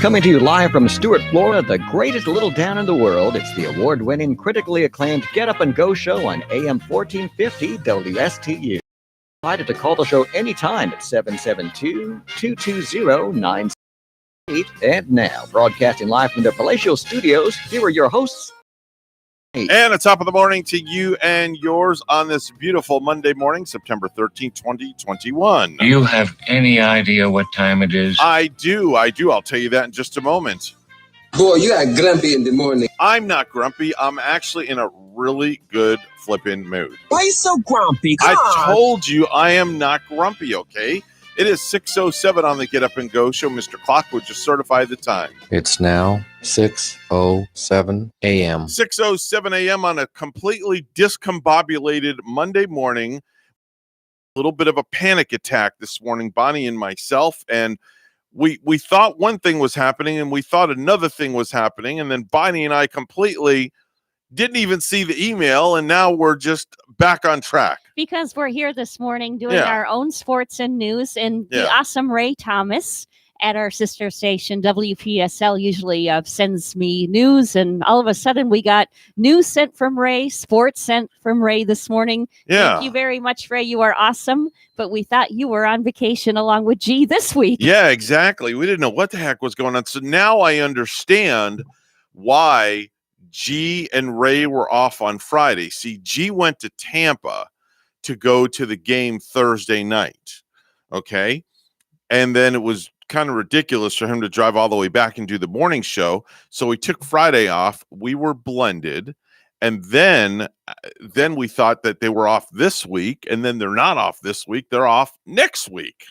Coming to you live from Stuart, Florida, the greatest little town in the world, it's the award-winning, critically acclaimed Get Up and Go show on AM 1450 WSTU. Invited to call the show anytime at 772-220-978. And now, broadcasting live from the palatial studios, here are your hosts. And a top of the morning to you and yours on this beautiful Monday morning, September 13th, 2021. Do you have any idea what time it is? I do. I'll tell you that in just a moment. Boy, you are grumpy in the morning. I'm not grumpy. I'm actually in a really good flipping mood. Why are you so grumpy? I told you I am not grumpy, okay? It is 6:07 on the Get Up and Go show. Mr. Clock would just certify the time. It's now 6:07 a.m. 6:07 a.m. on a completely discombobulated Monday morning. A little bit of a panic attack this morning, Bonnie and myself, and we thought one thing was happening and we thought another thing was happening, and then Bonnie and I completely didn't even see the email, and now we're just back on track. Because we're here this morning doing our own sports and news, and the awesome Ray Thomas at our sister station, WPSL, usually sends me news, and all of a sudden we got news sent from Ray, sports sent from Ray this morning. Yeah. Thank you very much, Ray. You are awesome, but we thought you were on vacation along with G this week. Yeah, exactly. We didn't know what the heck was going on. So now I understand why G and Ray were off on Friday. See, G went to Tampa to go to the game Thursday night. Okay. And then it was kind of ridiculous for him to drive all the way back and do the morning show. So he took Friday off. We were blended. And then we thought that they were off this week. And then they're not off this week. They're off next week,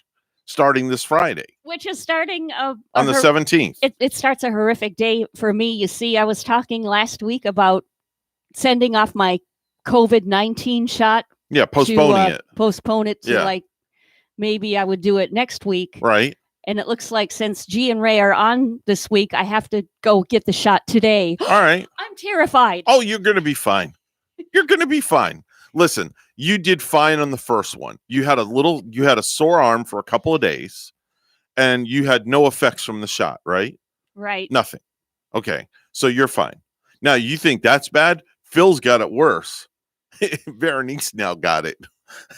starting this Friday. Which is starting on the 17th. It starts a horrific day for me. You see, I was talking last week about sending off my COVID-19 shot. Yeah, postponing it. Postpone it to like maybe I would do it next week. Right. And it looks like since G and Ray are on this week, I have to go get the shot today. All right. I'm terrified. Oh, you're going to be fine. You're going to be fine. Listen, you did fine on the first one. You had a sore arm for a couple of days, and you had no effects from the shot, right? Right. Nothing. Okay. So you're fine. Now, you think that's bad? Phil's got it worse. Veronique's now got it.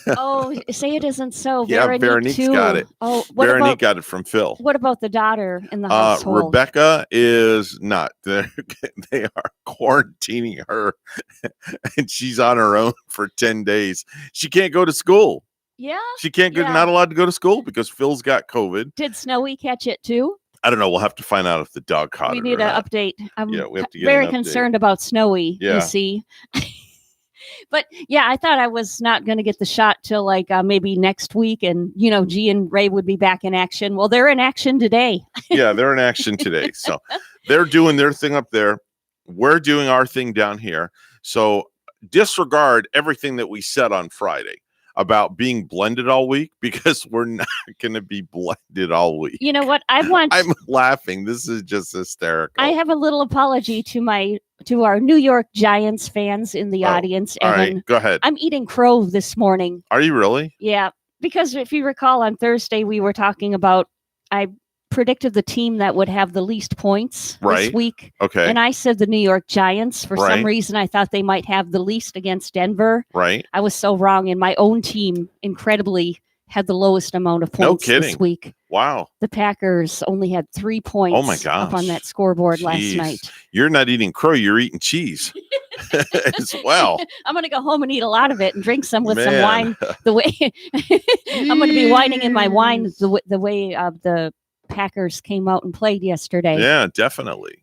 Oh, say it isn't so. Yeah, Veronique's got it. Oh, Veronique got it from Phil. What about the daughter in the household? Rebecca is not. They are quarantining her, and she's on her own for 10 days. She can't go to school. Yeah. She can't go. Not allowed to go to school because Phil's got COVID. Did Snowy catch it too? I don't know. We'll have to find out if the dog caught it. We need an update. I'm we have to get very an update. concerned about Snowy. Yeah. You see. But yeah, I thought I was not going to get the shot till like maybe next week, and G and Ray would be back in action. Well, they're in action today. Yeah, they're in action today. So they're doing their thing up there. We're doing our thing down here. So disregard everything that we said on Friday about being blended all week, because we're not going to be blended all week. You know what? I'm laughing. This is just hysterical. I have a little apology to our New York Giants fans in the audience. All right, go ahead. I'm eating crow this morning. Are you really? Yeah, because if you recall on Thursday, we were talking about, I predicted the team that would have the least points this week. Okay. And I said the New York Giants. For some reason, I thought they might have the least against Denver. Right. I was so wrong. And my own team, incredibly, had the lowest amount of points this week. Wow. The Packers only had 3 points Oh my gosh. up on that scoreboard last night. You're not eating crow, you're eating cheese as well. I'm going to go home and eat a lot of it and drink some with some wine. The way I'm going to be whining in my wine the way the Packers came out and played yesterday. Yeah, definitely.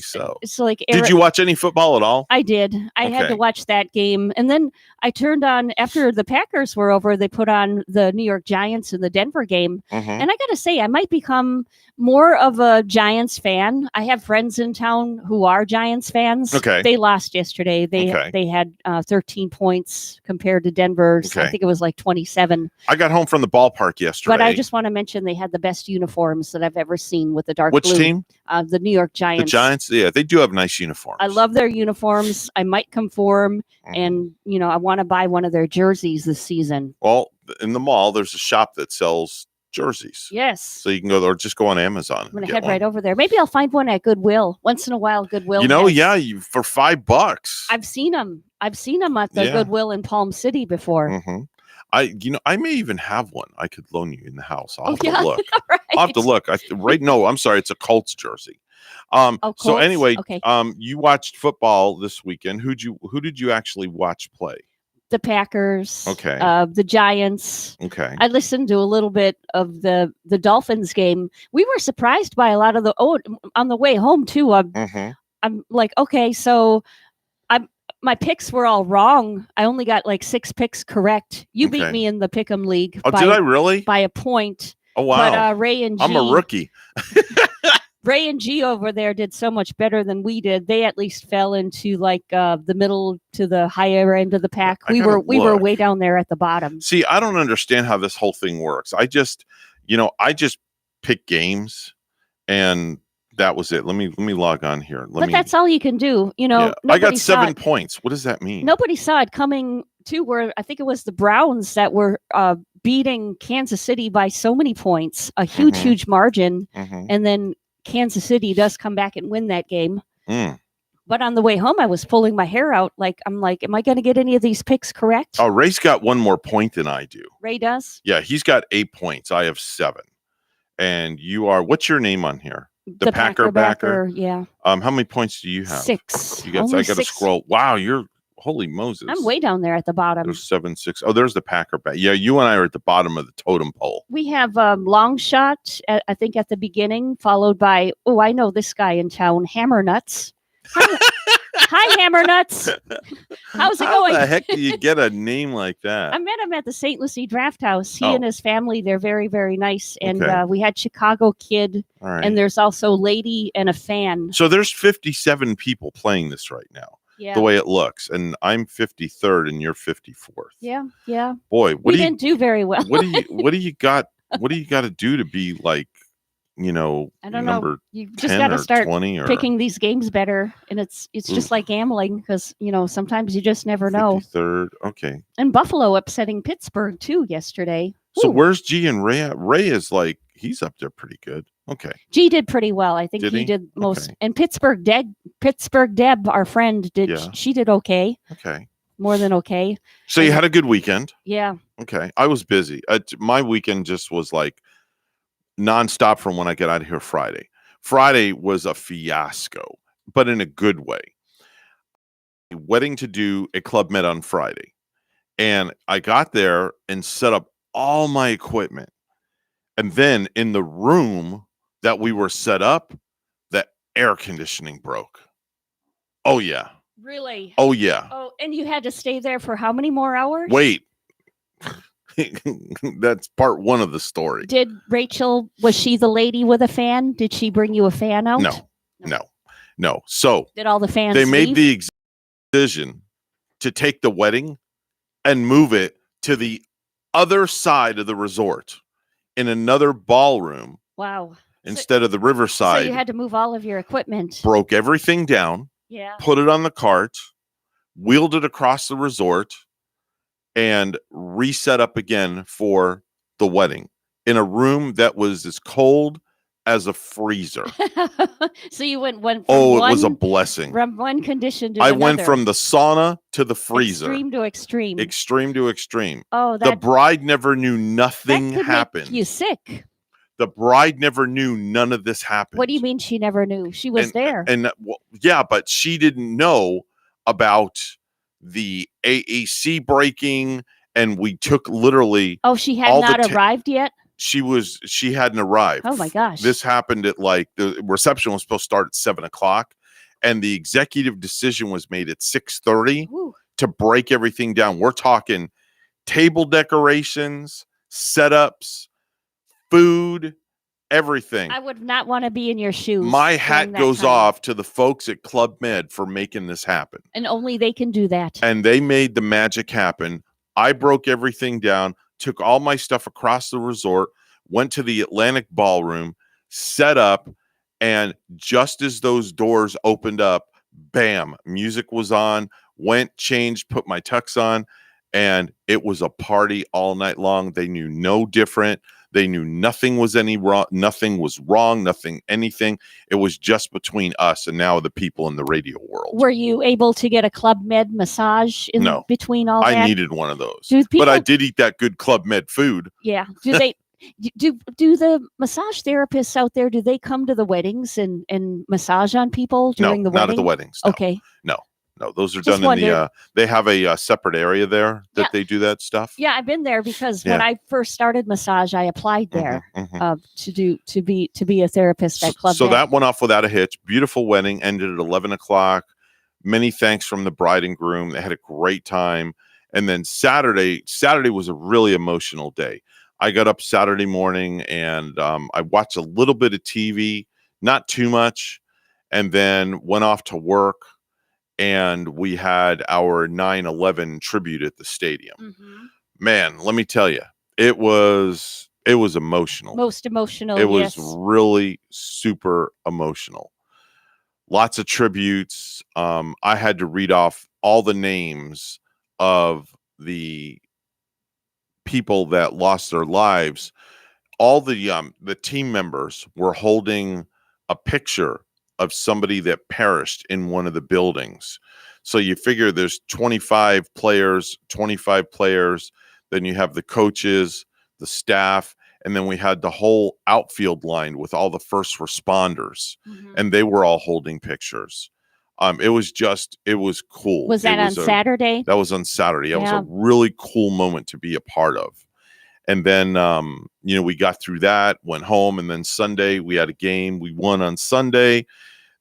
So it's like, did you watch any football at all? I did. I had to watch that game. And then I turned on, after the Packers were over, they put on the New York Giants and the Denver game. Mm-hmm. And I got to say, I might become more of a Giants fan. I have friends in town who are Giants fans. Okay. They lost yesterday. They had 13 points compared to Denver's. Okay. I think it was like 27. I got home from the ballpark yesterday. But I just want to mention they had the best uniforms that I've ever seen with the dark blue. Which team? The New York Giants. The Giants? Yeah, they do have nice uniforms. I love their uniforms. I might conform, and I want to buy one of their jerseys this season. Well, in the mall, there's a shop that sells jerseys. Yes. So you can go there or just go on Amazon. I'm going to head right over there. Maybe I'll find one at Goodwill. Once in a while, Goodwill. For $5. I've seen them. I've seen them at the Goodwill in Palm City before. Mm-hmm. I may even have one I could loan you in the house. I'll have to look. Right. I'll have to look. I'm sorry. It's a Colts jersey. Colts? So anyway, okay. You watched football this weekend. Who did you actually watch play? The Packers. Okay. The Giants. Okay. I listened to a little bit of the Dolphins game. We were surprised by a lot of on the way home too. I'm like, okay, so my picks were all wrong. I only got like 6 picks correct. You beat me in the Pick'em League. Oh, did I really? By a point. Oh, wow. But Ray and G. I'm a rookie. Ray and G over there did so much better than we did. They at least fell into like the middle to the higher end of the pack. We were way down there at the bottom. See, I don't understand how this whole thing works. I just pick games and that was it. Let me log on here. That's all you can do. I got 7 points. What does that mean? Nobody saw it coming to where I think it was the Browns that were beating Kansas City by so many points, a huge margin. And then Kansas City does come back and win that game. But on the way home, I was pulling my hair out. I'm like, am I going to get any of these picks correct? Oh, Ray's got 1 more point than I do. Ray does? Yeah, he's got 8 points. I have 7. And you are, what's your name on here? The Packer Backer. Yeah. How many points do you have? 6. I got to scroll. Wow, you're holy Moses. I'm way down there at the bottom. There's 7, 6. Oh, there's the Packer Backer. Yeah, you and I are at the bottom of the totem pole. We have Long Shot, I think, at the beginning, followed by, I know this guy in town, Hammer Nuts. Hi, Hammer Nuts. How's it going? How the heck do you get a name like that? I met him at the St. Lucie Draft House. He and his family, they're very, very nice. And we had Chicago Kid, and there's also Lady and a Fan. So there's 57 people playing this right now. Yeah. The way it looks. And I'm 53rd and you're 54th. Yeah. Boy, we didn't do very well. What do you got to do to be like, I don't know. You just got to start picking these games better, and it's just like gambling because sometimes you just never know. 53rd, okay. And Buffalo upsetting Pittsburgh too yesterday. So where's G and Ray at? Ray is like he's up there pretty good. Okay. G did pretty well. I think he did most. Okay. And Pittsburgh Deb, our friend, did. Yeah. She did okay. Okay. More than okay. So you had a good weekend. Yeah. Okay. I was busy. My weekend just was like nonstop from when I get out of here Friday. Friday was a fiasco, but in a good way. Wedding to do a Club Med on Friday. And I got there and set up all my equipment. And then in the room that we were set up, the air conditioning broke. Oh, yeah. Really? Oh, yeah. Oh, and you had to stay there for how many more hours? Wait. That's part 1 of the story. Did Rachel, was she the lady with a fan? Did she bring you a fan out? No. So did all the fans they made leave? the decision to take the wedding and move it to the other side of the resort in another ballroom. Wow. Instead of the riverside. So you had to move all of your equipment. Broke everything down. Yeah. Put it on the cart, wheeled it across the resort, and reset up again for the wedding in a room that was as cold as a freezer. So you went from it was a blessing. From one condition to another. I went from the sauna to the freezer. Extreme to extreme. Extreme to extreme. Oh, the bride never knew nothing that could happened. Make you sick. The bride never knew none of this happened. What do you mean she never knew? She was there. And yeah, but she didn't know about the AAC breaking, and we took literally. Oh, she had not arrived yet? She hadn't arrived. Oh my gosh. This happened at the reception was supposed to start at 7:00, and the executive decision was made at 6:30 to break everything down. We're talking table decorations, setups, food, everything. I would not want to be in your shoes. My hat goes off to the folks at Club Med for making this happen. And only they can do that. And they made the magic happen. I broke everything down, took all my stuff across the resort, went to the Atlantic Ballroom, set up, and just as those doors opened up, bam, music was on, went, changed, put my tux on, and it was a party all night long. They knew no different. They knew nothing was nothing was wrong, nothing, anything. It was just between us and now the people in the radio world. Were you able to get a Club Med massage in between all that? I needed one of those. But I did eat that good Club Med food. Yeah. Do they do the massage therapists out there, do they come to the weddings and massage on people during the wedding? Not at the weddings. No. Okay. No, those are done in the they have a separate area there that they do that stuff. Yeah, I've been there because when I first started massage, I applied there to be a therapist at Club So Med. that went off without a hitch. Beautiful wedding, ended at 11 o'clock. Many thanks from the bride and groom. They had a great time. And then Saturday was a really emotional day. I got up Saturday morning and I watched a little bit of TV, not too much, and then went off to work. And we had our 9/11 tribute at the stadium. Man, let me tell you, it was emotional. Most emotional. It was really super emotional. Lots of tributes. I had to read off all the names of the people that lost their lives. All the team members were holding a picture of somebody that perished in one of the buildings. So you figure there's 25 players, then you have the coaches, the staff, and then we had the whole outfield line with all the first responders, and they were all holding pictures. It was cool. Was that on Saturday? That was on Saturday. That was a really cool moment to be a part of. And then, we got through that, went home, and then Sunday we had a game. We won on Sunday,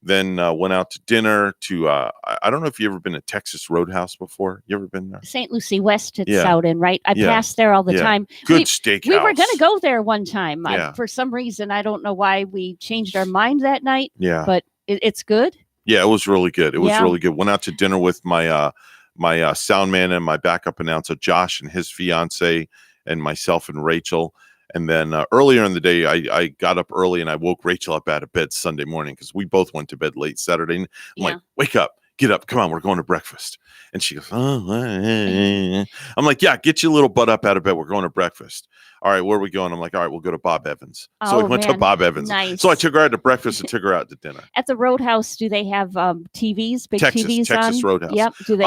then went out to dinner to, I don't know if you've ever been to Texas Roadhouse before. You ever been there? St. Lucie West, it's out in, right? I pass there all the time. Good steakhouse. We were going to go there one time. For some reason, I don't know why we changed our mind that night. Yeah. But it's good. Yeah, it was really good. It was really good. Went out to dinner with my my sound man and my backup announcer, Josh, and his fiance, and myself and Rachel. And then earlier in the day, I got up early and I woke Rachel up out of bed Sunday morning because we both went to bed late Saturday. And I'm like, wake up, get up, come on, we're going to breakfast. And she goes, I'm like, yeah, get your little butt up out of bed. We're going to breakfast. All right, where are we going? I'm like, all right, we'll go to Bob Evans. So we went to Bob Evans. Nice. So I took her out to breakfast and took her out to dinner. At the Roadhouse, do they have TVs, big TVs Texas on? Roadhouse. Yep. Do they?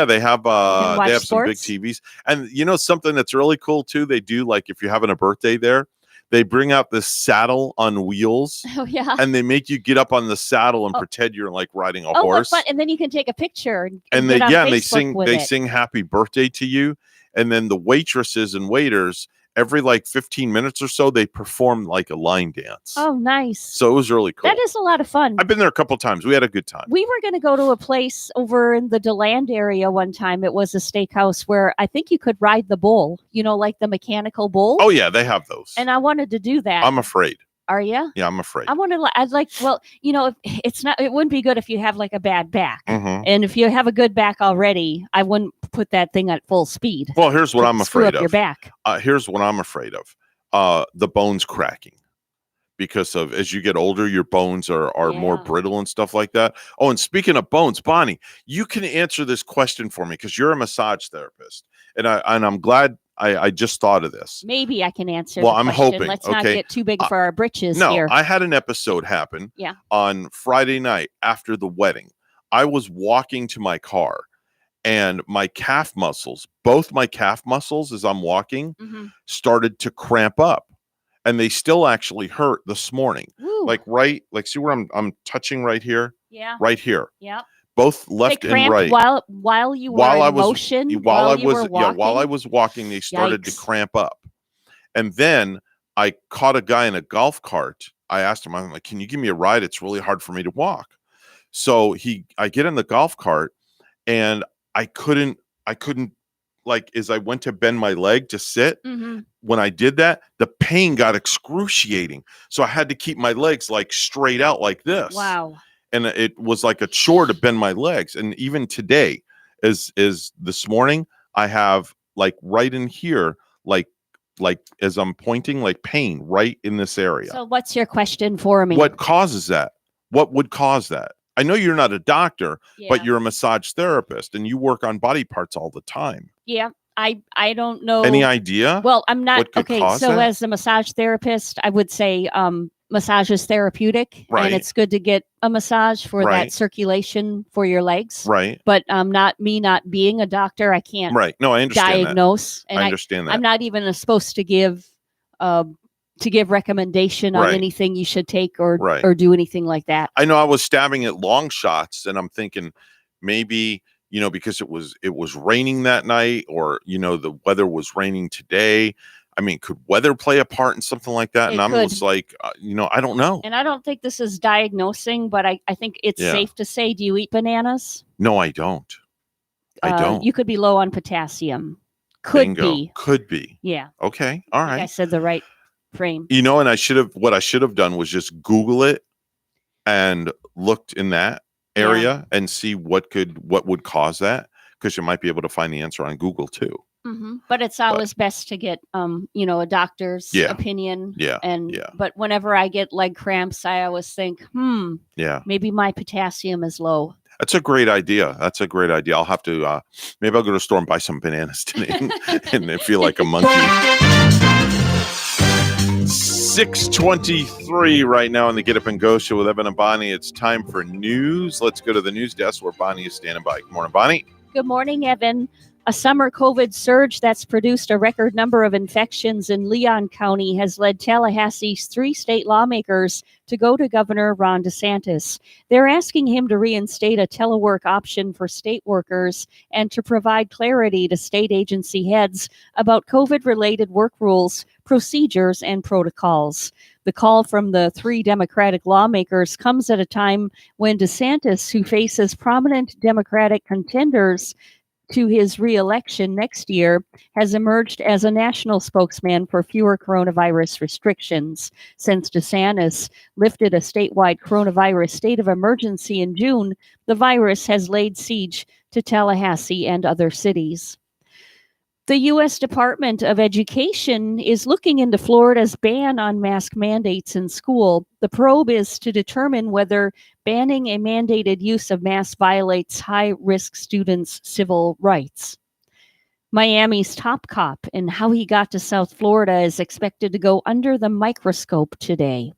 They have some big TVs. And something that's really cool too, they do, like if you're having a birthday there, they bring out this saddle on wheels. Oh, yeah. And they make you get up on the saddle and pretend you're like riding a horse. And then you can take a picture. And they sing happy birthday to you. And then the waitresses and waiters, every like 15 minutes or so, they perform like a line dance. Oh, nice. So it was really cool. That is a lot of fun. I've been there a couple of times. We had a good time. We were going to go to a place over in the DeLand area one time. It was a steakhouse where I think you could ride the bull, like the mechanical bull. Oh, yeah, they have those. And I wanted to do that. I'm afraid. Are you? Yeah, I'm afraid. It wouldn't be good if you have like a bad back. And if you have a good back already, I wouldn't put that thing at full speed. Well, here's what I'm afraid of. Your back. Here's what I'm afraid of. The bones cracking. Because of, as you get older, your bones are more brittle and stuff like that. Oh, and speaking of bones, Bonnie, you can answer this question for me because you're a massage therapist. And I'm glad I just thought of this. Maybe I can answer. Well, I'm hoping. Let's not get too big for our britches here. No, I had an episode happen on Friday night after the wedding. I was walking to my car and my calf muscles, both my calf muscles as I'm walking, started to cramp up. And they still actually hurt this morning. Ooh. Like see where I'm touching right here? Yeah. Right here. Yeah. Both left and right. While you were in motion, while I was walking, they started to cramp up. And then I caught a guy in a golf cart. I asked him, I'm like, can you give me a ride? It's really hard for me to walk. So I get in the golf cart and I couldn't like, as I went to bend my leg to sit, when I did that, the pain got excruciating. So I had to keep my legs like straight out like this. Wow. And it was like a chore to bend my legs. And even today, is this morning, I have like right in here, like as I'm pointing, like pain right in this area. So what's your question for me? What causes that? What would cause that? I know you're not a doctor, but you're a massage therapist and you work on body parts all the time. Yeah. I don't know. Any idea? Well, I'm not. What could Okay, cause so that? as a massage therapist, I would say massage is therapeutic, Right. and it's good to get a massage for Right. that circulation for your legs. Right. But not being a doctor, I can't Right. No, I understand diagnose, that. and I understand that. I'm not even supposed to give recommendation on Right. anything you should take or Right. or do anything like that. I know I was stabbing at long shots, and I'm thinking maybe, because it was raining that night, or the weather was raining today. I mean, could weather play a part in something like that? And I'm just like, I don't know. And I don't think this is diagnosing, but I think it's safe to say, do you eat bananas? No, I don't. I don't. You could be low on potassium. Could Bingo. be. Could be. Yeah. Okay. All right. I said the right frame. And what I should have done was just Google it and looked in that area and see what would cause that, because you might be able to find the answer on Google too. Mm-hmm. But it's always best to get a doctor's opinion. Yeah. But whenever I get leg cramps, I always think, maybe my potassium is low. That's a great idea. I'll have to maybe I'll go to the store and buy some bananas today and feel like a monkey. 6:23 right now on the Get Up and Go show with Evan and Bonnie. It's time for news. Let's go to the news desk where Bonnie is standing by. Good morning, Bonnie. Good morning, Evan. A summer COVID surge that's produced a record number of infections in Leon County has led Tallahassee's 3 state lawmakers to go to Governor Ron DeSantis. They're asking him to reinstate a telework option for state workers and to provide clarity to state agency heads about COVID-related work rules, procedures, and protocols. The call from the 3 Democratic lawmakers comes at a time when DeSantis, who faces prominent Democratic contenders to his re-election next year, has emerged as a national spokesman for fewer coronavirus restrictions. Since DeSantis lifted a statewide coronavirus state of emergency in June, the virus has laid siege to Tallahassee and other cities. The U.S. Department of Education is looking into Florida's ban on mask mandates in school. The probe is to determine whether banning a mandated use of masks violates high-risk students' civil rights. Miami's top cop and how he got to South Florida is expected to go under the microscope today.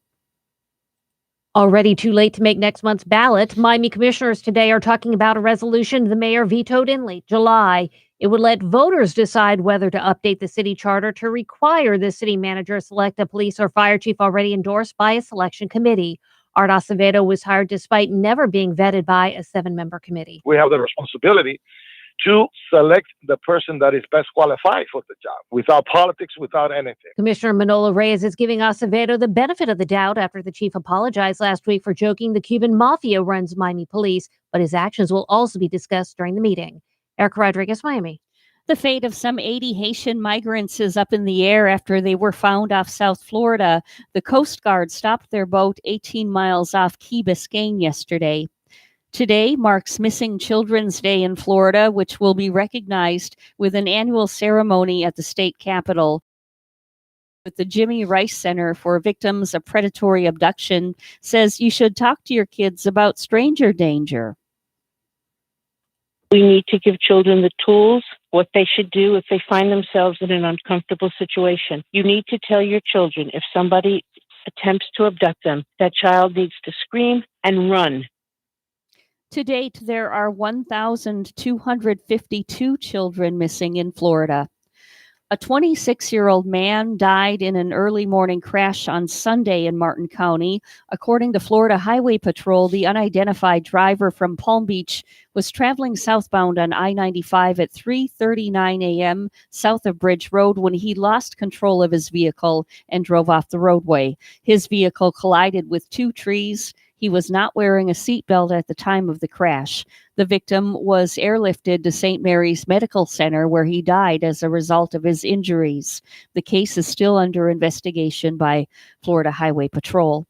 Already too late to make next month's ballot, Miami commissioners today are talking about a resolution the mayor vetoed in late July. It would let voters decide whether to update the city charter to require the city manager select a police or fire chief already endorsed by a selection committee. Art Acevedo was hired despite never being vetted by a 7-member committee. We have the responsibility to select the person that is best qualified for the job, without politics, without anything. Commissioner Manolo Reyes is giving Acevedo the benefit of the doubt after the chief apologized last week for joking the Cuban mafia runs Miami police, but his actions will also be discussed during the meeting. Erica Rodriguez, Miami. The fate of some 80 Haitian migrants is up in the air after they were found off South Florida. The Coast Guard stopped their boat 18 miles off Key Biscayne yesterday. Today marks Missing Children's Day in Florida, which will be recognized with an annual ceremony at the state capitol. With the Jimmy Rice Center for Victims of Predatory Abduction says you should talk to your kids about stranger danger. We need to give children the tools, what they should do if they find themselves in an uncomfortable situation. You need to tell your children if somebody attempts to abduct them, that child needs to scream and run. To date, there are 1,252 children missing in Florida. A 26-year-old man died in an early morning crash on Sunday in Martin County. According to Florida Highway Patrol, the unidentified driver from Palm Beach was traveling southbound on I-95 at 3:39 a.m. south of Bridge Road when he lost control of his vehicle and drove off the roadway. His vehicle collided with 2 trees. He was not wearing a seatbelt at the time of the crash. The victim was airlifted to St. Mary's Medical Center, where he died as a result of his injuries. The case is still under investigation by Florida Highway Patrol.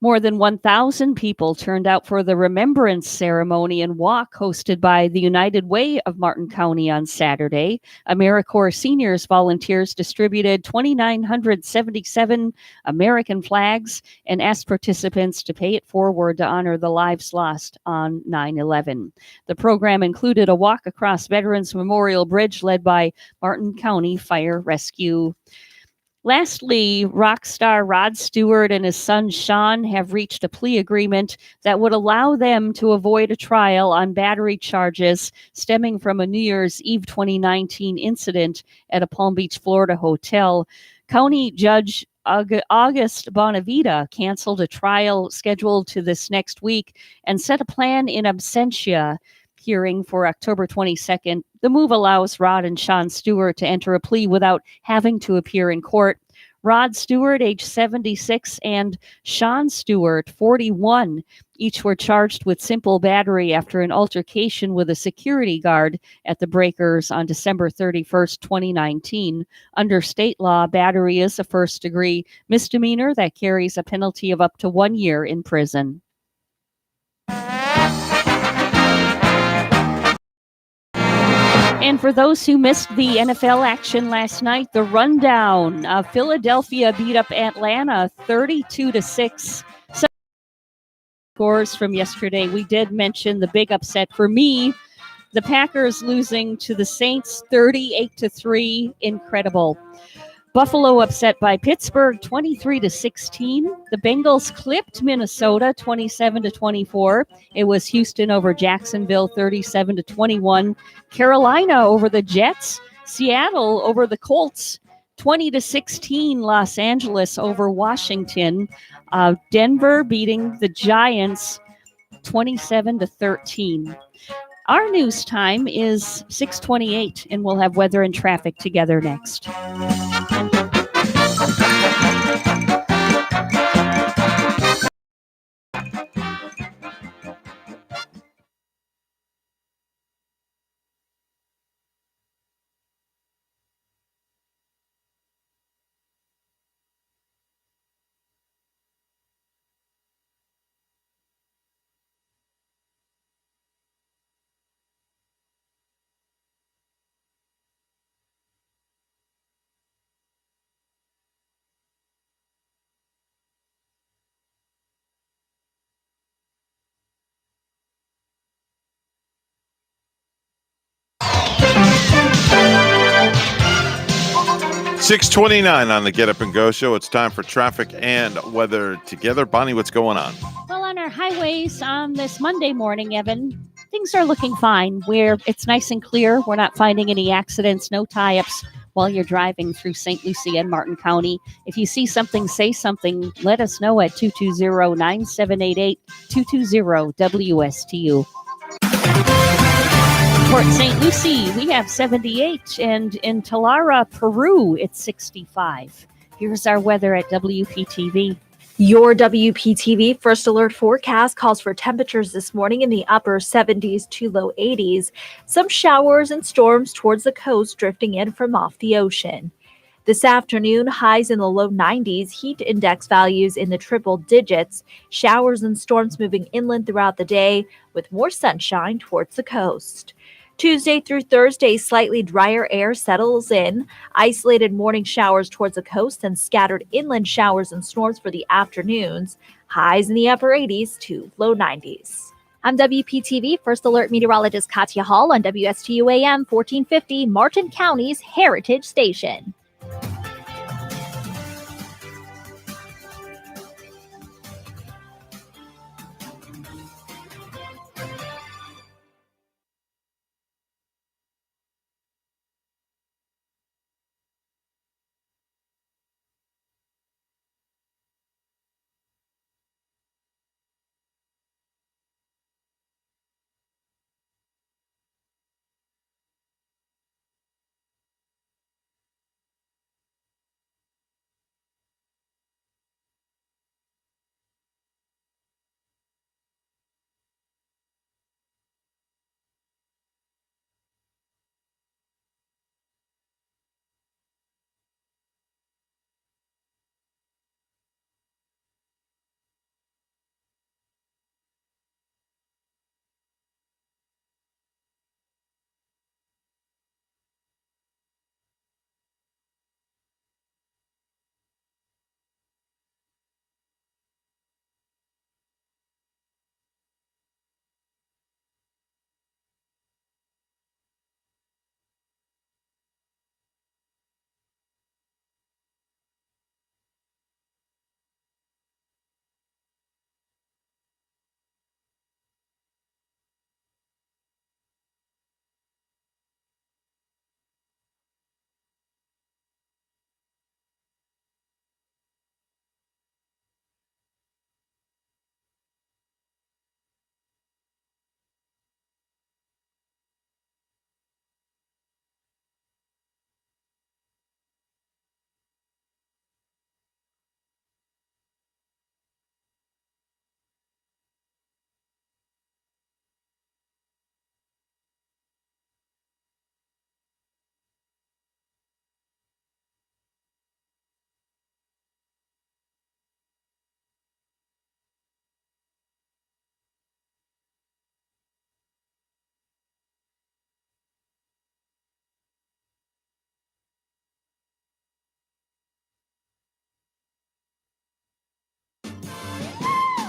More than 1,000 people turned out for the remembrance ceremony and walk hosted by the United Way of Martin County on Saturday. AmeriCorps seniors volunteers distributed 2,977 American flags and asked participants to pay it forward to honor the lives lost on 9/11. The program included a walk across Veterans Memorial Bridge led by Martin County Fire Rescue. Lastly, rock star Rod Stewart and his son Sean have reached a plea agreement that would allow them to avoid a trial on battery charges stemming from a New Year's Eve 2019 incident at a Palm Beach, Florida hotel. County Judge August Bonavita canceled a trial scheduled to this next week and set a plan in absentia hearing for October 22nd. The move allows Rod and Sean Stewart to enter a plea without having to appear in court. Rod Stewart, age 76, and Sean Stewart, 41, each were charged with simple battery after an altercation with a security guard at the Breakers on December 31st, 2019. Under state law, battery is a first-degree misdemeanor that carries a penalty of up to 1 year in prison. And for those who missed the NFL action last night, the rundown. Philadelphia beat up Atlanta 32-6. Scores from yesterday. We did mention the big upset for me. The Packers losing to the Saints 38-3. Incredible. Buffalo upset by Pittsburgh 23-16. The Bengals clipped Minnesota 27-24. It was Houston over Jacksonville 37-21. Carolina over the Jets. Seattle over the Colts 20-16. Los Angeles over Washington. Denver beating the Giants 27-13. Our news time is 6:28, and we'll have weather and traffic together next. .629 on the Get Up and Go show. It's time for traffic and weather together. Bonnie, what's going on? Well, on our highways on this Monday morning, Evan, things are looking fine. It's nice and clear. We're not finding any accidents, no tie-ups while you're driving through St. Lucie and Martin County. If you see something, say something. Let us know at 220-9788, 220-WSTU. Port St. Lucie, we have 78, and in Talara, Peru, it's 65. Here's our weather at WPTV. Your WPTV First Alert forecast calls for temperatures this morning in the upper 70s to low 80s. Some showers and storms towards the coast drifting in from off the ocean. This afternoon, highs in the low 90s, heat index values in the triple digits, showers and storms moving inland throughout the day with more sunshine towards the coast. Tuesday through Thursday, slightly drier air settles in. Isolated morning showers towards the coast and scattered inland showers and storms for the afternoons. Highs in the upper 80s to low 90s. I'm WPTV First Alert meteorologist Katya Hall on WSTU AM 1450, Martin County's Heritage Station.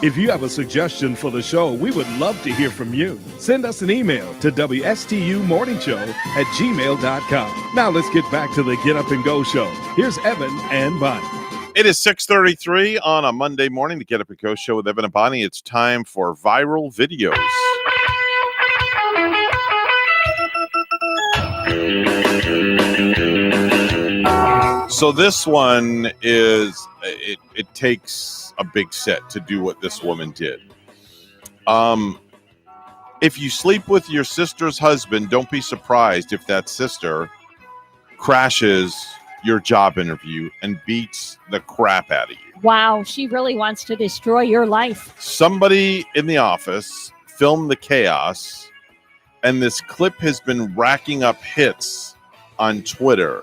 If you have a suggestion for the show, we would love to hear from you. Send us an email to WSTUmorningshow@gmail.com. Now let's get back to the Get Up and Go show. Here's Evan and Bonnie. It is 6:33 on a Monday morning. The Get Up and Go show with Evan and Bonnie. It's time for viral videos. So this one is, it takes a big set to do what this woman did. If you sleep with your sister's husband, don't be surprised if that sister crashes your job interview and beats the crap out of you. Wow, she really wants to destroy your life. Somebody in the office filmed the chaos, and this clip has been racking up hits on Twitter.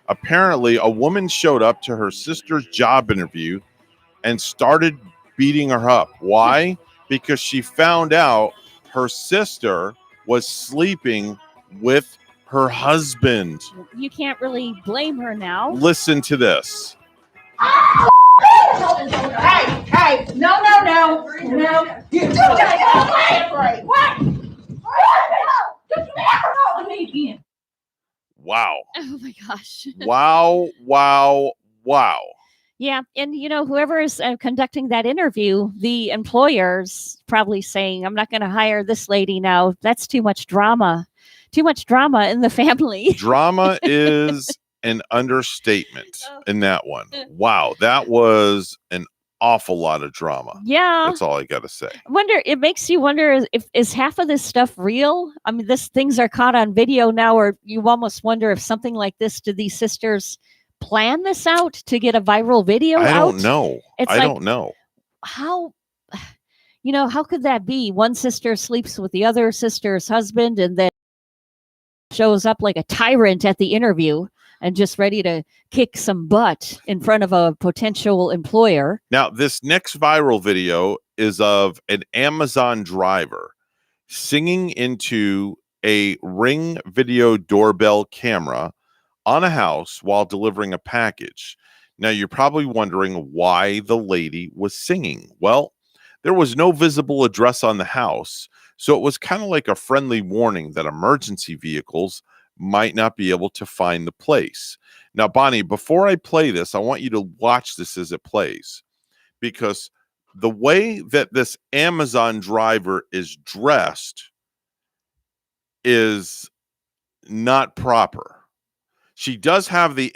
Apparently, a woman showed up to her sister's job interview and started beating her up. Why? Because she found out her sister was sleeping with her husband. You can't really blame her now. Listen to this. Hey, no. You do that. What? Just never call me again. Wow. Oh my gosh. Wow. Yeah, and whoever is conducting that interview, the employer's probably saying, "I'm not going to hire this lady now. That's too much drama. Too much drama in the family." Drama is an understatement in that one. Wow, that was an awful lot of drama. Yeah. That's all I got to say. It makes you wonder if is half of this stuff real? I mean, things are caught on video now, or you almost wonder if something like this, do these sisters plan this out to get a viral video out? I don't know. I don't know. How could that be? One sister sleeps with the other sister's husband and then shows up like a tyrant at the interview and just ready to kick some butt in front of a potential employer. Now, this next viral video is of an Amazon driver singing into a Ring video doorbell camera on a house while delivering a package. Now, you're probably wondering why the lady was singing. Well, there was no visible address on the house, so it was kind of like a friendly warning that emergency vehicles might not be able to find the place. Now, Bonnie, before I play this, I want you to watch this as it plays, because the way that this Amazon driver is dressed is not proper. She does have the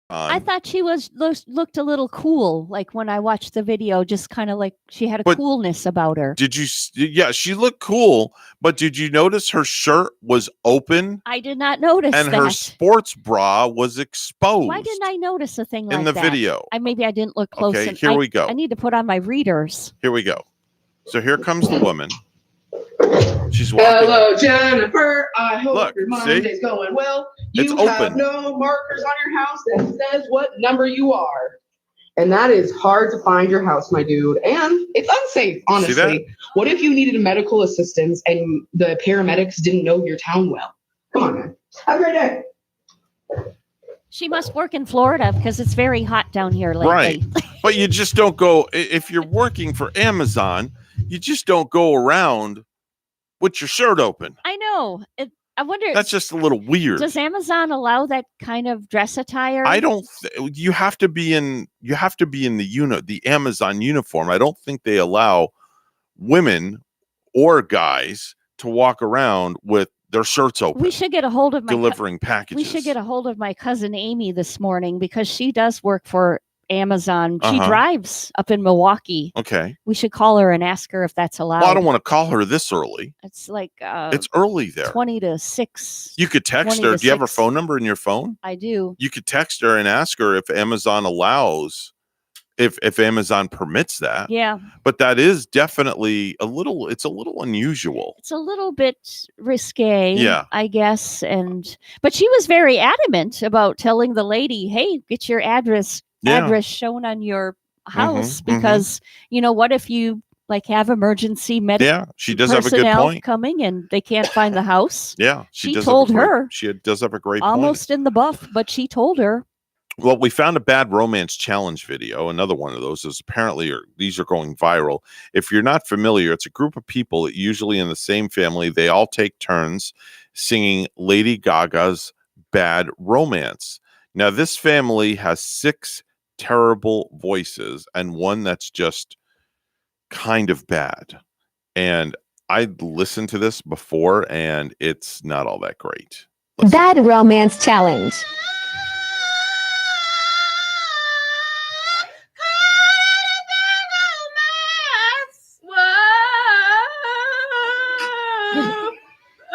I thought she looked a little cool, like when I watched the video, just kind of like she had a coolness about her. Did you? Yeah, she looked cool, but did you notice her shirt was open? I did not notice and that. Her sports bra was exposed. Why didn't I notice a thing like that? In the video. Maybe I didn't look close. Okay, here we go. I need to put on my readers. Here we go. So here comes the woman. She's walking. Hello, Jennifer. I hope your Monday's going well. You have no markers on your house that says what number you are. And that is hard to find your house, my dude. And it's unsafe, honestly. What if you needed medical assistance and the paramedics didn't know your town well? Come on, man. Have a great day. She must work in Florida because it's very hot down here lately. Right. But you just don't go, if you're working for Amazon, you just don't go around with your shirt open. I know. I wonder. That's just a little weird. Does Amazon allow that kind of dress attire? I don't. You have to be in the Amazon uniform. I don't think they allow women or guys to walk around with their shirts open. We should get a hold of delivering packages. We should get a hold of my cousin Amy this morning because she does work for Amazon. She drives up in Milwaukee. Okay. We should call her and ask her if that's allowed. Well, I don't want to call her this early. It's like it's early there. 20 to 6. You could text her. Do you have her phone number in your phone? I do. You could text her and ask her if Amazon allows, if Amazon permits that. Yeah. But that is definitely it's a little unusual. It's a little bit risque, yeah, I guess. But she was very adamant about telling the lady, hey, get your address shown on your house because what if you have emergency medical she does have a good point coming and they can't find the house. Yeah, she told her she does have a great almost point. In the buff, but she told her. Well, we found a bad romance challenge video. Another one of those is apparently these are going viral. If you're not familiar, it's a group of people, usually in the same family. They all take turns singing Lady Gaga's Bad Romance. Now, this family has 6 terrible voices and one that's just kind of bad. And I listened to this before, and it's not all that great. Bad Romance Challenge.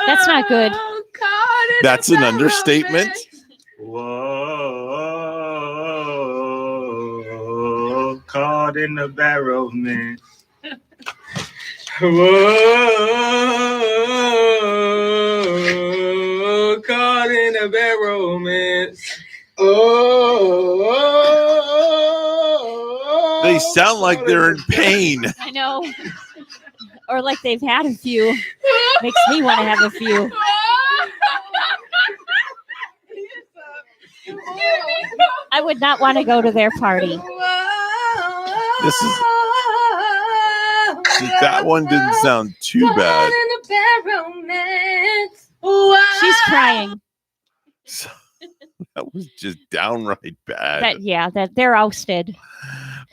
That's not good. That's an understatement. Whoa, caught in a bad romance. Whoa, caught in a bad romance. Oh, they sound like they're in pain. I know. Or like they've had a few. Makes me want to have a few. I would not want to go to their party. That one didn't sound too bad. She's crying. That was just downright bad. That they're ousted.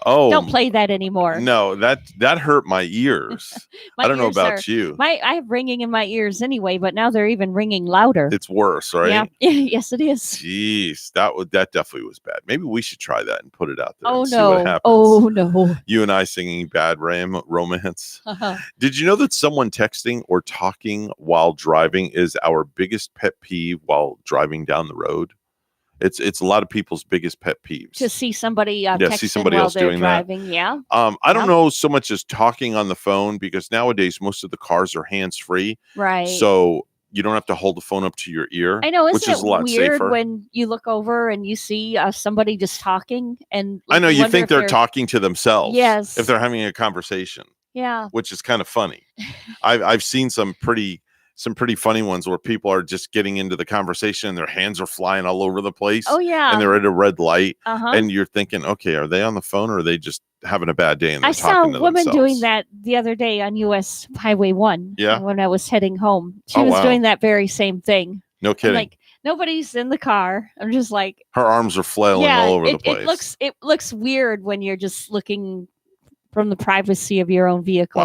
Oh, don't play that anymore. No, that hurt my ears. I don't know about you. I have ringing in my ears anyway, but now they're even ringing louder. It's worse, right? Yeah. Yes, it is. Jeez, that definitely was bad. Maybe we should try that and put it out there. Oh and see what happens. Oh no! You and I singing Bad Romance. Uh-huh. Did you know that someone texting or talking while driving is our biggest pet peeve while driving down the road? It's a lot of people's biggest pet peeves. To see somebody see somebody else doing driving, that. Yeah. I don't know so much as talking on the phone, because nowadays most of the cars are hands-free. Right. So you don't have to hold the phone up to your ear. I know, which is a lot weird safer. when you look over and you see somebody just talking, and I know you think they're talking to themselves. Yes. If they're having a conversation. Yeah. Which is kind of funny. I've seen some pretty funny ones where people are just getting into the conversation and their hands are flying all over the place. Oh yeah. And they're at a red light. Uh-huh. And you're thinking, okay, are they on the phone or are they just having a bad day? And I saw a woman doing that the other day on US Highway 1. Yeah. When I was heading home. She was doing that very same thing. No kidding. Like, nobody's in the car. I'm just like, her arms are flailing all over the place. It looks weird when you're just looking from the privacy of your own vehicle.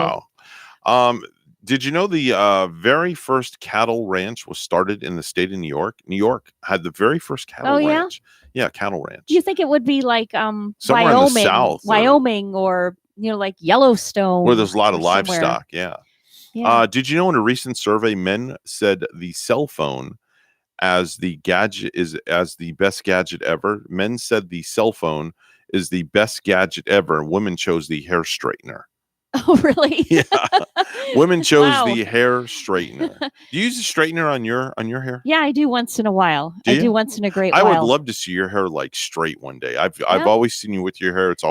Wow. Did you know the very first cattle ranch was started in the state of New York? New York had the very first cattle ranch. Yeah, cattle ranch. Do you think it would be like Somewhere Wyoming, in the South, or like Yellowstone, where there's a lot of somewhere. livestock? Yeah. Did you know in a recent survey, men said the cell phone as the best gadget ever? Men said the cell phone is the best gadget ever, and women chose the hair straightener. Oh, really? Yeah. Women chose the hair straightener. Do you use a straightener on your hair? Yeah, I do once in a while. I do once in a great while. while. I would love to see your hair like straight one day. I've always seen you with your hair. It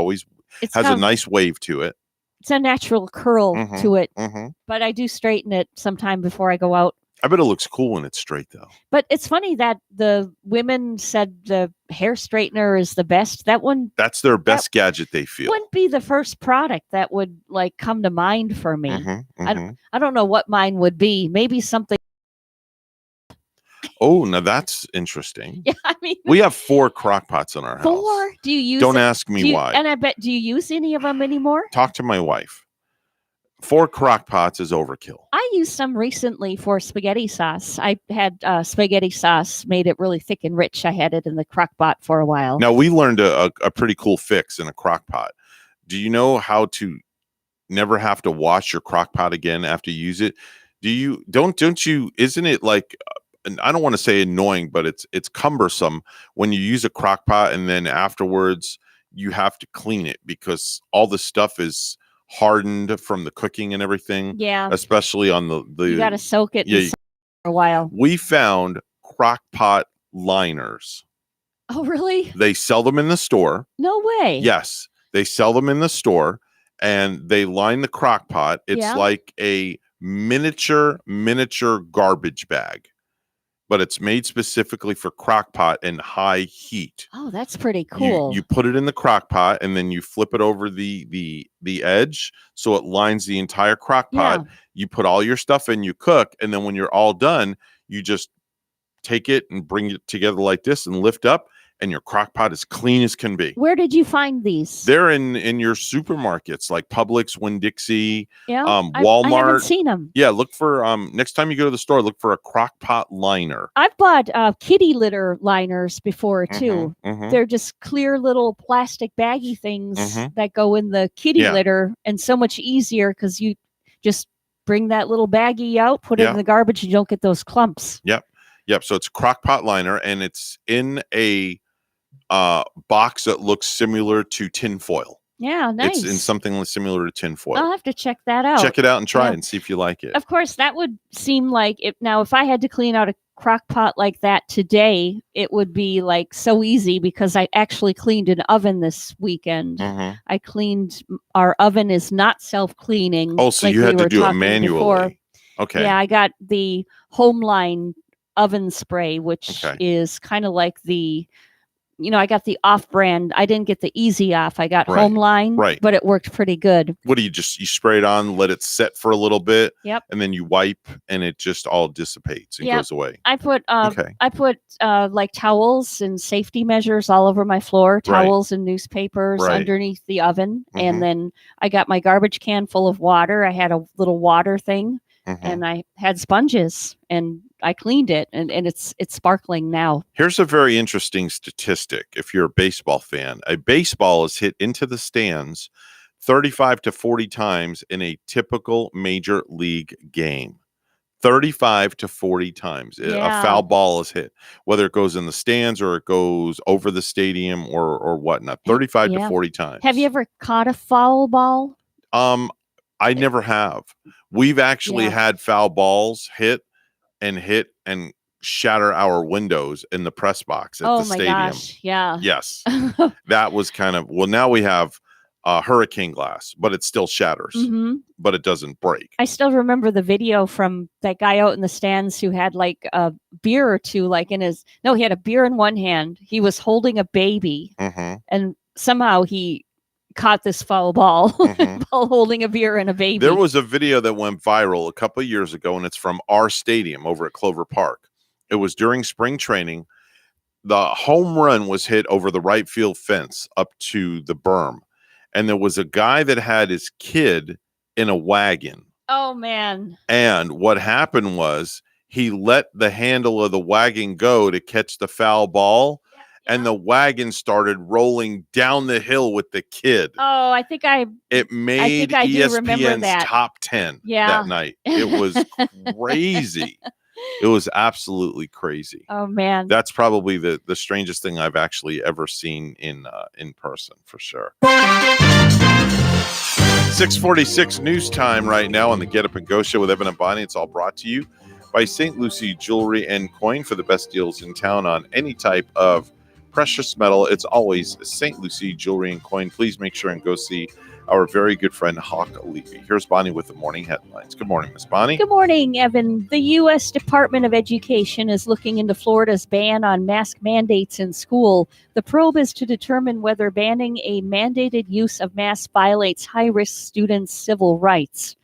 has a nice wave to it. It's a natural curl to it. Mm-hmm. But I do straighten it sometime before I go out. I bet it looks cool when it's straight, though. But it's funny that the women said the hair straightener is the best. That's their best gadget, they feel. Wouldn't be the first product that would like come to mind for me. Mm-hmm, mm-hmm. I don't know what mine would be. Maybe something. Oh, now that's interesting. Yeah, I mean, we have 4 crock pots in our house. 4? Do you use? Don't ask me why. And I bet, do you use any of them anymore? Talk to my wife. 4 crock pots is overkill. I used some recently for spaghetti sauce. I had spaghetti sauce, made it really thick and rich. I had it in the crock pot for a while. Now, we learned a pretty cool fix in a crock pot. Do you know how to never have to wash your crock pot again after you use it? Don't you, isn't it like, I don't want to say annoying, but it's cumbersome when you use a crock pot and then afterwards you have to clean it because all the stuff is hardened from the cooking and everything. Yeah. Especially on the you got to soak it for a while. We found crock pot liners. Oh, really? They sell them in the store. No way. Yes. They sell them in the store and they line the crock pot. It's like a miniature garbage bag. but it's made specifically for crock pot and high heat. Oh, that's pretty cool. You put it in the crock pot and then you flip it over the edge so it lines the entire crock pot. Yeah. You put all your stuff in, you cook, and then when you're all done, you just take it and bring it together like this and lift up, and your crock pot is clean as can be. Where did you find these? They're in your supermarkets like Publix, Winn-Dixie, Yeah, Walmart. I haven't seen them. Yeah, look for next time you go to the store, look for a crock pot liner. I've bought kitty litter liners before too. They're just clear little plastic baggy things that go in the kitty litter, and so much easier because you just bring that little baggie out, put it in the garbage, you don't get those clumps. Yep. So it's crock pot liner, and it's in a box that looks similar to tin foil. Yeah, nice. It's in something similar to tin foil. I'll have to check that out. Check it out and try it and see if you like it. Of course, that would seem like if I had to clean out a crock pot like that today, it would be like so easy because I actually cleaned an oven this weekend. I cleaned, our oven is not self-cleaning. Oh, so you had to do it manually. Before. Okay. Yeah, I got the Homeline oven spray, which is kind of like the, I got the off-brand. I didn't get the Easy Off. I got Homeline, but it worked pretty good. What do you spray it on, let it set for a little bit, and then you wipe, and it just all dissipates and goes away. I put like towels and safety measures all over my floor, towels and newspapers underneath the oven, and then I got my garbage can full of water. I had a little water thing, and I had sponges, and I cleaned it, and it's sparkling now. Here's a very interesting statistic. If you're a baseball fan, a baseball is hit into the stands 35 to 40 times in a typical major league game. 35 to 40 times a foul ball is hit, whether it goes in the stands or it goes over the stadium or whatnot. 35 to 40 times. Have you ever caught a foul ball? I never have. We've actually had foul balls hit and shatter our windows in the press box at the stadium. Gosh, yeah. Yes. That was kind of, now we have hurricane glass, but it still shatters, but it doesn't break. I still remember the video from that guy out in the stands who had like a beer or two, like he had a beer in one hand. He was holding a baby, and somehow he caught this foul ball while holding a beer and a baby. There was a video that went viral a couple of years ago, and it's from our stadium over at Clover Park. It was during spring training. The home run was hit over the right field fence up to the berm, and there was a guy that had his kid in a wagon. Oh, man. And what happened was he let the handle of the wagon go to catch the foul ball, and the wagon started rolling down the hill with the kid. Oh, I think it made ESPN's top 10 that night. It was crazy. It was absolutely crazy. Oh, man. That's probably the strangest thing I've actually ever seen in person, for sure. 6:46 news time right now on the Get Up and Go Show with Evan and Bonnie. It's all brought to you by St. Lucie Jewelry and Coin. For the best deals in town on any type of precious metal, it's always St. Lucie Jewelry and Coin. Please make sure and go see our very good friend Hawk Levy. Here's Bonnie with the morning headlines. Good morning, Miss Bonnie. Good morning, Evan. The U.S. Department of Education is looking into Florida's ban on mask mandates in school. The probe is to determine whether banning a mandated use of masks violates high-risk students' civil rights.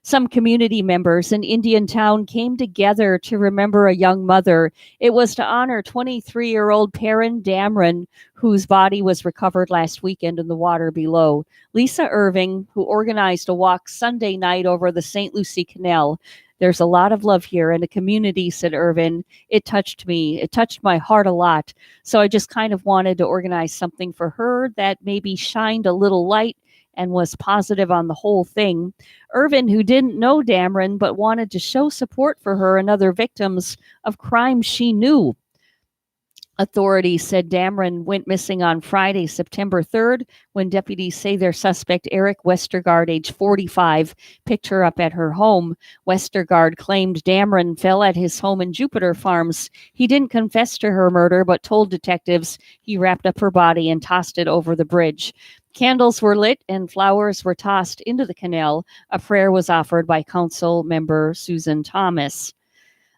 Some community members in Indiantown came together to remember a young mother. It was to honor 23-year-old Perrin Damron, whose body was recovered last weekend in the water below. Lisa Irving, who organized a walk Sunday night over the St. Lucie Canal. There's a lot of love here in the community, said Irvin. It touched me. It touched my heart a lot. So I just kind of wanted to organize something for her that maybe shined a little light and was positive on the whole thing. Irvin, who didn't know Damron but wanted to show support for her and other victims of crimes she knew. Authorities said Damron went missing on Friday, September 3rd, when deputies say their suspect, Eric Westergaard, age 45, picked her up at her home. Westergaard claimed Damron fell at his home in Jupiter Farms. He didn't confess to her murder, but told detectives he wrapped up her body and tossed it over the bridge. Candles were lit and flowers were tossed into the canal. A prayer was offered by council member Susan Thomas.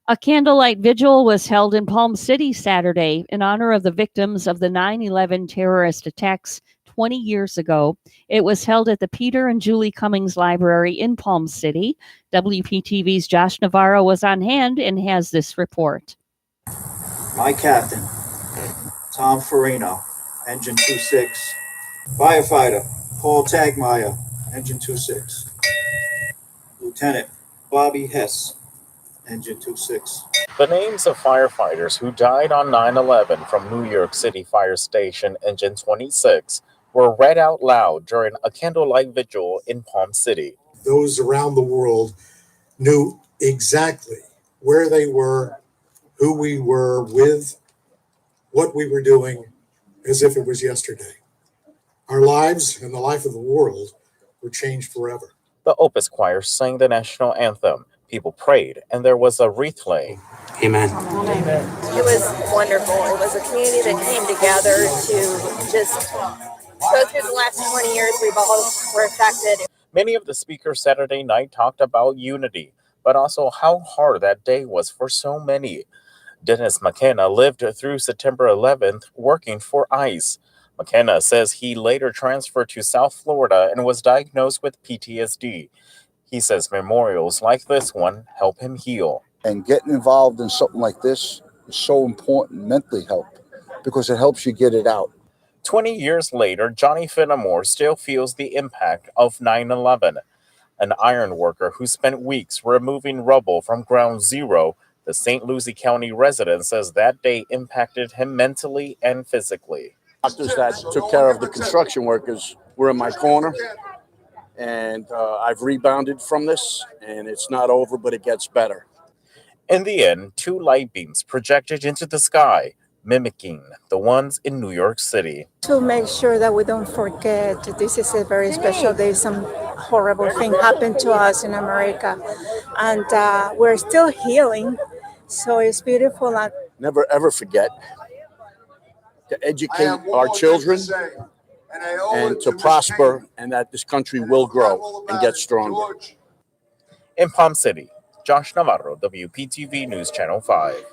A candlelight vigil was held in Palm City Saturday in honor of the victims of the 9/11 terrorist attacks 20 years ago. It was held at the Peter and Julie Cummings Library in Palm City. WPTV's Josh Navarro was on hand and has this report. My captain, Tom Farino, engine 26. Firefighter, Paul Tagmeyer, engine 26. Lieutenant Bobby Hess, engine 26. The names of firefighters who died on 9/11 from New York City Fire Station Engine 26 were read out loud during a candlelight vigil in Palm City. Those around the world knew exactly where they were, who we were with, what we were doing, as if it was yesterday. Our lives and the life of the world were changed forever. The Opus Choir sang the national anthem. People prayed, and there was a wreath laying. Amen. It was wonderful. It was a community that came together to just go through the last 20 years. We've all were affected. Many of the speakers Saturday night talked about unity, but also how hard that day was for so many. Dennis McKenna lived through September 11th working for ICE. McKenna says he later transferred to South Florida and was diagnosed with PTSD. He says memorials like this one help him heal. And getting involved in something like this is so important, mentally help, because it helps you get it out. 20 years later, Johnny Fenimore still feels the impact of 9/11. An iron worker who spent weeks removing rubble from ground zero, the St. Lucie County resident says that day impacted him mentally and physically. Doctors that took care of the construction workers were in my corner, and I've rebounded from this, and it's not over, but it gets better. In the end, 2 light beams projected into the sky, mimicking the ones in New York City. To make sure that we don't forget, this is a very special day. Some horrible thing happened to us in America, and we're still healing, so it's beautiful. Never ever forget to educate our children and to prosper, and that this country will grow and get stronger. In Palm City, Josh Navarro, WPTV News Channel 5.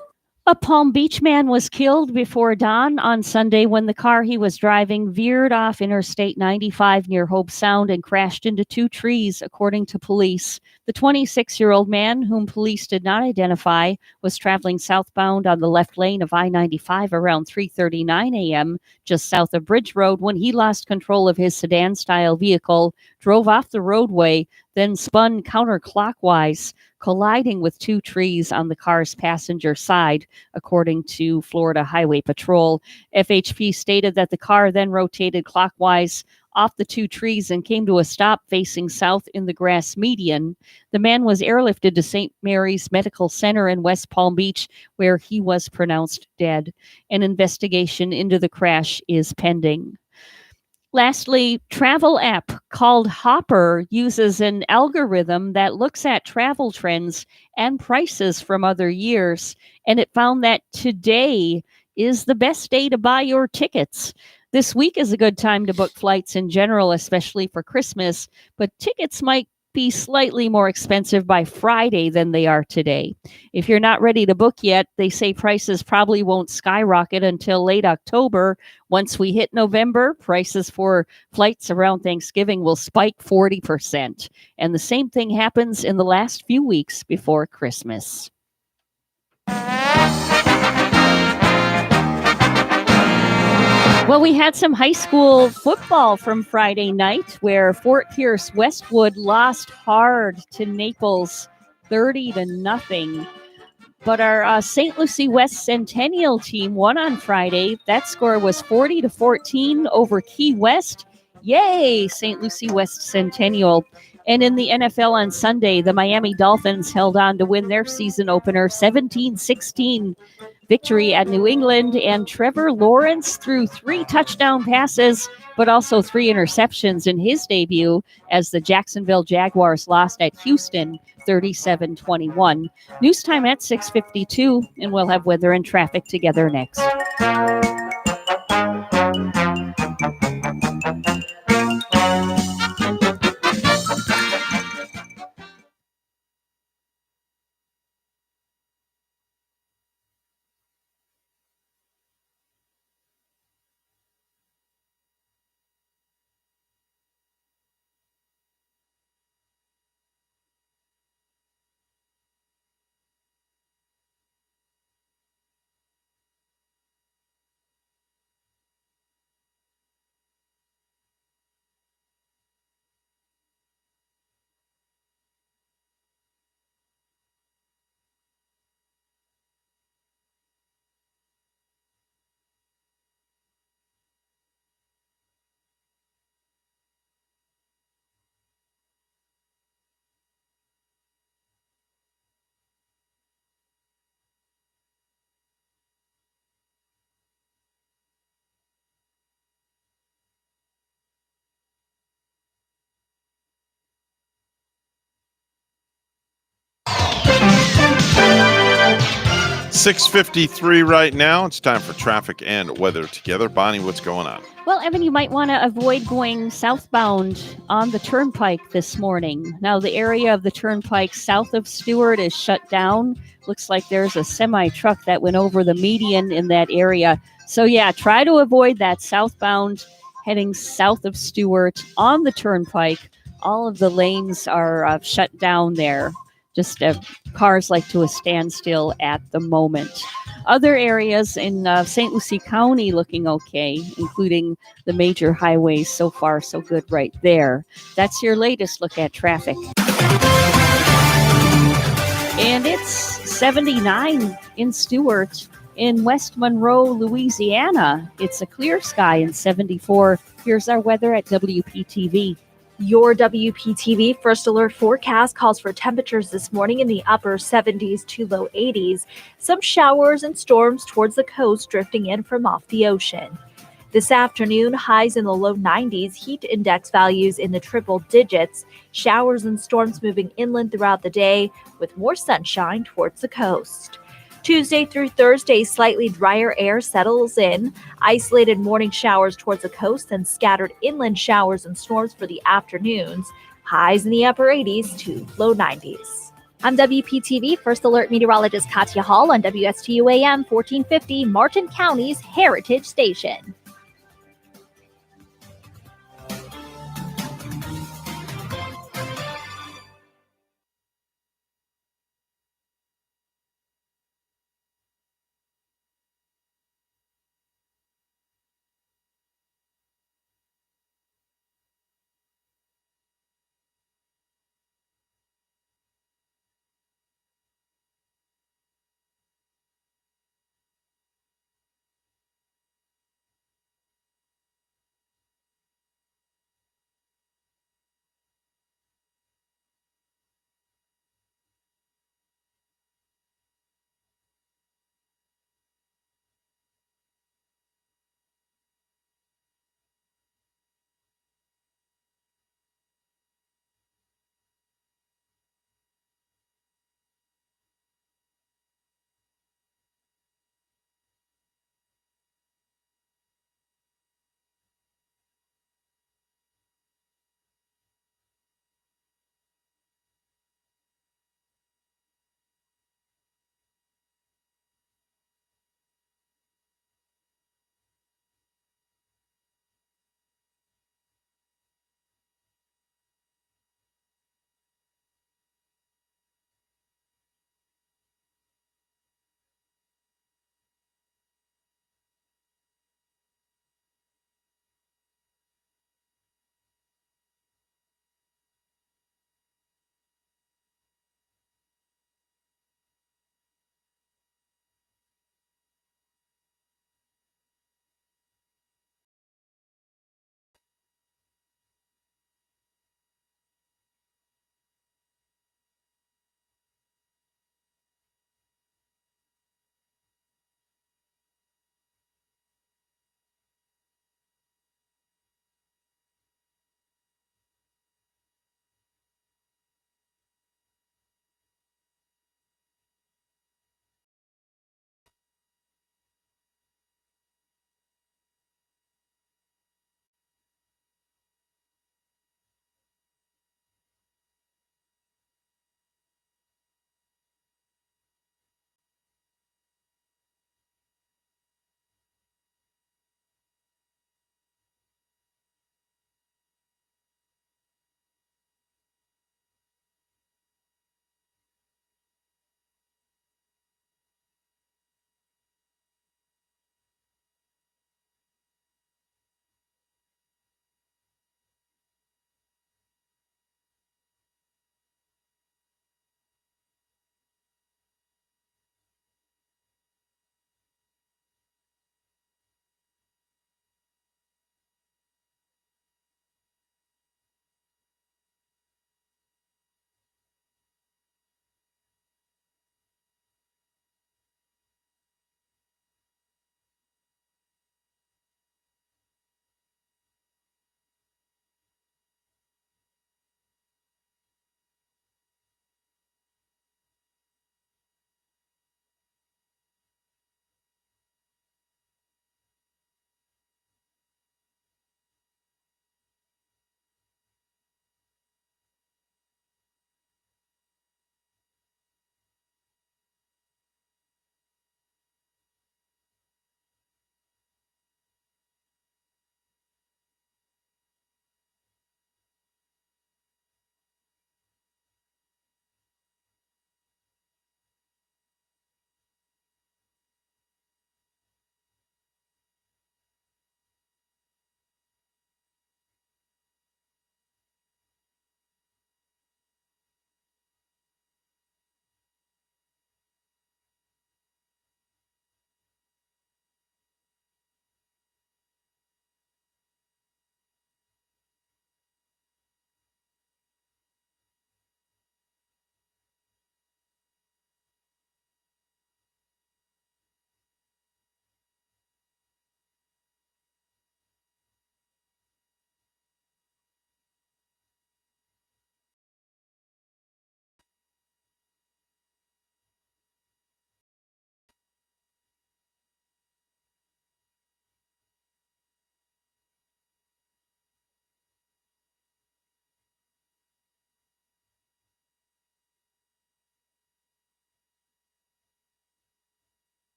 A Palm Beach man was killed before dawn on Sunday when the car he was driving veered off Interstate 95 near Hope Sound and crashed into 2 trees, according to police. The 26-year-old man, whom police did not identify, was traveling southbound on the left lane of I-95 around 3:39 a.m., just south of Bridge Road, when he lost control of his sedan-style vehicle, drove off the roadway, then spun counterclockwise, colliding with 2 trees on the car's passenger side, according to Florida Highway Patrol. FHP stated that the car then rotated clockwise off the 2 trees and came to a stop facing south in the grass median. The man was airlifted to St. Mary's Medical Center in West Palm Beach, where he was pronounced dead. An investigation into the crash is pending. Lastly, travel app called Hopper uses an algorithm that looks at travel trends and prices from other years, and it found that today is the best day to buy your tickets. This week is a good time to book flights in general, especially for Christmas, but tickets might be slightly more expensive by Friday than they are today. If you're not ready to book yet, they say prices probably won't skyrocket until late October. Once we hit November, prices for flights around Thanksgiving will spike 40%. And the same thing happens in the last few weeks before Christmas. Well, we had some high school football from Friday night where Fort Pierce Westwood lost hard to Naples 30-0. But our St. Lucie West Centennial team won on Friday. That score was 40-14 over Key West. Yay, St. Lucie West Centennial. And in the NFL on Sunday, the Miami Dolphins held on to win their season opener 17-16 victory at New England, and Trevor Lawrence threw 3 touchdown passes, but also 3 interceptions in his debut as the Jacksonville Jaguars lost at Houston 37-21. News time at 6:52, and we'll have weather and traffic together next. 6:53 right now. It's time for traffic and weather together. Bonnie, what's going on? Well, Evan, you might want to avoid going southbound on the turnpike this morning. Now, the area of the turnpike south of Stewart is shut down. Looks like there's a semi-truck that went over the median in that area. So, yeah, try to avoid that southbound heading south of Stewart on the turnpike. All of the lanes are shut down there. Just cars like to a standstill at the moment. Other areas in St. Lucie County looking okay, including the major highways. So far, so good right there. That's your latest look at traffic. And it's 79 in Stewart. In West Monroe, Louisiana, it's a clear sky in 74. Here's our weather at WPTV. Your WPTV First Alert forecast calls for temperatures this morning in the upper 70s to low 80s. Some showers and storms towards the coast drifting in from off the ocean. This afternoon, highs in the low 90s, heat index values in the triple digits, showers and storms moving inland throughout the day with more sunshine towards the coast. Tuesday through Thursday, slightly drier air settles in. Isolated morning showers towards the coast and scattered inland showers and storms for the afternoons. Highs in the upper 80s to low 90s. I'm WPTV First Alert meteorologist Katya Hall on WSTU AM 1450, Martin County's Heritage Station.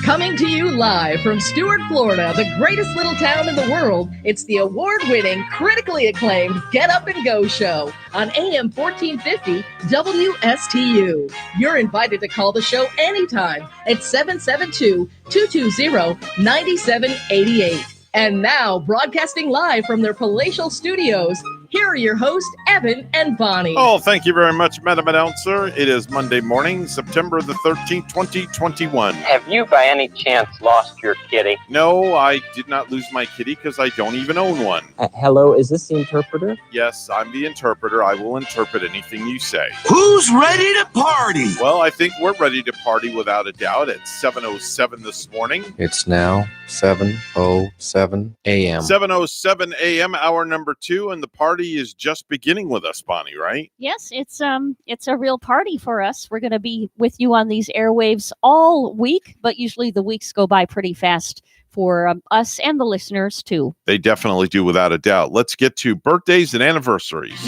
Coming to you live from Stuart, Florida, the greatest little town in the world, it's the award-winning, critically acclaimed Get Up and Go show on AM 1450 WSTU. You're invited to call the show anytime at 772-220-9788. And now, broadcasting live from their palatial studios, here are your hosts, Evan and Bonnie. Oh, thank you very much, Madam Announcer. It is Monday morning, September the 13th, 2021. Have you by any chance lost your kitty? No, I did not lose my kitty because I don't even own one. Hello, is this the interpreter? Yes, I'm the interpreter. I will interpret anything you say. Who's ready to party? Well, I think we're ready to party without a doubt at 7:07 this morning. It's now 7:07 a.m. 7:07 a.m., hour number 2, and the party is just beginning with us, Bonnie, right? Yes, it's a real party for us. We're going to be with you on these airwaves all week, but usually the weeks go by pretty fast for us and the listeners too. They definitely do, without a doubt. Let's get to birthdays and anniversaries.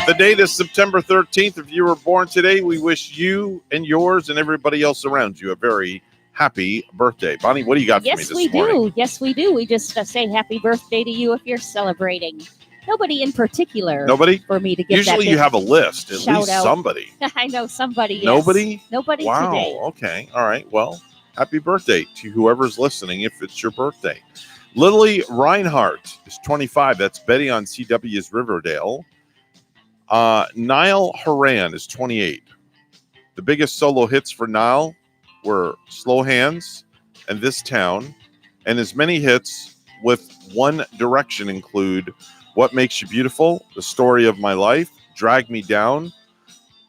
The date is September 13th. If you were born today, we wish you and yours and everybody else around you a very happy birthday. Bonnie, what do you got for me this morning? Yes, we do. We just say happy birthday to you if you're celebrating. Nobody in particular. Nobody? For me to get Usually that you have a list, at shout least out. somebody. I know somebody. Yes. Nobody? Nobody wow. today. Okay. All right. Well, happy birthday to whoever's listening if it's your birthday. Lily Reinhardt is 25. That's Betty on CW's Riverdale. Niall Horan is 28. The biggest solo hits for Niall were Slow Hands and This Town, and his many hits with One Direction include What Makes You Beautiful, The Story of My Life, Drag Me Down,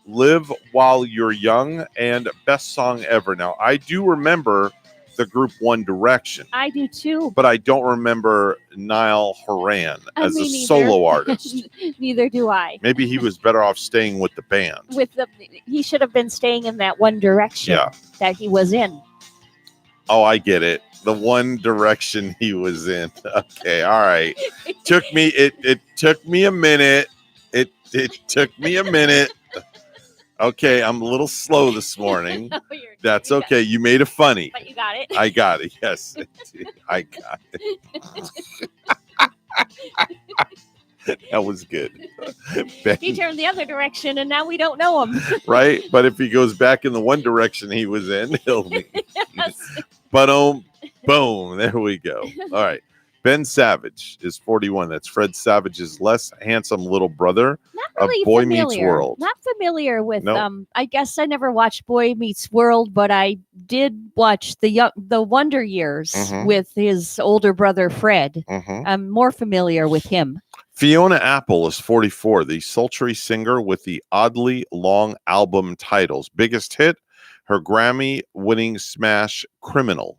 Live While You're Young, and Best Song Ever. Now, I do remember the group One Direction. I do too. But I don't remember Niall Horan as a solo artist. Neither do I. Maybe he was better off staying with the band. He should have been staying in that One Direction that he was in. Oh, I get it. The One Direction he was in. Okay, all right. It took me a minute. It took me a minute. Okay, I'm a little slow this morning. That's okay. You made it funny. But you got it. I got it. Yes, I got it. That was good. He turned the other direction, and now we don't know him. Right? But if he goes back in the One Direction he was in, he'll be. Boom. There we go. All right. Ben Savage is 41. That's Fred Savage's less handsome little brother of Boy Meets World. Not familiar with Nope. I guess I never watched Boy Meets World, but I did watch the Wonder Years with his older brother Fred. I'm more familiar with him. Fiona Apple is 44, the sultry singer with the oddly long album titles. Biggest hit, her Grammy-winning smash Criminal.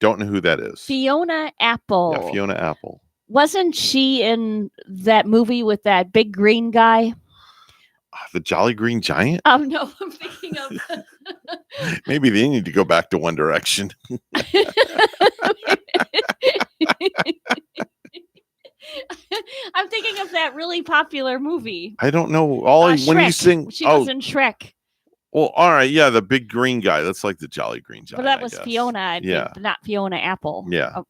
Don't know who that is. Fiona Apple. Yeah, Fiona Apple. Wasn't she in that movie with that big green guy? The Jolly Green Giant? Oh, no, I'm thinking of... Maybe they need to go back to One Direction. I'm thinking of that really popular movie. I don't know. When you sing... She was in Shrek. Well, all right, yeah, the big green guy. That's like the Jolly Green Giant. But that was Fiona, not Fiona Apple. Yeah.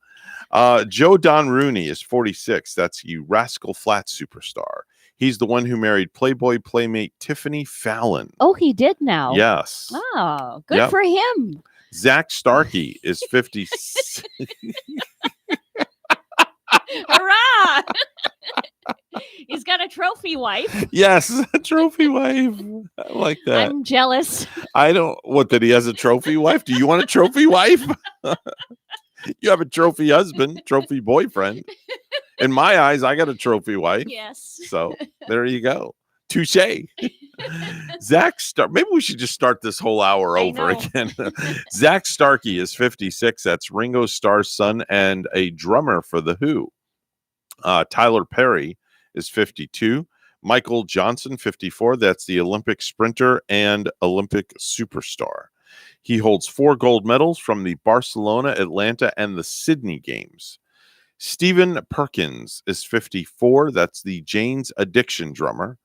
Joe Don Rooney is 46. That's you Rascal Flatts superstar. He's the one who married Playboy playmate Tiffany Fallon. Oh, he did now? Yes. Oh, good for him. Zach Starkey is 50. Hurrah! He's got a trophy wife. Yes, a trophy wife. I like that. I'm jealous. I don't. What, that he has a trophy wife? Do you want a trophy wife? You have a trophy husband, trophy boyfriend. In my eyes, I got a trophy wife. Yes. So there you go. Touche. Zach maybe we should just start this whole hour over again. Zach Starkey is 56. That's Ringo Starr's son and a drummer for The Who. Tyler Perry is 52. Michael Johnson, 54. That's the Olympic sprinter and Olympic superstar. He holds 4 gold medals from the Barcelona, Atlanta, and the Sydney Games. Stephen Perkins is 54. That's the Jane's Addiction drummer.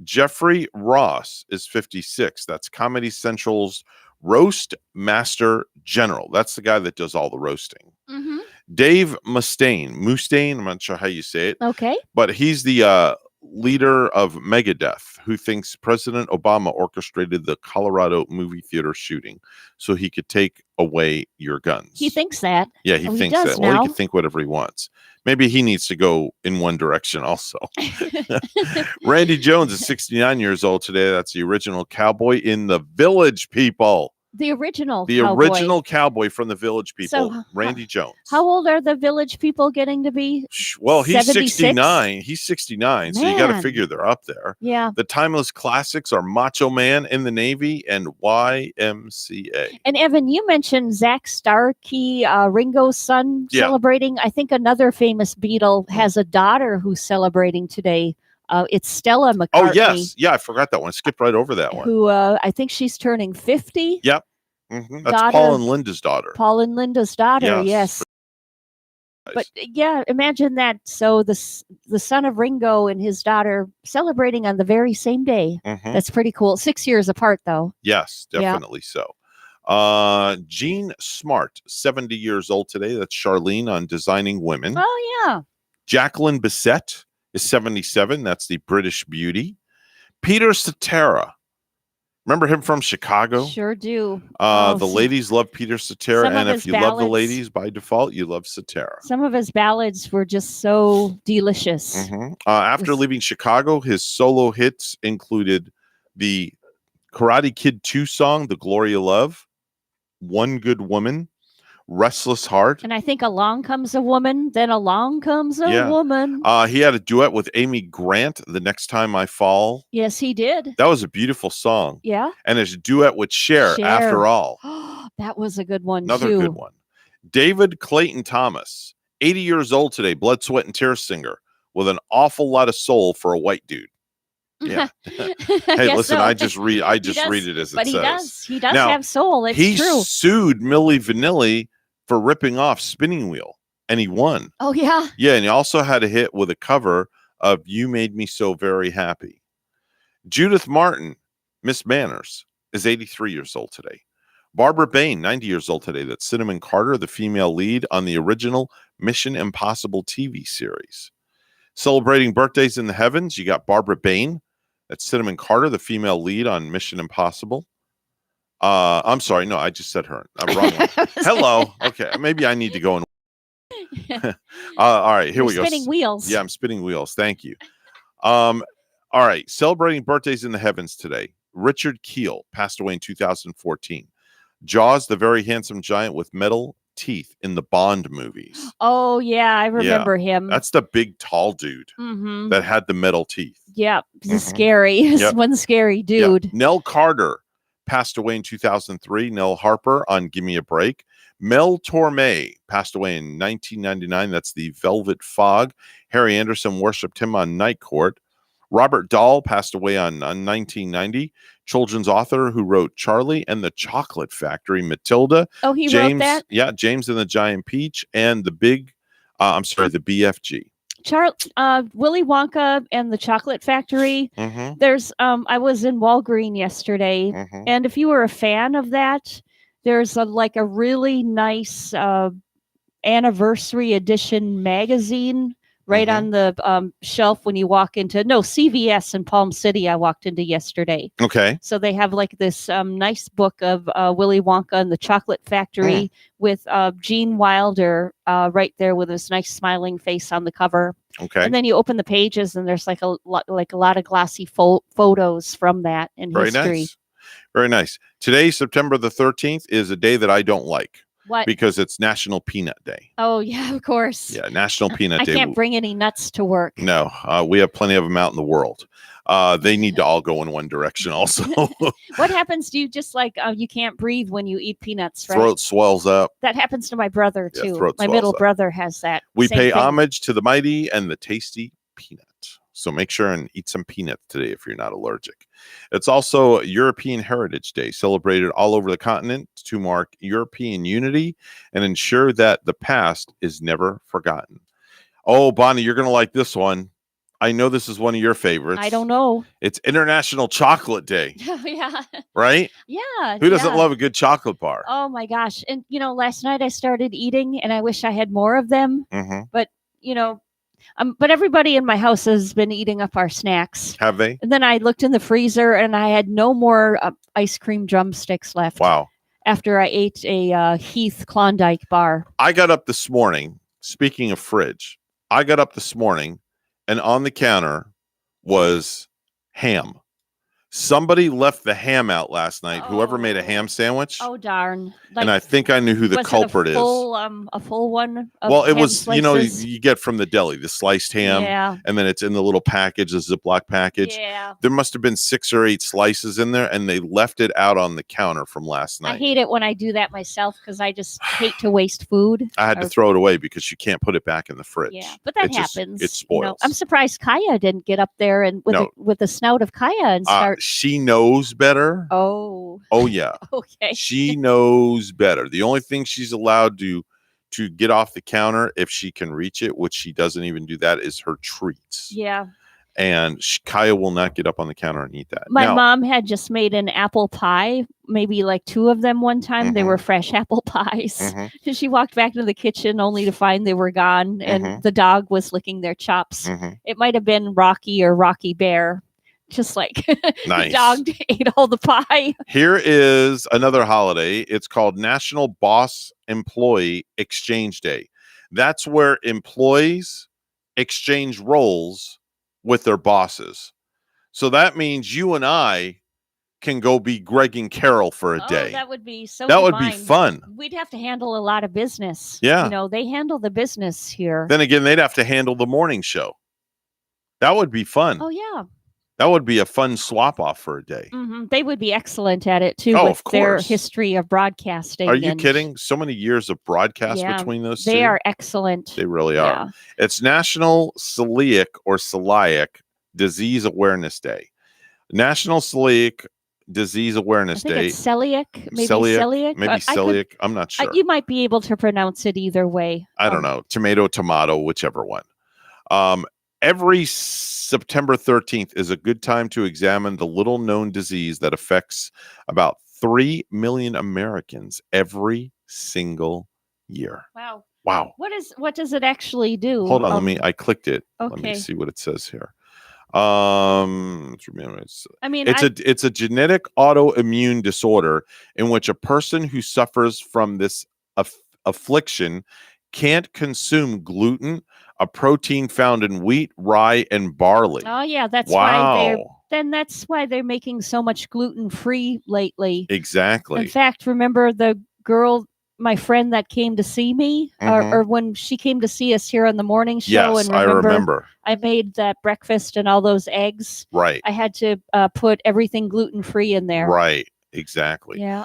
Jeffrey Ross is 56. That's Comedy Central's Roast Master General. That's the guy that does all the roasting. Mm-hmm. Dave Mustaine, I'm not sure how you say it. Okay. But he's the leader of Megadeth, who thinks President Obama orchestrated the Colorado movie theater shooting so he could take away your guns. He thinks that. Yeah, he thinks that. Well, he can think whatever he wants. Maybe he needs to go in one direction also. Randy Jones is 69 years old today. That's the original cowboy in The Village People. The original original cowboy from The Village People, So, Randy Jones. How old are the Village People getting to be? Well, he's 76? 69. He's 69, so you got to Man. figure they're up there. Yeah. The timeless classics are Macho Man in the Navy and YMCA. And Evan, you mentioned Zach Starkey, Ringo's son, Yeah. celebrating. I think another famous Beatle has a daughter who's celebrating today. It's Stella McCartney. Oh, yes. Yeah, I forgot that one. I skipped right over that one. Who I think she's turning 50. Yep. That's Daughter- Paul and Linda's daughter. Paul and Linda's daughter, yes. But yeah, imagine that. So the son of Ringo and his daughter celebrating on the very same day. Mhm. That's pretty cool. 6 years apart, though. Yes, Yeah. definitely so. Jean Smart, 70 years old today. That's Charlene on Designing Women. Oh, yeah. Jacqueline Bisset is 77. That's the British beauty. Peter Cetera. Remember him from Chicago? Sure do. The ladies love Peter Cetera. some of And if his you love the ballads- ladies, by default, you love Cetera. Some of his ballads were just so delicious. Mhm. After leaving Chicago, his solo hits included the Karate Kid 2 song, The Gloria Love, One Good Woman, Restless Heart. And I think Along Comes a Woman, then Along Comes a Yeah. Woman. He had a duet with Amy Grant, The Next Time I Fall. Yes, he did. That was a beautiful song. Yeah. And there's a duet with Cher, After All. That was a good one, Another too. good one. David Clayton Thomas, 80 years old today, Blood, Sweat, and Tears singer with an awful lot of soul for a white dude. Yeah. Hey, Guess listen, so. I just read does, it as it but says. He does Now, have soul. It's he true. sued Milli Vanilli for ripping off Spinning Wheel, and he won. Oh, yeah. Yeah, and he also had a hit with a cover of You Made Me So Very Happy. Judith Martin, Miss Manners, is 83 years old today. Barbara Bain, 90 years old today. That's Cinnamon Carter, the female lead on the original Mission Impossible TV series. Celebrating birthdays in the heavens, you got Barbara Bain. That's Cinnamon Carter, the female lead on Mission Impossible. I'm sorry. No, I just said her. I'm wrong one. Hello. Okay. Maybe I need to go and. All right. Here You're we go. spinning wheels. Yeah, I'm spinning wheels. Thank you. All right. Celebrating birthdays in the heavens today. Richard Keel passed away in 2014. Jaws, the very handsome giant with metal teeth in the Bond movies. Oh, yeah. I remember him. That's the big, tall dude Mhm. that had the metal teeth. Yeah. He's scary. He's Yep. one scary dude. Yep. Nell Carter passed away in 2003. Nell Harper on Give Me a Break. Mel Torme passed away in 1999. That's the Velvet Fog. Harry Anderson worshipped him on Night Court. Robert Dahl passed away on 1990. Children's author who wrote Charlie and the Chocolate Factory, Matilda. Oh, he James, wrote that? Yeah, James and the Giant Peach, and the the BFG. Willy Wonka and the Chocolate Factory. Mhm. There's I was in Walgreen yesterday, Mhm. and if you were a fan of that, there's a really nice anniversary edition magazine right on the shelf when you walk into CVS in Palm City. I walked into yesterday. Okay. So they have this nice book of Willy Wonka and the Chocolate Factory with Gene Wilder right there with this nice smiling face on the cover. Okay. And then you open the pages and there's a lot of glossy photos from that in Very history. nice. Very nice. Today, September the 13th, is a day that I don't like. What? Because it's National Peanut Day. Oh, yeah, of course. Yeah, National Peanut Day. I can't bring any nuts to work. No, we have plenty of them out in the world. They need to all go in one direction also. What happens? Do you just you can't breathe when you eat peanuts, right? Throat swells up. That happens to my brother, Yeah, too. throat My swells middle up. brother has that. We Same pay thing. homage to the mighty and the tasty peanut. So make sure and eat some peanuts today if you're not allergic. It's also European Heritage Day, celebrated all over the continent to mark European unity and ensure that the past is never forgotten. Oh, Bonnie, you're going to like this one. I know this is one of your favorites. I don't know. It's International Chocolate Day. Yeah. Right? Yeah. Who doesn't love a good chocolate bar? Oh my gosh. And last night I started eating and I wish I had more of them. Mm-hmm. But but everybody in my house has been eating up our snacks. Have they? And then I looked in the freezer and I had no more ice cream drumsticks left. Wow. After I ate a Heath Klondike bar. I got up this morning, speaking of fridge, I got up this morning and on the counter was ham. Somebody left the ham out last night. Whoever made a ham sandwich. Oh, darn. And I think I knew who the culprit is. A full one? Well, it was, slices? you get from the deli, the sliced ham. Yeah. And then it's in the little package, the Ziploc package. Yeah. There must have been 6 or 8 slices in there, and they left it out on the counter from last night. I hate it when I do that myself because I just hate to waste food. I had to throw it away because you can't put it back in the fridge. Yeah, but that happens. It spoils. I'm surprised Kaya didn't get up there and with the snout of Kaya and start. She knows better. Oh yeah. Okay. She knows better. The only thing she's allowed to get off the counter if she can reach it, which she doesn't even do that, is her treats. Yeah. And Kaya will not get up on the counter and eat that. My mom had just made an apple pie, maybe like 2 of them one time. Mm-hmm. They were fresh apple pies. Mm-hmm. And she walked back into the kitchen only to find they were gone and the dog was licking their chops. Mm-hmm. It might have been Rocky or Rocky Bear. Just like nice. The dog ate all the pie. Here is another holiday. It's called National Boss Employee Exchange Day. That's where employees exchange roles with their bosses. So that means you and I can go be Greg and Carol for a day. That would be so That divine. would be fun. We'd have to handle a lot of business. Yeah. They handle the business here. Then again, they'd have to handle the morning show. That would be fun. Oh, yeah. That would be a fun swap off for a day. Mm-hmm. They would be excellent at it, too, Oh, with of their course. history of broadcasting. Are you kidding? So many years of broadcast between those two. They are excellent. They really are. It's National Celiac Disease Awareness Day. National Celiac Disease Awareness Day. It's celiac, maybe celiac. celiac. Maybe celiac. I'm not sure. You might be able to pronounce it either way. I don't know. Tomato, whichever one. Every September 13th is a good time to examine the little-known disease that affects about 3 million Americans every single year. Wow. What does it actually do? Hold on, I clicked it. Okay. Let me see what it says here. It's a genetic autoimmune disorder in which a person who suffers from this affliction can't consume gluten, a protein found in wheat, rye, and barley. Oh yeah, that's why they're making so much gluten-free lately. Exactly. In fact, remember the girl, my friend that came to see me, or when she came to see us here on the morning show? Yes, and I remember. I made that breakfast and all those eggs. Right. I had to put everything gluten-free in there. Right. Exactly. Yeah.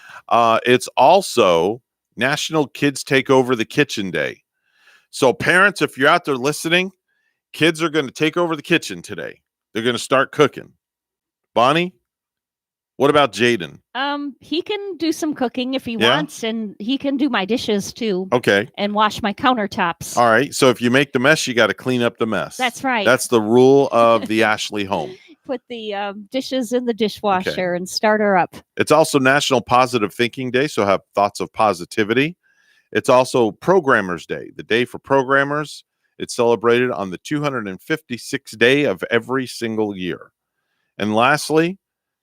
It's also National Kids Take Over the Kitchen Day. So parents, if you're out there listening, kids are going to take over the kitchen today. They're going to start cooking. Bonnie, what about Jaden? He can do some cooking if he wants, and he can do my dishes too. Okay. And wash my countertops. All right. So if you make the mess, you got to clean up the mess. That's right. That's the rule of the Ashley home. Put the dishes in the dishwasher and start her up. It's also National Positive Thinking Day, so have thoughts of positivity. It's also Programmers Day, the day for programmers. It's celebrated on the 256th day of every single year. And lastly,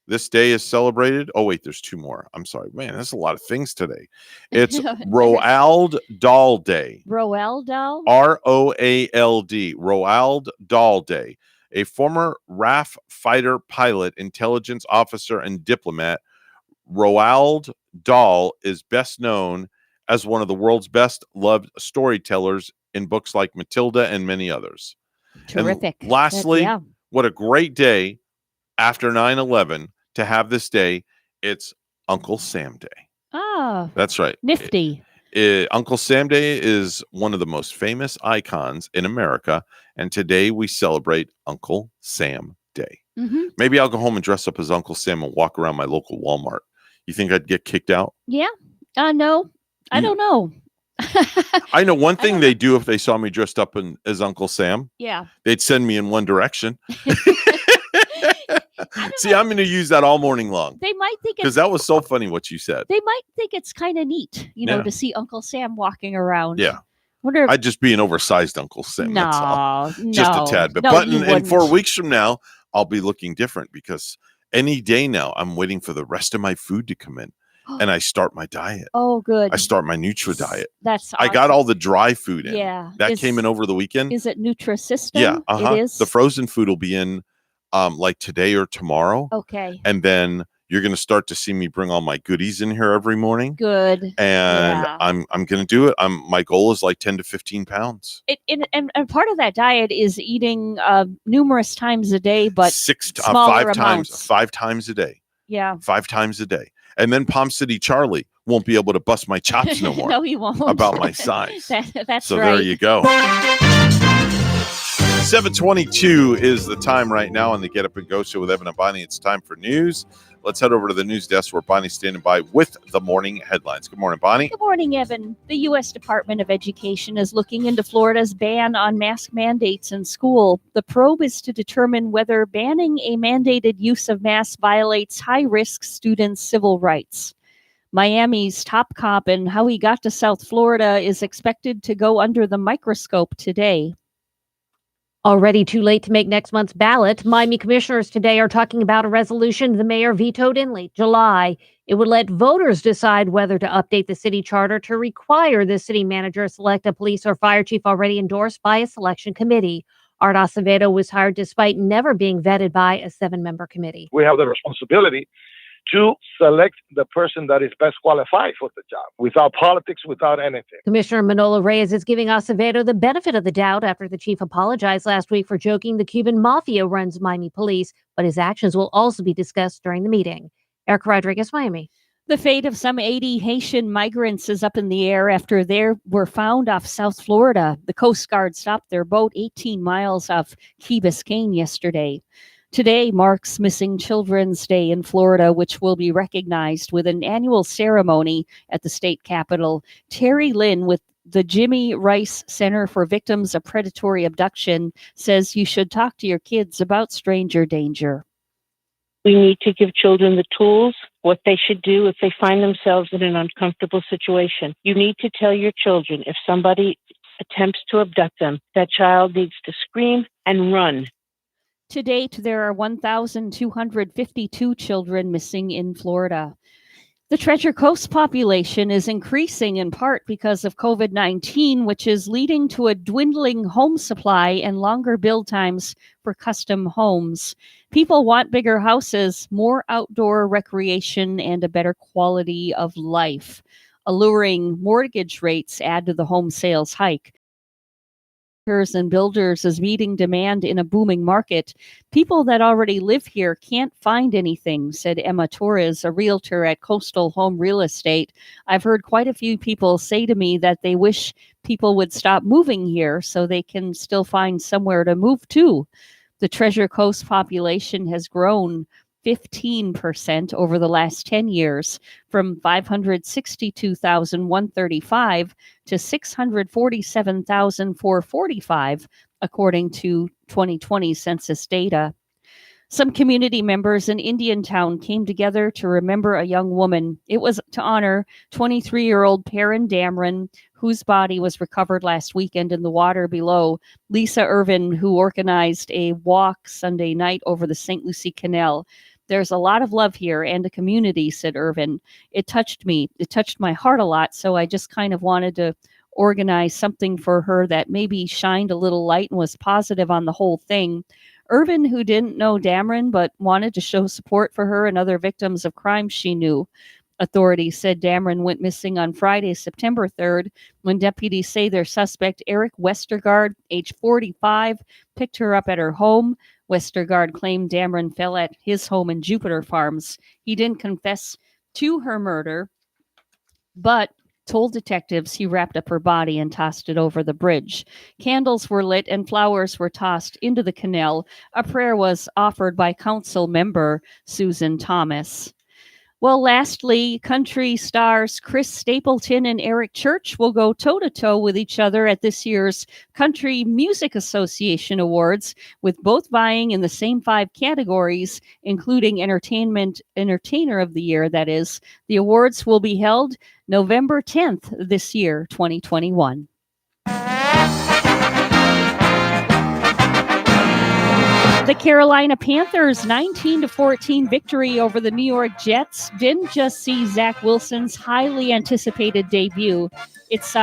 this day is celebrated. Oh, wait, there's 2 more. I'm sorry. Man, there's a lot of things today. It's Roald Dahl Day. Roald Dahl? Roald. Roald Dahl Day. A former RAF fighter pilot, intelligence officer, and diplomat, Roald Dahl is best known as one of the world's best loved storytellers in books like Matilda and many others. Terrific. And lastly, what a great day after 9/11 to have this day. It's Uncle Sam Day. Oh, that's right. Nifty. Uncle Sam Day is one of the most famous icons in America, and today we celebrate Uncle Sam Day. Mm-hmm. Maybe I'll go home and dress up as Uncle Sam and walk around my local Walmart. You think I'd get kicked out? Yeah. No, I don't know. I know one thing they do if they saw me dressed up as Uncle Sam. Yeah. They'd send me in one direction. See, I'm going to use that all morning long. They might think because that was so funny what you said. They might think it's kind of neat, to see Uncle Sam walking around. Yeah. Wonder if, I'd just be an oversized Uncle Sam. No, that's all. No, just a tad bit. No, But in 4 weeks from now, I'll be looking different because any day now I'm waiting for the rest of my food to come in. And I start my diet. Oh, good. I start my Nutri diet. That's awesome. I got all the dry food in. Yeah. That came in over the weekend. Is it Nutrisystem? Yeah. It is. The frozen food will be in like today or tomorrow. Okay. And then you're going to start to see me bring all my goodies in here every morning. Good. And I'm going to do it. My goal is like 10 to 15 pounds. And part of that diet is eating numerous times a day, but five times a day. Yeah. 5 times a day. And then Palm City Charlie won't be able to bust my chops no more. No, he won't. About my size. That's so right. There you go. 7:22 is the time right now on the Get Up and Go show with Evan and Bonnie. It's time for news. Let's head over to the news desk where Bonnie's standing by with the morning headlines. Good morning, Bonnie. Good morning, Evan. The U.S. Department of Education is looking into Florida's ban on mask mandates in school. The probe is to determine whether banning a mandated use of masks violates high-risk students' civil rights. Miami's top cop and how he got to South Florida is expected to go under the microscope today. Already too late to make next month's ballot. Miami commissioners today are talking about a resolution the mayor vetoed in late July. It would let voters decide whether to update the city charter to require the city manager select a police or fire chief already endorsed by a selection committee. Art Acevedo was hired despite never being vetted by a 7-member committee. We have the responsibility to select the person that is best qualified for the job, without politics, without anything. Commissioner Manolo Reyes is giving Acevedo the benefit of the doubt after the chief apologized last week for joking the Cuban mafia runs Miami police, but his actions will also be discussed during the meeting. Erica Rodriguez, Miami. The fate of some 80 Haitian migrants is up in the air after they were found off South Florida. The Coast Guard stopped their boat 18 miles off Key Biscayne yesterday. Today marks Missing Children's Day in Florida, which will be recognized with an annual ceremony at the state capitol. Terry Lynn with the Jimmy Rice Center for Victims of Predatory Abduction says you should talk to your kids about stranger danger. We need to give children the tools, what they should do if they find themselves in an uncomfortable situation. You need to tell your children if somebody attempts to abduct them, that child needs to scream and run. To date, there are 1,252 children missing in Florida. The Treasure Coast population is increasing in part because of COVID-19, which is leading to a dwindling home supply and longer build times for custom homes. People want bigger houses, more outdoor recreation, and a better quality of life. Alluring mortgage rates add to the home sales hike. And builders is meeting demand in a booming market. People that already live here can't find anything, said Emma Torres, a realtor at Coastal Home Real Estate. I've heard quite a few people say to me that they wish people would stop moving here so they can still find somewhere to move to. The Treasure Coast population has grown 15% over the last 10 years, from 562,135 to 647,445, according to 2020 census data. Some community members in Indiantown came together to remember a young woman. It was to honor 23-year-old Perrin Dameron, whose body was recovered last weekend in the water below. Lisa Irvin, who organized a walk Sunday night over the St. Lucie Canal. There's a lot of love here and a community, said Irvin. It touched me. It touched my heart a lot, so I just kind of wanted to organize something for her that maybe shined a little light and was positive on the whole thing. Irvin, who didn't know Dameron but wanted to show support for her and other victims of crime she knew. Authorities said Dameron went missing on Friday, September 3rd, when deputies say their suspect, Eric Westergaard, age 45, picked her up at her home. Westergaard claimed Dameron fell at his home in Jupiter Farms. He didn't confess to her murder, but told detectives he wrapped up her body and tossed it over the bridge. Candles were lit and flowers were tossed into the canal. A prayer was offered by council member Susan Thomas. Well, lastly, country stars Chris Stapleton and Eric Church will go toe-to-toe with each other at this year's Country Music Association Awards, with both vying in the same 5 categories, including Entertainer of the Year, that is. The awards will be held November 10th this year, 2021. The Carolina Panthers' 19-14 victory over the New York Jets didn't just see Zach Wilson's highly anticipated debut. It's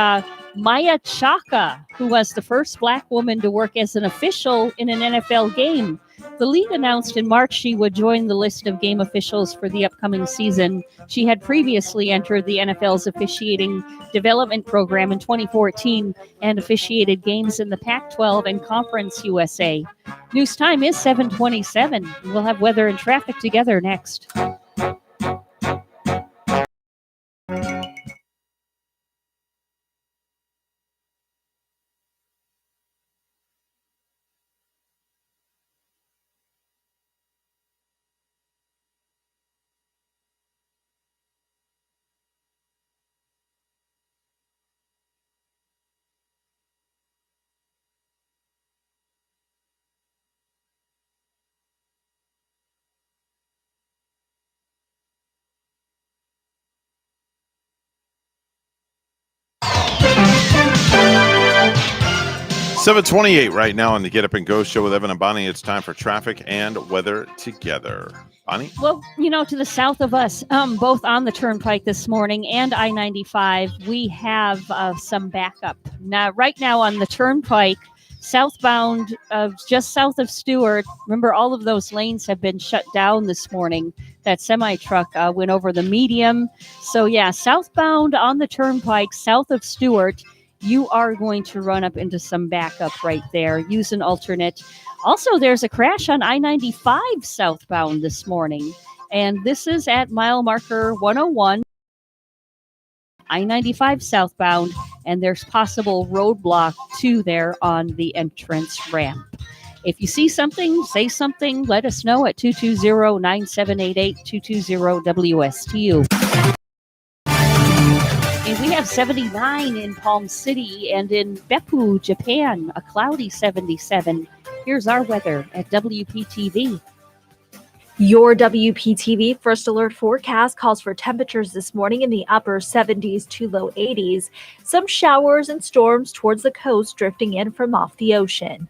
Maya Chaka, who was the first Black woman to work as an official in an NFL game. The league announced in March she would join the list of game officials for the upcoming season. She had previously entered the NFL's officiating development program in 2014 and officiated games in the Pac-12 and Conference USA. News time is 7:27. We'll have weather and traffic together next. $7:28 right now on the Get Up and Go show with Evan and Bonnie. It's time for traffic and weather together. Bonnie? Well, to the south of us, both on the Turnpike this morning and I-95, we have some backup. Now, right now on the Turnpike, southbound, just south of Stewart, remember all of those lanes have been shut down this morning. That semi-truck went over the medium. So, yeah, southbound on the Turnpike, south of Stewart, you are going to run up into some backup right there. Use an alternate. Also, there's a crash on I-95 southbound this morning, and this is at mile marker 101, I-95 southbound, and there's possible roadblock 2 there on the entrance ramp. If you see something, say something, let us know at 220-9788, 220-WSTU. And we have 79 in Palm City, and in Beppu, Japan, a cloudy 77. Here's our weather at WPTV. Your WPTV First Alert forecast calls for temperatures this morning in the upper 70s to low 80s. Some showers and storms towards the coast drifting in from off the ocean.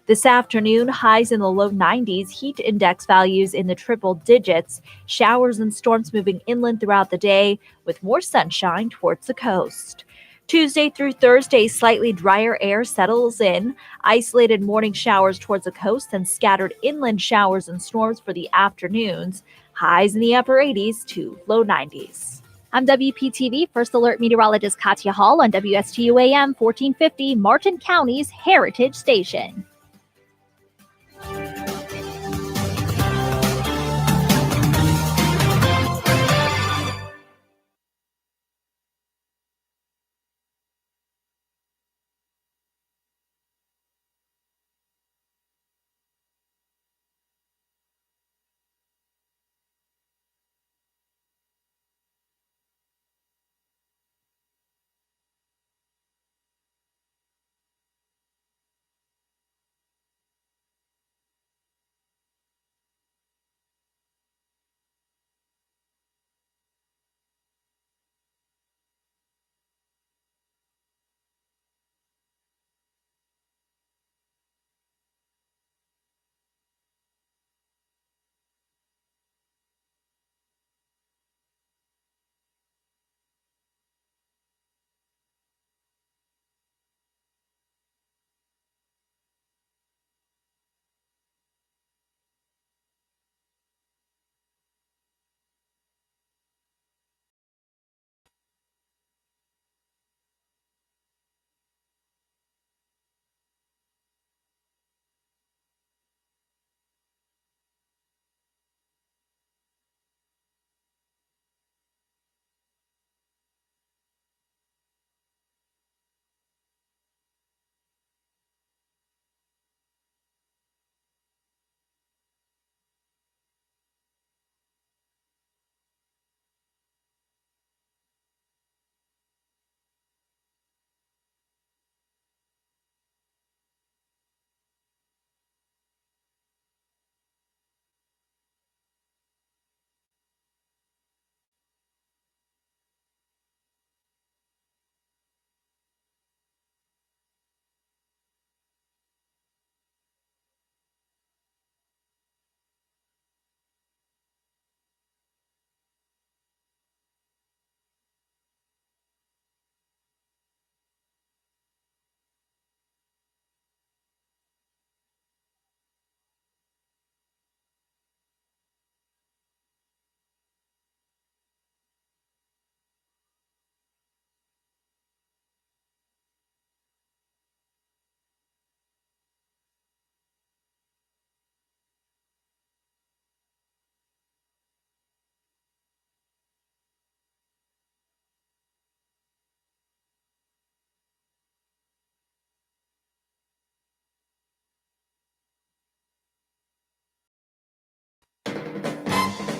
This afternoon, highs in the low 90s, heat index values in the triple digits, showers and storms moving inland throughout the day with more sunshine towards the coast. Tuesday through Thursday, slightly drier air settles in, isolated morning showers towards the coast and scattered inland showers and storms for the afternoons, highs in the upper 80s to low 90s. I'm WPTV First Alert meteorologist Katya Hall on WSTU AM 1450, Martin County's Heritage Station.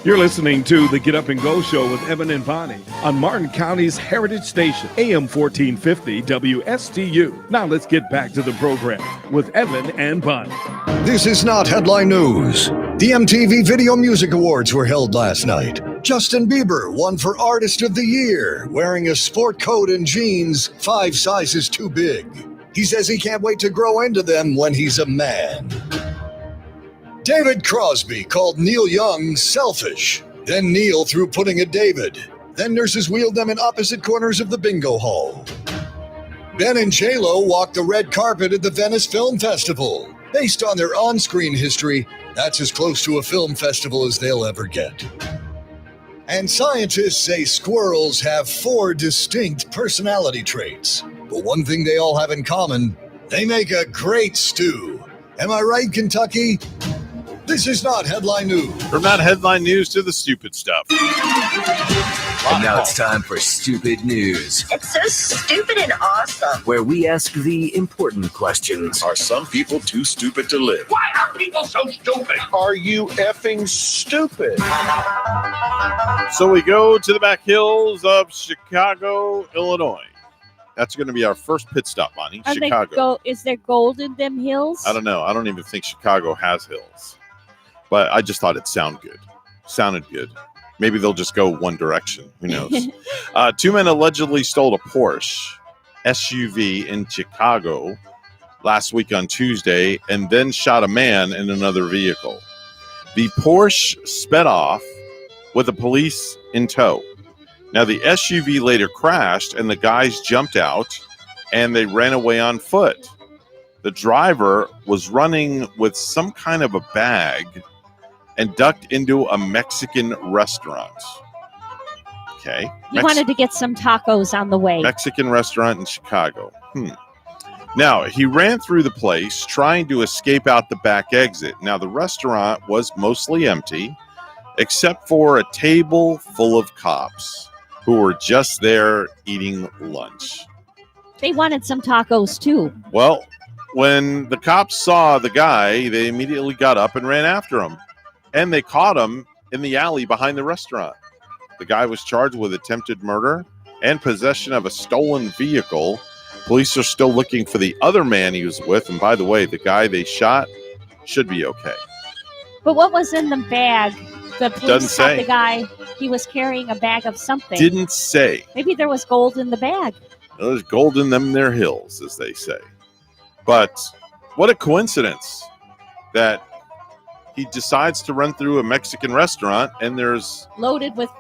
You're listening to the Get Up and Go Show with Evan and Bonnie on Martin County's Heritage Station, AM 1450 WSTU. Now let's get back to the program with Evan and Bonnie. This is not headline news. The MTV Video Music Awards were held last night. Justin Bieber won for Artist of the Year, wearing a sport coat and jeans 5 sizes too big. He says he can't wait to grow into them when he's a man. David Crosby called Neil Young selfish. Then Neil threw pudding at David. Then nurses wheeled them in opposite corners of the bingo hall. Ben and J-Lo walked the red carpet at the Venice Film Festival. Based on their on-screen history, that's as close to a film festival as they'll ever get. And scientists say squirrels have 4 distinct personality traits. But one thing they all have in common, they make a great stew. Am I right, Kentucky? This is not headline news. From not headline news to the stupid stuff. And now it's time for Stupid News. It's so stupid and awesome. Where we ask the important questions. Are some people too stupid to live? Why are people so stupid? Are you effing stupid? So we go to the back hills of Chicago, Illinois. That's going to be our first pit stop, Bonnie. Chicago. Is there gold in them hills? I don't know. I don't even think Chicago has hills. But I just thought it sounded good. Maybe they'll just go one direction. Who knows? 2 men allegedly stole a Porsche SUV in Chicago last week on Tuesday and then shot a man in another vehicle. The Porsche sped off with the police in tow. Now, the SUV later crashed and the guys jumped out and they ran away on foot. The driver was running with some kind of a bag and ducked into a Mexican restaurant. Okay. He wanted to get some tacos on the way. Mexican restaurant in Chicago. Now, he ran through the place trying to escape out the back exit. Now, the restaurant was mostly empty, except for a table full of cops who were just there eating lunch. They wanted some tacos, too. Well, when the cops saw the guy, they immediately got up and ran after him. And they caught him in the alley behind the restaurant. The guy was charged with attempted murder and possession of a stolen vehicle. Police are still looking for the other man he was with. And by the way, the guy they shot should be okay. But what was in the bag? The police Doesn't say. The guy, he was carrying a bag of something. Didn't say. Maybe there was gold in the bag. There's gold in them their hills, as they say. But what a coincidence that he decides to run through a Mexican restaurant and there's loaded with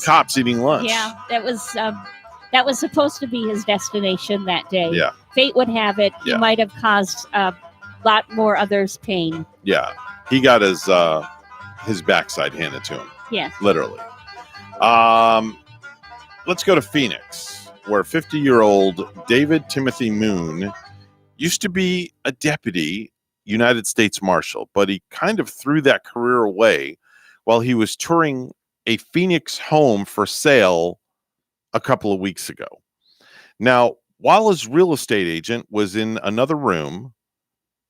cops eating lunch. Yeah, that was supposed to be his destination that day. Yeah. Fate would have it. He might have caused a lot more others pain. Yeah. He got his backside handed to him. Yeah. Literally. Let's go to Phoenix, where 50-year-old David Timothy Moon used to be a deputy United States Marshal, but he kind of threw that career away while he was touring a Phoenix home for sale a couple of weeks ago. Now, while his real estate agent was in another room,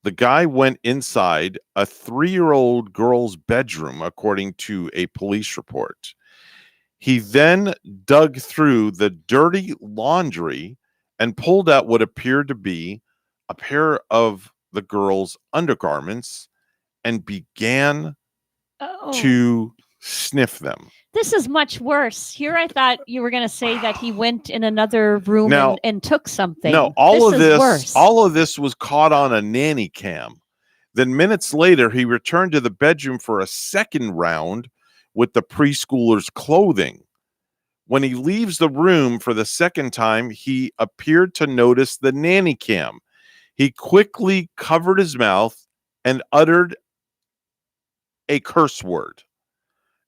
the guy went inside a 3-year-old girl's bedroom, according to a police report. He then dug through the dirty laundry and pulled out what appeared to be a pair of the girl's undergarments and began to sniff them. This is much worse. Here I thought you were going to say that he went in another room and took something. No, all of this was caught on a nanny cam. Then minutes later, he returned to the bedroom for a second round with the preschooler's clothing. When he leaves the room for the second time, he appeared to notice the nanny cam. He quickly covered his mouth and uttered a curse word.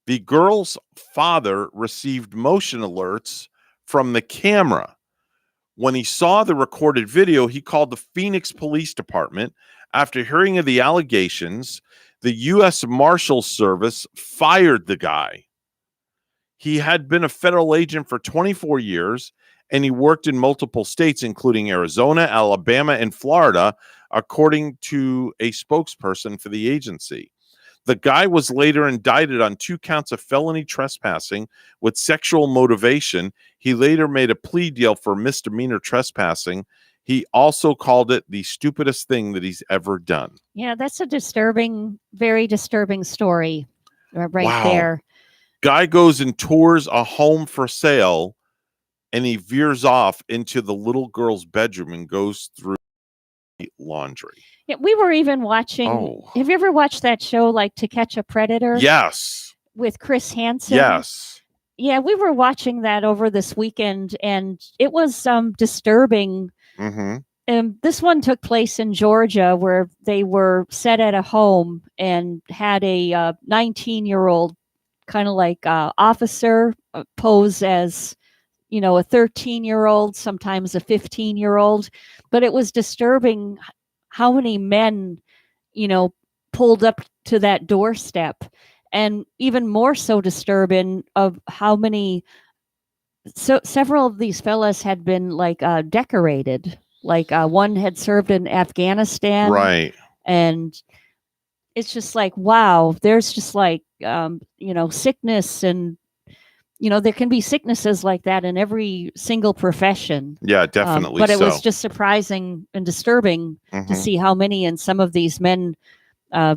The girl's father received motion alerts from the camera. When he saw the recorded video, he called the Phoenix Police Department. After hearing of the allegations, the U.S. Marshal Service fired the guy. He had been a federal agent for 24 years, and he worked in multiple states, including Arizona, Alabama, and Florida, according to a spokesperson for the agency. The guy was later indicted on 2 counts of felony trespassing with sexual motivation. He later made a plea deal for misdemeanor trespassing. He also called it the stupidest thing that he's ever done. Yeah, that's a disturbing, very disturbing story right there. Guy goes and tours a home for sale, and he veers off into the little girl's bedroom and goes through laundry. Yeah, we were even watching. Oh. Have you ever watched that show, like To Catch a Predator? Yes. With Chris Hansen? Yes. Yeah, we were watching that over this weekend, and it was disturbing. Mm-hmm. This one took place in Georgia, where they were set at a home and had a 19-year-old kind of like officer pose as, a 13-year-old, sometimes a 15-year-old. But it was disturbing how many men, pulled up to that doorstep, and even more so disturbing of how many. So several of these fellas had been like decorated. Like one had served in Afghanistan. Right. And it's just like, wow, there's just like, sickness, and, there can be sicknesses like that in every single profession. Yeah, definitely. But it was just surprising and disturbing to see how many, and some of these men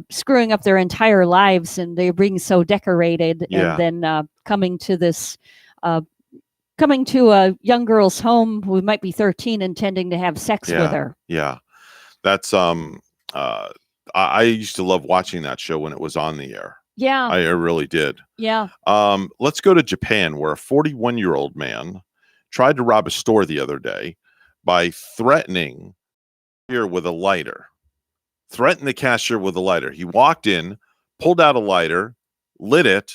screwing up their entire lives, and they're being so decorated, and then coming to a young girl's home who might be 13, intending to have sex with her. Yeah. That's I used to love watching that show when it was on the air. Yeah. I really did. Yeah. Let's go to Japan, where a 41-year-old man tried to rob a store the other day by threatening the cashier with a lighter. Threatened the cashier with a lighter. He walked in, pulled out a lighter, lit it,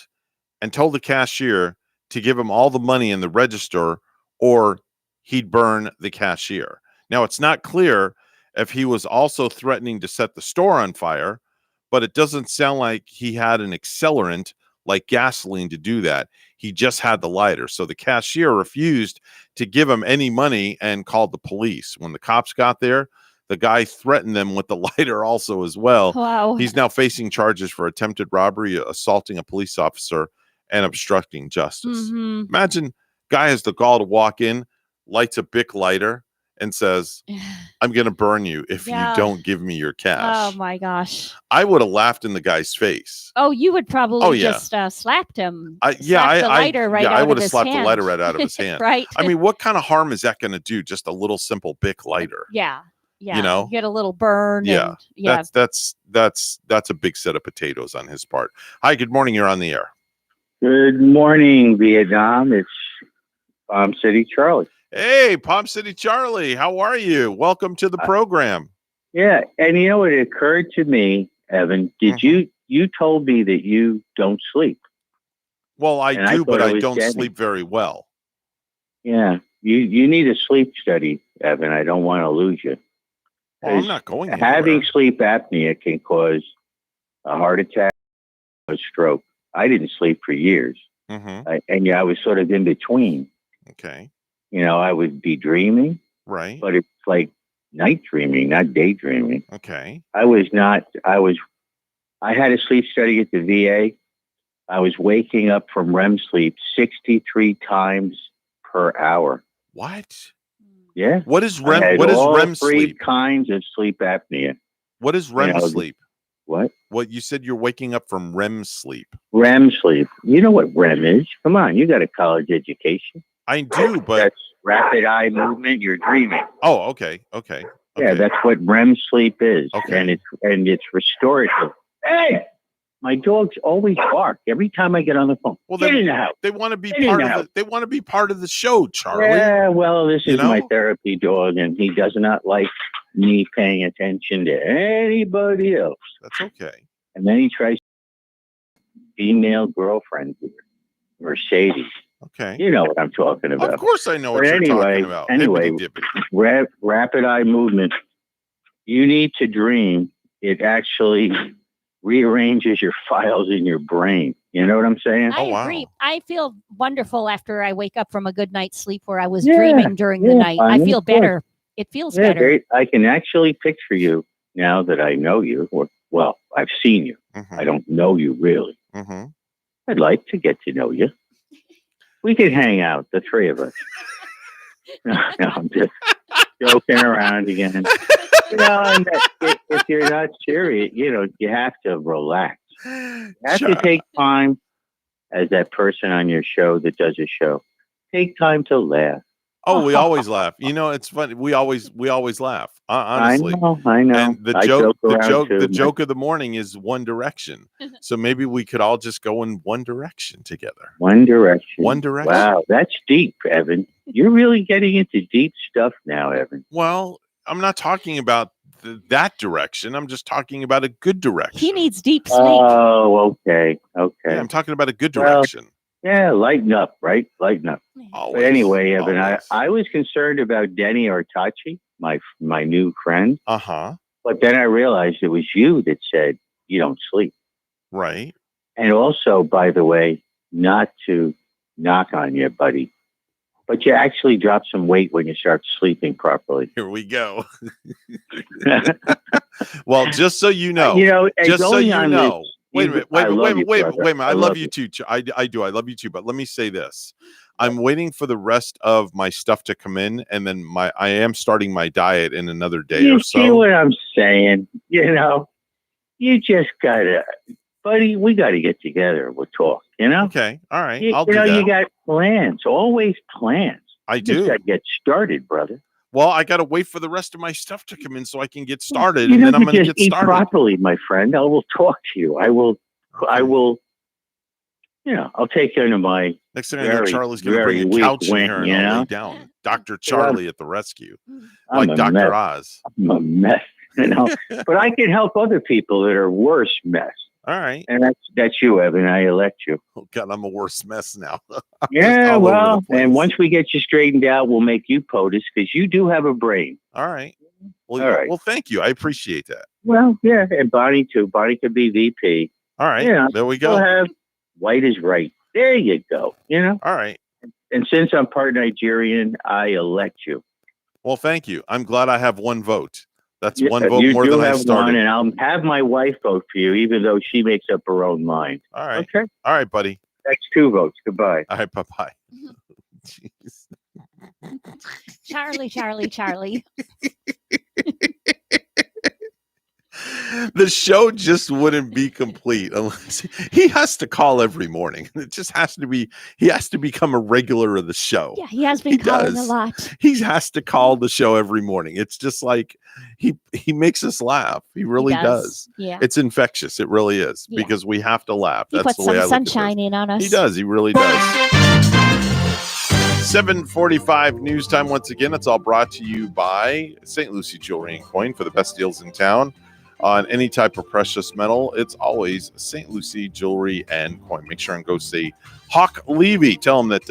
and told the cashier to give him all the money in the register or he'd burn the cashier. Now, it's not clear if he was also threatening to set the store on fire, but it doesn't sound like he had an accelerant like gasoline to do that. He just had the lighter. So the cashier refused to give him any money and called the police. When the cops got there, the guy threatened them with the lighter also as well. Wow. He's now facing charges for attempted robbery, assaulting a police officer, and obstructing justice. Imagine guy has the gall to walk in, lights a Bic lighter, and says, I'm going to burn you if you don't give me your cash. Oh, my gosh. I would have laughed in the guy's face. Oh, you would probably just slapped him. I would have slapped the lighter right out of his hand. Right. I mean, what kind of harm is that going to do? Just a little simple Bic lighter. Yeah. Yeah. You get a little burn. Yeah. And, That's a big set of potatoes on his part. Hi, good morning. You're on the air. Good morning, Vietnam. It's Palm City Charlie. Hey, Palm City Charlie. How are you? Welcome to the program. Yeah. And it occurred to me, Evan, you told me that you don't sleep. Well, I do, but I don't sleep very well. Yeah. You need a sleep study, Evan. I don't want to lose you. Well, I'm not going anywhere. Having sleep apnea can cause a heart attack, a stroke. I didn't sleep for years. I was sort of in between. Okay. I would be dreaming. Right. But it's like night dreaming, not daydreaming. Okay. I had a sleep study at the VA. I was waking up from REM sleep 63 times per hour. What? Yeah. What is REM? What is REM sleep? 3 kinds of sleep apnea. What is REM sleep? What? What you said you're waking up from REM sleep. REM sleep. You know what REM is? Come on, you got a college education. I do, but that's rapid eye movement. You're dreaming. Oh, okay. Yeah, that's what REM sleep is. Okay. And it's restorative. Hey, my dogs always bark every time I get on the phone. Well, get in the house. They want to be part of the. They want to be part of the show, Charlie. Yeah, well, this is my therapy dog, and he does not like me paying attention to anybody else. That's okay. And then he tries female girlfriend here, Mercedes. Okay. You know what I'm talking about. Of course I know what you're talking about. Anyway, rapid eye movement. You need to dream. It actually rearranges your files in your brain. You know what I'm saying? I agree. I feel wonderful after I wake up from a good night's sleep where I was dreaming during the night. I feel better. It feels better. Great. I can actually picture you now that I know you, or well, I've seen you. I don't know you really. I'd like to get to know you. We could hang out, the three of us. No, I'm just joking around again. And if you're not serious, you have to relax. You have to take time, as that person on your show that does a show, take time to laugh. Oh, we always laugh. It's funny. We always laugh. Honestly, I know. And the joke of the morning is One Direction. So maybe we could all just go in one direction together. One Direction. One Direction. Wow, that's deep, Evan. You're really getting into deep stuff now, Evan. Well, I'm not talking about that direction. I'm just talking about a good direction. He needs deep sleep. Oh, okay. Yeah, I'm talking about a good direction. Yeah, lighten up, right? Lighten up. Always, but anyway, Evan, I was concerned about Denny Artachi, my new friend. But then I realized it was you that said you don't sleep. Right. And also, by the way, not to knock on you, buddy, but you actually drop some weight when you start sleeping properly. Here we go. Well, just so you know, just so you know. Wait a minute. Wait a minute. I love you too. I do. I love you too. But let me say this. I'm waiting for the rest of my stuff to come in, and then I am starting my diet in another day or so. You see what I'm saying? You just gotta, buddy. We gotta get together. We'll talk. Okay. All right. I'll do that. You got plans. Always plans. I do. You just gotta get started, brother. Well, I got to wait for the rest of my stuff to come in so I can get started, and then I'm going to get started. Eat properly, my friend. I will talk to you. I will. I'll take you into my. Next thing I know, Charlie's going to bring a couch in here and I'll lay down. Dr. Charlie at the rescue, like Dr. Oz. I'm a mess, but I can help other people that are worse mess. All right. And that's you, Evan. I elect you. Oh, God, I'm a worse mess now. Yeah, well, and once we get you straightened out, we'll make you POTUS because you do have a brain. All right. Well, all right. Well, thank you. I appreciate that. Well, yeah, and Bonnie, too. Bonnie could be VP. All right. There we go. We'll have white is right. There you go. All right. And since I'm part Nigerian, I elect you. Well, thank you. I'm glad I have one vote. That's one vote more than I started. One, and I'll have my wife vote for you, even though she makes up her own mind. All right. Okay. All right, buddy. That's 2 votes. Goodbye. All right. Bye-bye. Jeez. Charlie. The show just wouldn't be complete unless he has to call every morning. It just has to be. He has to become a regular of the show. Yeah, he has been calling a lot. He has to call the show every morning. It's just like he makes us laugh. He really does. Yeah, it's infectious. It really is because we have to laugh. He puts some sunshine in on us. He does. He really does. 7:45 news time once again. It's all brought to you by St. Lucie Jewelry and Coin for the best deals in town. On any type of precious metal, it's always St. Lucie Jewelry and Coin. Make sure and go see Hawk Levy. Tell him that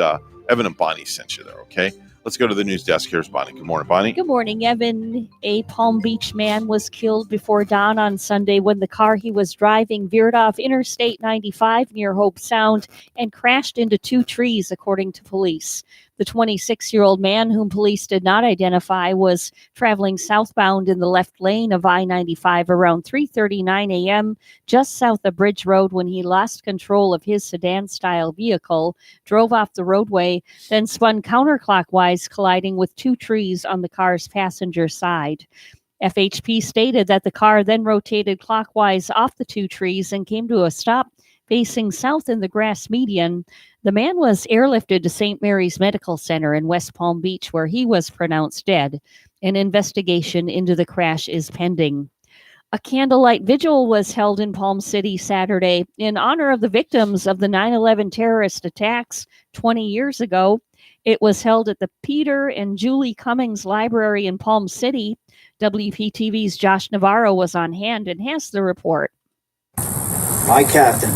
Evan and Bonnie sent you there, okay? Let's go to the news desk. Here's Bonnie. Good morning, Bonnie. Good morning, Evan. A Palm Beach man was killed before dawn on Sunday when the car he was driving veered off Interstate 95 near Hope Sound and crashed into 2 trees, according to police. The 26-year-old man, whom police did not identify, was traveling southbound in the left lane of I-95 around 3:39 a.m., just south of Bridge Road, when he lost control of his sedan-style vehicle, drove off the roadway, then spun counterclockwise, colliding with 2 trees on the car's passenger side. FHP stated that the car then rotated clockwise off the 2 trees and came to a stop facing south in the grass median. The man was airlifted to St. Mary's Medical Center in West Palm Beach, where he was pronounced dead. An investigation into the crash is pending. A candlelight vigil was held in Palm City Saturday in honor of the victims of the 9/11 terrorist attacks 20 years ago. It was held at the Peter and Julie Cummings Library in Palm City. WPTV's Josh Navarro was on hand and has the report. My captain,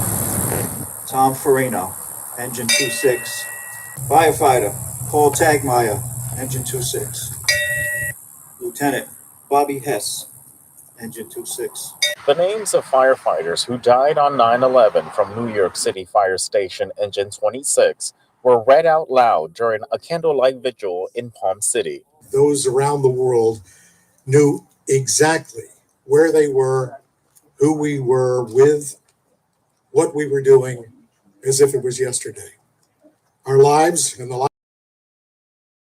Tom Farino, Engine 26. Firefighter, Paul Tagmeyer, Engine 26. Lieutenant Bobby Hess, Engine 26. The names of firefighters who died on 9/11 from New York City Fire Station Engine 26 were read out loud during a candlelight vigil in Palm City. Those around the world knew exactly where they were, who we were with, what we were doing, as if it was yesterday. Our lives and the lives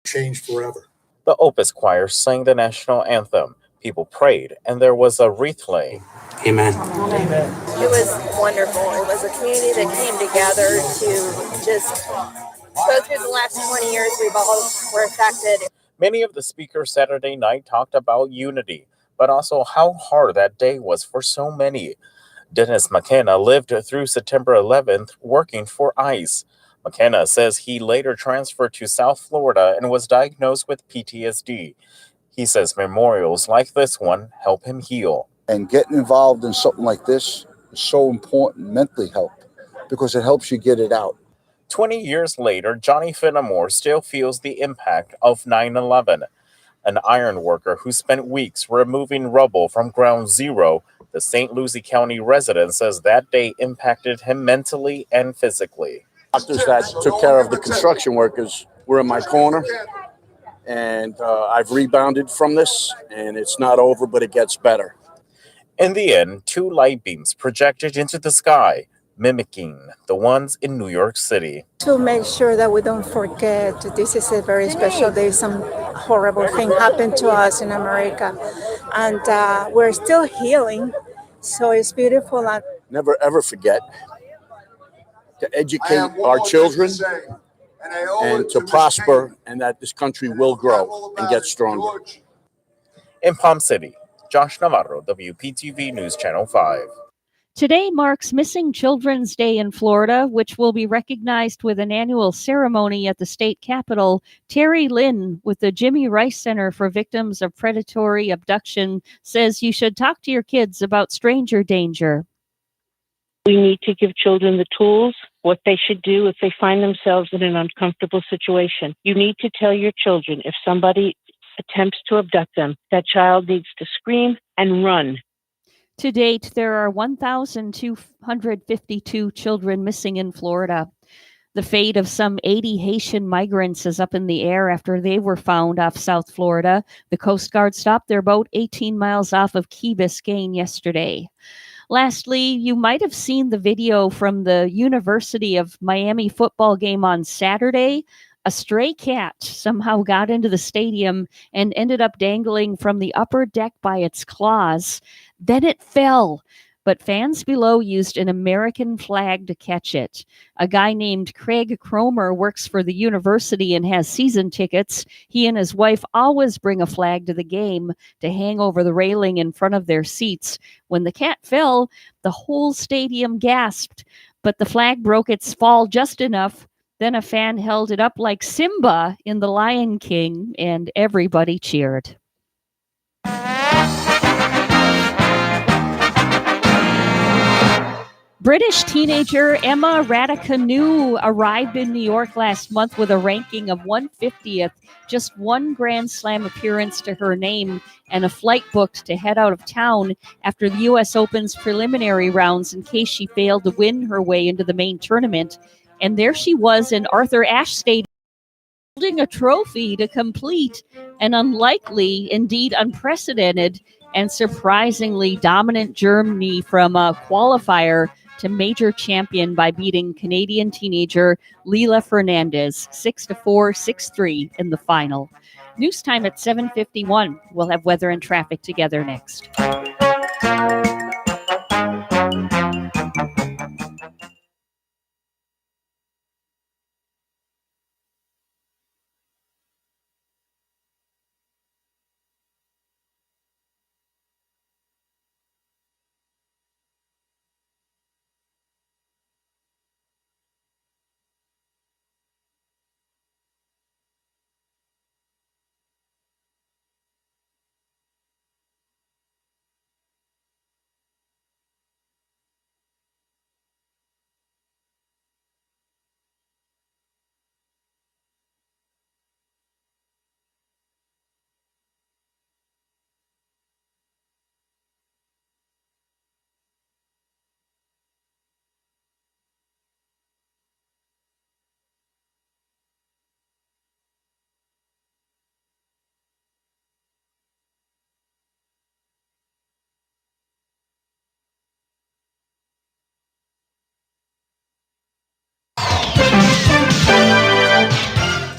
changed forever. The Opus Choir sang the national anthem. People prayed, and there was a wreath laying. Amen. It was wonderful. It was a community that came together to just go through the last 20 years we've all were affected. Many of the speakers Saturday night talked about unity, but also how hard that day was for so many. Dennis McKenna lived through September 11th working for ICE. McKenna says he later transferred to South Florida and was diagnosed with PTSD. He says memorials like this one help him heal. And getting involved in something like this is so important, mentally help, because it helps you get it out. 20 years later, Johnny Fenimore still feels the impact of 9/11. An iron worker who spent weeks removing rubble from ground zero, the St. Lucie County resident says that day impacted him mentally and physically. Doctors that took care of the construction workers were in my corner, and I've rebounded from this, and it's not over, but it gets better. In the end, 2 light beams projected into the sky, mimicking the ones in New York City. To make sure that we don't forget, this is a very special day. Some horrible thing happened to us in America, and we're still healing, so it's beautiful. Never ever forget to educate our children and to prosper, and that this country will grow and get stronger. In Palm City, Josh Navarro, WPTV News Channel 5. Today marks Missing Children's Day in Florida, which will be recognized with an annual ceremony at the state capitol. Terry Lynn with the Jimmy Rice Center for Victims of Predatory Abduction says you should talk to your kids about stranger danger. We need to give children the tools, what they should do if they find themselves in an uncomfortable situation. You need to tell your children if somebody attempts to abduct them, that child needs to scream and run. To date, there are 1,252 children missing in Florida. The fate of some 80 Haitian migrants is up in the air after they were found off South Florida. The Coast Guard stopped their boat 18 miles off of Key Biscayne yesterday. Lastly, you might have seen the video from the University of Miami football game on Saturday. A stray cat somehow got into the stadium and ended up dangling from the upper deck by its claws. Then it fell, but fans below used an American flag to catch it. A guy named Craig Cromer works for the university and has season tickets. He and his wife always bring a flag to the game to hang over the railing in front of their seats. When the cat fell, the whole stadium gasped, but the flag broke its fall just enough. Then a fan held it up like Simba in The Lion King, and everybody cheered. British teenager Emma Raducanu arrived in New York last month with a ranking of 150th, just one Grand Slam appearance to her name, and a flight booked to head out of town after the U.S. Open's preliminary rounds in case she failed to win her way into the main tournament. And there she was in Arthur Ashe Stadium, holding a trophy to complete an unlikely, indeed unprecedented, and surprisingly dominant journey from a qualifier to major champion by beating Canadian teenager Leila Fernandez 6-4, 6-3 in the final. News time at 7:51. We'll have weather and traffic together next.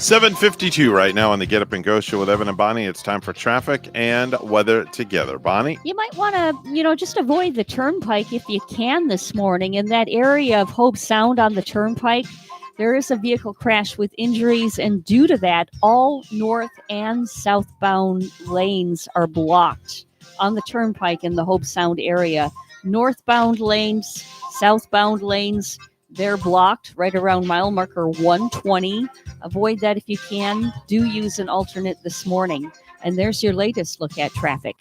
7:52 right now on the Get Up and Go show with Evan and Bonnie. It's time for traffic and weather together. Bonnie? You might want to, just avoid the turnpike if you can this morning. In that area of Hope Sound on the turnpike, there is a vehicle crash with injuries, and due to that, all north and southbound lanes are blocked on the turnpike in the Hope Sound area. Northbound lanes, southbound lanes, they're blocked right around mile marker 120. Avoid that if you can. Do use an alternate this morning. And there's your latest look at traffic.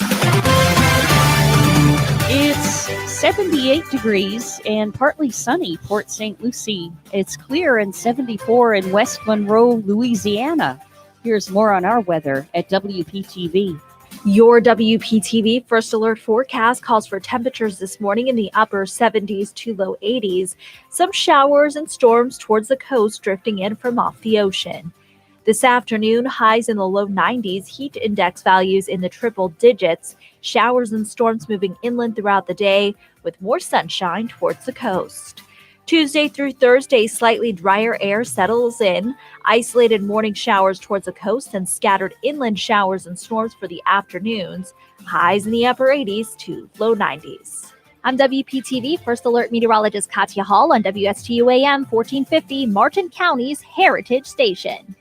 It's 78 degrees and partly sunny, Port St. Lucie. It's clear and 74 in West Monroe, Louisiana. Here's more on our weather at WPTV. Your WPTV First Alert forecast calls for temperatures this morning in the upper 70s to low 80s. Some showers and storms towards the coast drifting in from off the ocean. This afternoon, highs in the low 90s, heat index values in the triple digits, showers and storms moving inland throughout the day with more sunshine towards the coast. Tuesday through Thursday, slightly drier air settles in, isolated morning showers towards the coast and scattered inland showers and storms for the afternoons, highs in the upper 80s to low 90s. I'm WPTV First Alert meteorologist Katya Hall on WSTU AM 1450, Martin County's Heritage Station.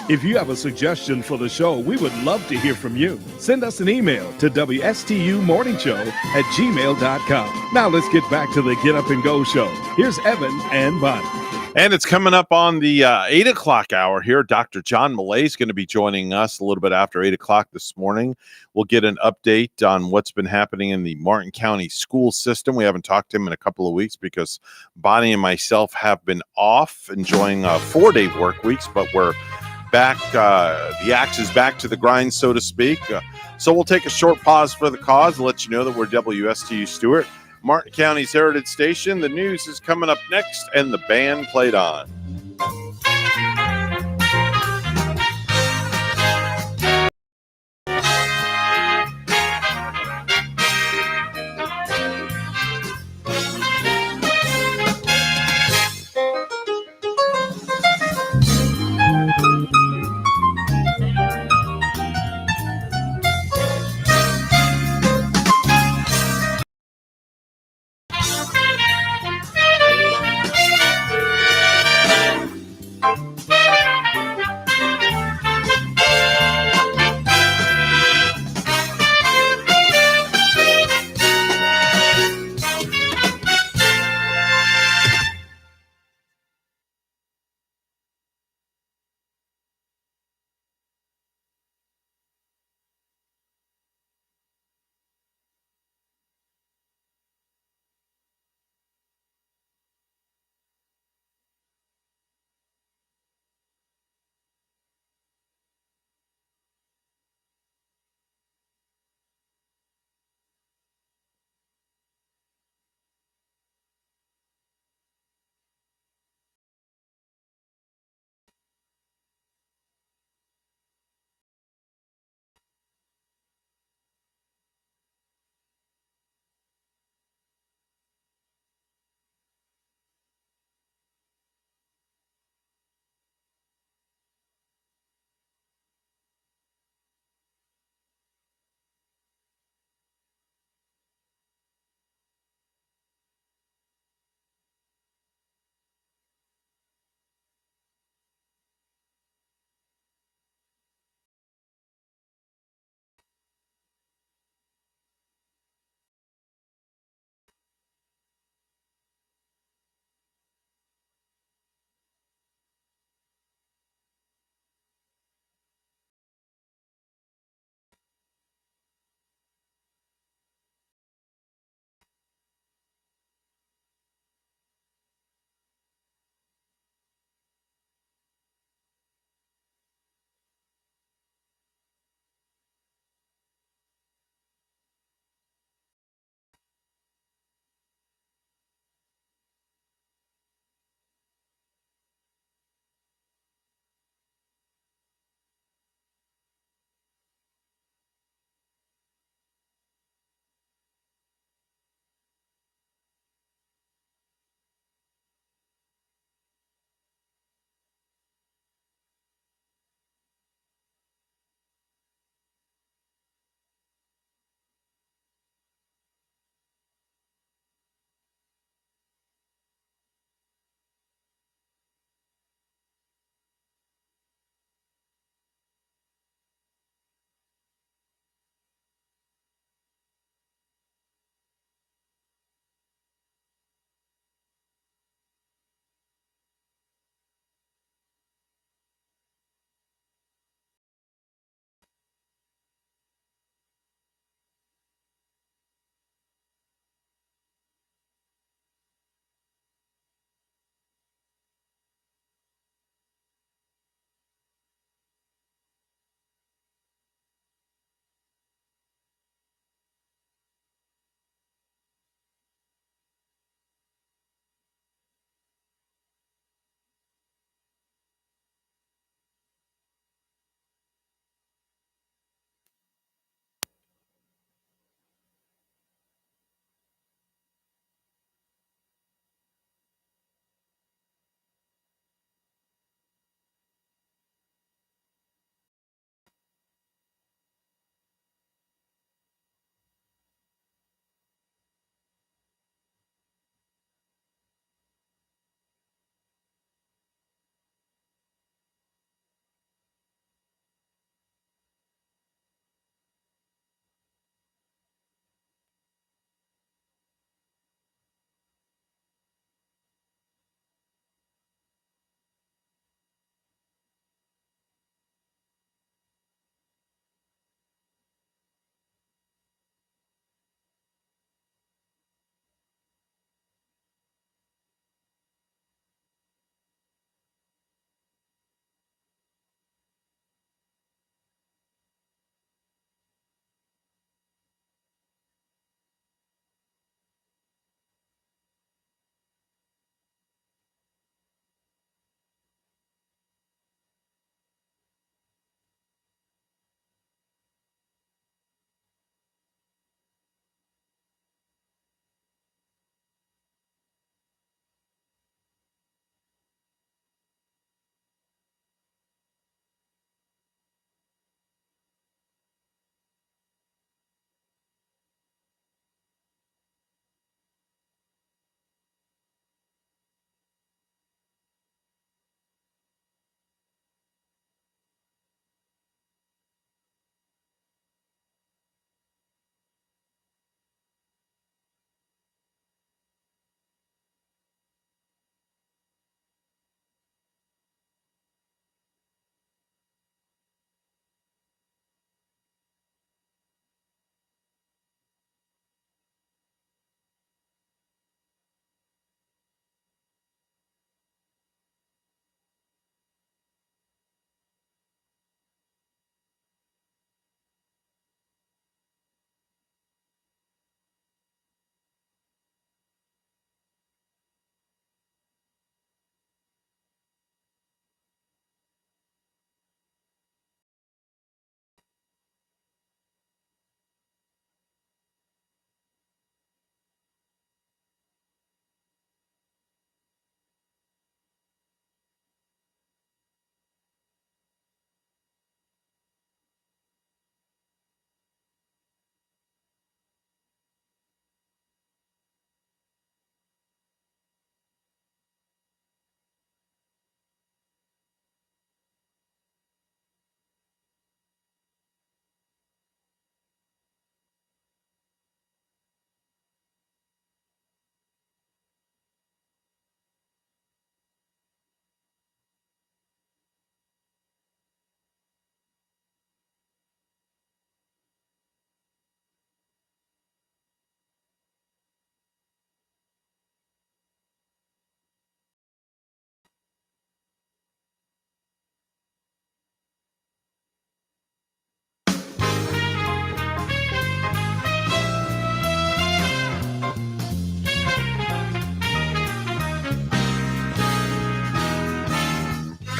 If you have a suggestion for the show, we would love to hear from you. Send us an email to WSTUmorningshow@gmail.com. Now let's get back to the Get Up and Go show. Here's Evan and Bonnie. And it's coming up on the 8 o'clock hour here. Dr. John Millay is going to be joining us a little bit after 8 o'clock this morning. We'll get an update on what's been happening in the Martin County school system. We haven't talked to him in a couple of weeks because Bonnie and myself have been off enjoying 4-day work weeks, but we're back. The axe is back to the grind, so to speak. So we'll take a short pause for the cause and let you know that we're WSTU Stewart, Martin County's Heritage Station. The news is coming up next, and the band played on.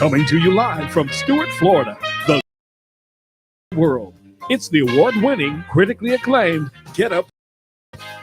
Coming to you live from Stuart, Florida, the world. It's the award-winning, critically acclaimed Get Up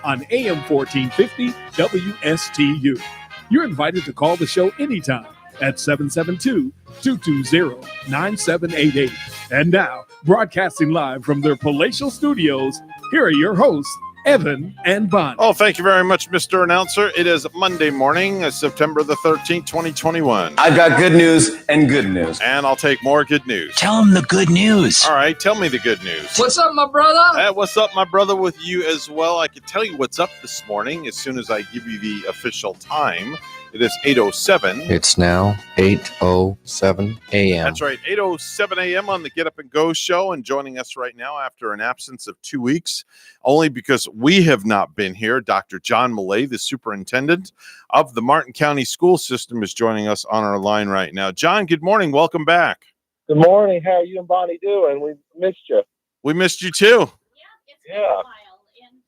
on AM 1450 WSTU. You're invited to call the show anytime at 772-220-9788. And now, broadcasting live from their palatial studios, here are your hosts, Evan and Bonnie. Oh, thank you very much, Mr. Announcer. It is Monday morning, September the 13th, 2021. I've got good news and good news. And I'll take more good news. Tell them the good news. All right, tell me the good news. What's up, my brother? Hey, what's up, my brother, with you as well. I can tell you what's up this morning as soon as I give you the official time. It is 8:07. It's now 8:07 a.m. That's right, 8:07 a.m. on the Get Up and Go show. And joining us right now after an absence of 2 weeks, only because we have not been here, Dr. John Millay, the superintendent of the Martin County school system, is joining us on our line right now. John, good morning. Welcome back. Good morning. How are you and Bonnie doing? We missed you. We missed you too. Yeah.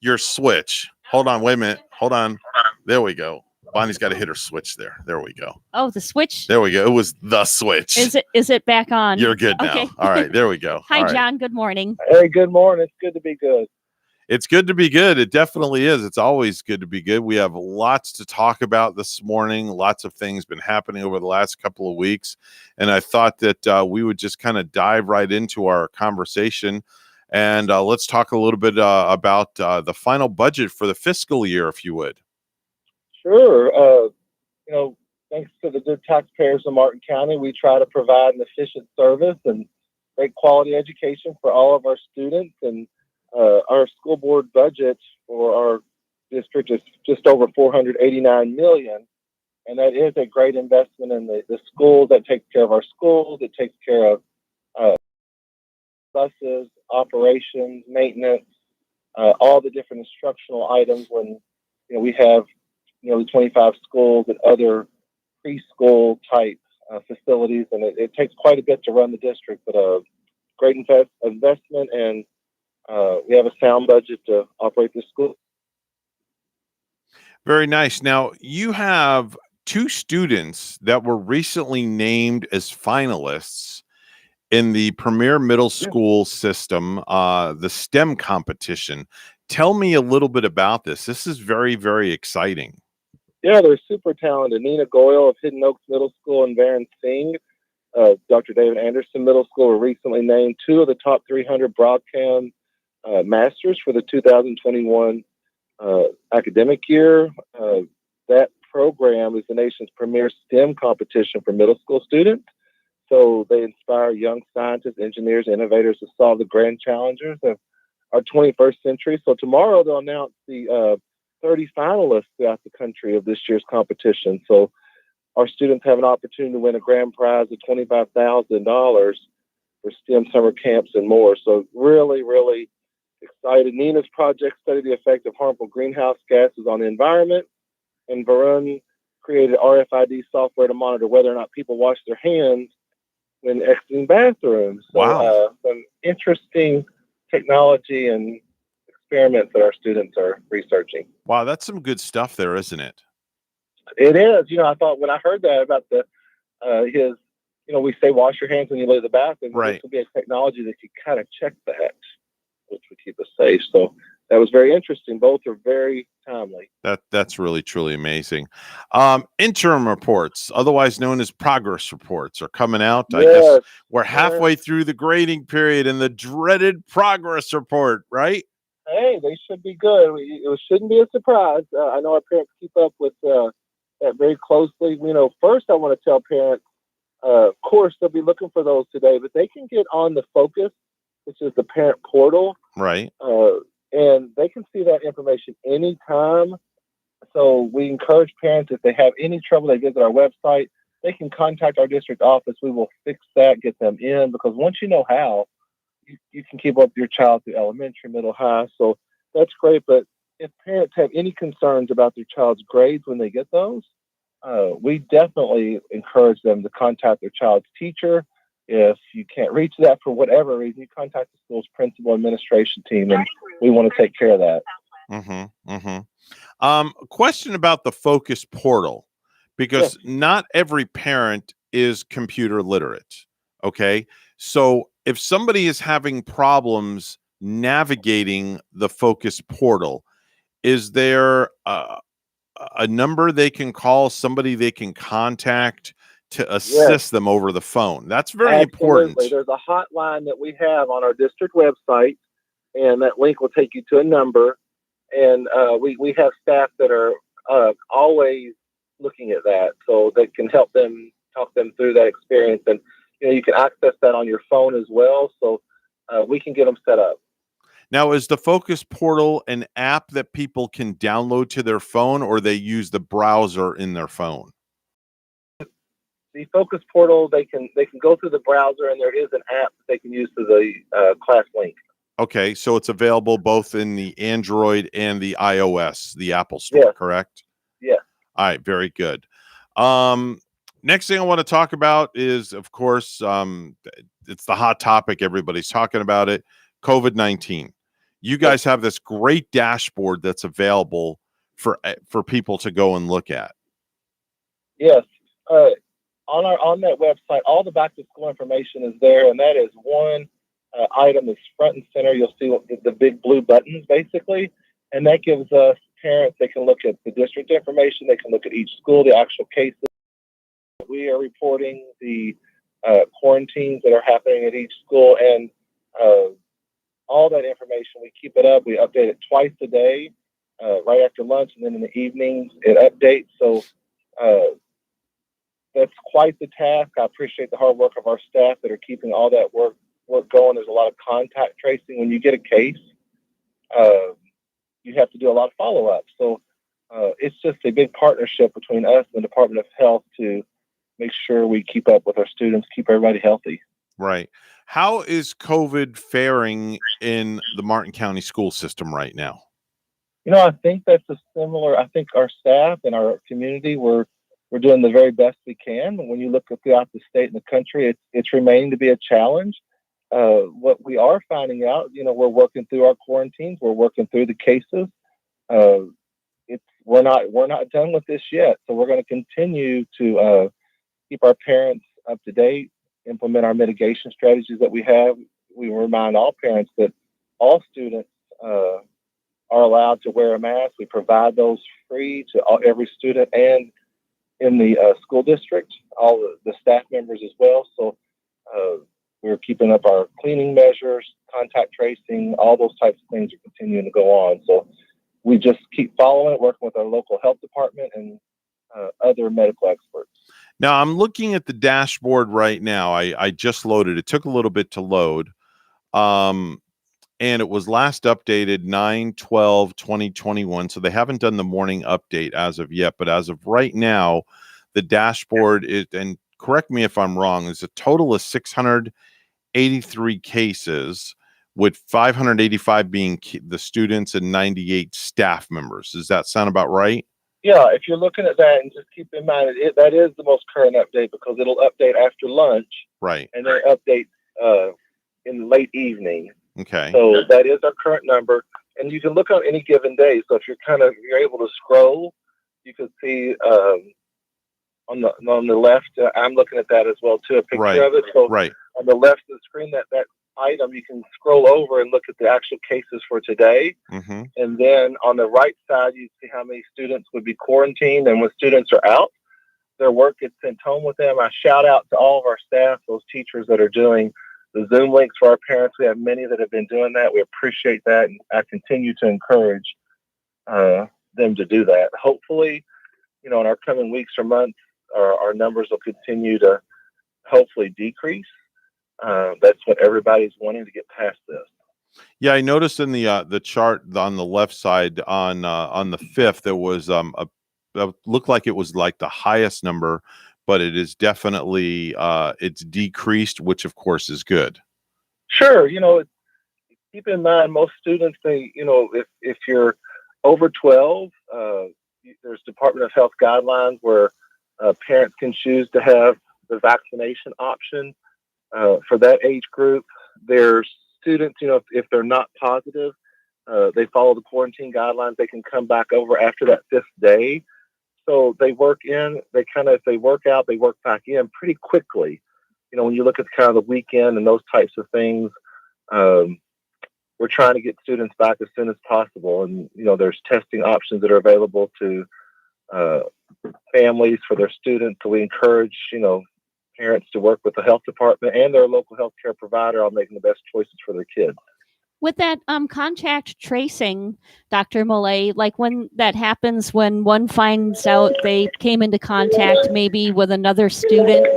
Your switch. Hold on. Wait a minute. Hold on. There we go. Bonnie's got to hit her switch there. There we go. Oh, the switch? There we go. It was the switch. Is it back on? You're good now. Okay. All right. There we go. Hi, All right. John. Good morning. Hey, good morning. It's good to be good. It's good to be good. It definitely is. It's always good to be good. We have lots to talk about this morning. Lots of things been happening over the last couple of weeks. And I thought that we would just kind of dive right into our conversation. And let's talk a little bit about the final budget for the fiscal year, if you would. Sure. Thanks to the good taxpayers of Martin County, we try to provide an efficient service and great quality education for all of our students. And our school board budget for our district is just over $489 million. And that is a great investment in the schools. That takes care of our schools. It takes care of buses, operations, maintenance, all the different instructional items when we have nearly 25 schools and other preschool type facilities, and it takes quite a bit to run the district, but a great investment, and we have a sound budget to operate the school. Very nice. Now, you have two students that were recently named as finalists in the Premier Middle School System, the STEM competition. Tell me a little bit about this. This is very, very exciting. Yeah, they're super talented. Nina Goyle of Hidden Oaks Middle School and Varen Singh, Dr. David Anderson Middle School were recently named two of the top 300 Broadcom masters for the 2021 academic year. That program is the nation's premier STEM competition for middle school students. So they inspire young scientists, engineers, innovators to solve the grand challenges of our 21st century. So tomorrow they'll announce the 30 finalists throughout the country of this year's competition. So our students have an opportunity to win a grand prize of $25,000 for STEM summer camps and more. So really, really excited. Nina's project studied the effect of harmful greenhouse gases on the environment, and Varun created RFID software to monitor whether or not people wash their hands when exiting bathrooms. So, wow. Some interesting technology and experiments that our students are researching. Wow, that's some good stuff there, isn't it? It is. I thought when I heard that about we say wash your hands when you leave the bathroom. Right. This would be a technology that could kind of check that, which would keep us safe. So that was very interesting. Both are very timely. That's really, truly amazing. Interim reports, otherwise known as progress reports, are coming out. Yes. I guess we're halfway through the grading period and the dreaded progress report, right? Hey, they should be good. It shouldn't be a surprise. I know our parents keep up with that very closely. First I want to tell parents, of course, they'll be looking for those today, but they can get on the Focus, which is the parent portal. Right. And they can see that information anytime. So we encourage parents, if they have any trouble, they visit our website. They can contact our district office. We will fix that, get them in, because once you know how, you can keep up your child through elementary, middle, high. So that's great. But if parents have any concerns about their child's grades when they get those, we definitely encourage them to contact their child's teacher. If you can't reach that for whatever reason, you contact the school's principal administration team, and we want to take care of that. A question about the Focus portal, because not every parent is computer literate. Okay. So if somebody is having problems navigating the Focus portal, is there a number they can call, somebody they can contact to assist them over the phone? That's very important. There's a hotline that we have on our district website, and that link will take you to a number. And we have staff that are always looking at that, so they can help them, talk them through that experience. And you can access that on your phone as well, so we can get them set up. Now, is the Focus portal an app that people can download to their phone, or they use the browser in their phone? The Focus portal, they can go through the browser, and there is an app that they can use to the class link. Okay, so it's available both in the Android and the iOS, the Apple Store, correct? Yeah. All right, very good. Next thing I want to talk about is, of course, it's the hot topic. Everybody's talking about it, COVID-19. You guys have this great dashboard that's available for people to go and look at. Yes. On that website, all the back to school information is there, and that is one item that's front and center. You'll see the big blue buttons, basically, and that gives us parents, they can look at the district information, they can look at each school, the actual cases we are reporting, the quarantines that are happening at each school, and all that information. We keep it up. We update it twice a day, right after lunch, and then in the evenings it updates. So that's quite the task. I appreciate the hard work of our staff that are keeping all that work going. There's a lot of contact tracing. When you get a case, you have to do a lot of follow-up. So it's just a big partnership between us and the Department of Health to make sure we keep up with our students, keep everybody healthy. Right. How is COVID faring in the Martin County school system right now? I think that's I think our staff and our community, we're doing the very best we can. When you look throughout the state and the country, it's remaining to be a challenge. What we are finding out, we're working through our quarantines, we're working through the cases. We're not done with this yet, so we're going to continue to keep our parents up to date, implement our mitigation strategies that we have. We remind all parents that all students are allowed to wear a mask. We provide those free to every student and in the school district, all the staff members as well. So we're keeping up our cleaning measures, contact tracing, all those types of things are continuing to go on. So we just keep following it, working with our local health department and other medical experts. Now, I'm looking at the dashboard right now. I just loaded. It took a little bit to load. And it was last updated 9/12/2021. So they haven't done the morning update as of yet. But as of right now, the dashboard is, and correct me if I'm wrong, is a total of 683 cases, with 585 being the students and 98 staff members. Does that sound about right? Yeah, if you're looking at that, and just keep in mind, that is the most current update because it'll update after lunch. Right. And then update in the late evening. Okay. So that is our current number. And you can look on any given day. So if you're able to scroll, you can see on the left, I'm looking at that as well too, a picture of it. So on the left of the screen, that item, you can scroll over and look at the actual cases for today. Mm-hmm. And then on the right side, you see how many students would be quarantined. And when students are out, their work gets sent home with them. I shout out to all of our staff, those teachers that are doing the Zoom links for our parents. We have many that have been doing that. We appreciate that. And I continue to encourage them to do that. Hopefully, in our coming weeks or months, our numbers will continue to hopefully decrease. That's what everybody's wanting to get past this. Yeah, I noticed in the chart on the left side on the 5th, there was it looked like it was like the highest number, but it is definitely it's decreased, which of course is good. Sure, keep in mind most students, if you're over 12, there's Department of Health guidelines where parents can choose to have the vaccination option for that age group. There's students, if they're not positive, they follow the quarantine guidelines. They can come back over after that 5th day. So they work in, if they work out, they work back in pretty quickly. When you look at kind of the weekend and those types of things, we're trying to get students back as soon as possible. And, there's testing options that are available to families for their students. So we encourage, parents to work with the health department and their local healthcare provider on making the best choices for their kids. With that contact tracing, Dr. Millay, like when that happens, when one finds out they came into contact maybe with another student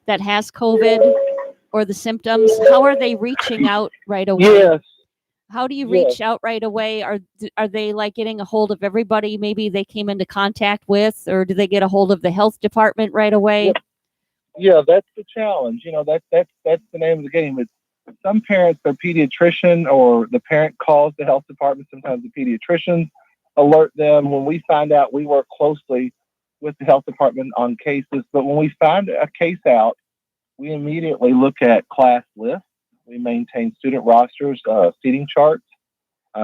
that has COVID or the symptoms, how are they reaching out right away? Yes. How do you reach out right away? Are they like getting a hold of everybody maybe they came into contact with, or do they get a hold of the health department right away? Yeah, that's the challenge. That's the name of the game. Some parents, their pediatrician or the parent calls the health department. Sometimes the pediatricians alert them. When we find out, we work closely with the health department on cases. But when we find a case out, we immediately look at class lists. We maintain student rosters, seating charts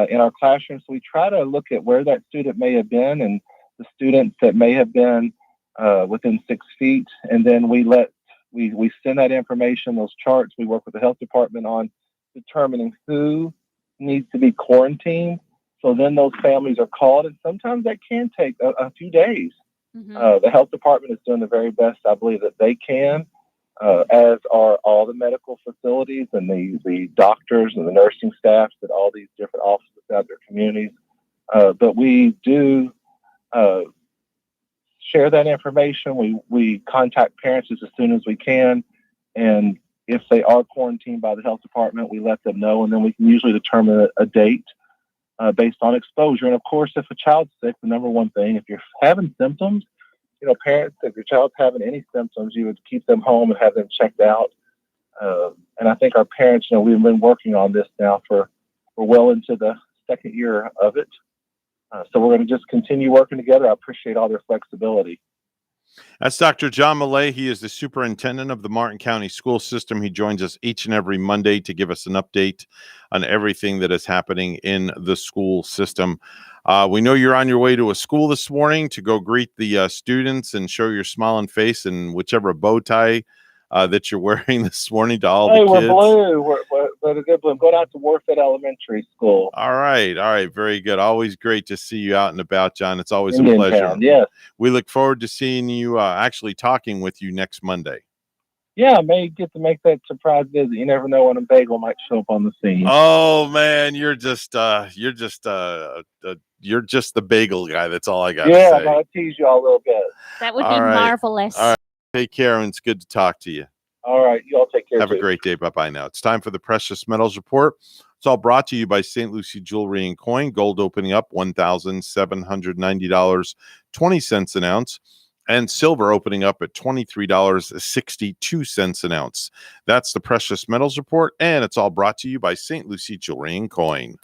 in our classrooms. So we try to look at where that student may have been and the students that may have been within 6 feet. And then we send that information, those charts. We work with the health department on determining who needs to be quarantined. So then those families are called, and sometimes that can take a few days. Mm-hmm. The health department is doing the very best, I believe, that they can, as are all the medical facilities and the doctors and the nursing staffs at all these different offices out their communities. But we do share that information. We contact parents as soon as we can. And if they are quarantined by the health department, we let them know. And then we can usually determine a date based on exposure. And of course, if a child's sick, the number one thing, if you're having symptoms, parents, if your child's having any symptoms, you would keep them home and have them checked out. And I think our parents, we've been working on this now for well into the second year of it. So we're going to just continue working together. I appreciate all their flexibility. That's Dr. John Millay. He is the superintendent of the Martin County School System. He joins us each and every Monday to give us an update on everything that is happening in the school system. We know you're on your way to a school this morning to go greet the students and show your smiling face and whichever bow tie that you're wearing this morning to all the kids. We're blue. We're good blue. Going out to Warford Elementary School. All right. Very good. Always great to see you out and about, John. It's always a pleasure. Town, yes. We look forward to seeing you, actually talking with you next Monday. Yeah, I may get to make that surprise visit. You never know when a bagel might show up on the scene. Oh man, you're just the bagel guy. That's all I got to say. Yeah, I'll tease you all a little bit. That would be marvelous. All right. Take care, and it's good to talk to you. All right. You all take care. Have a great day. Bye-bye now. It's time for the Precious Metals Report. It's all brought to you by St. Lucie Jewelry and Coin. Gold opening up $1,790.20 an ounce. And silver opening up at $23.62 an ounce. That's the Precious Metals Report. And it's all brought to you by St. Lucie Jewelry and Coin.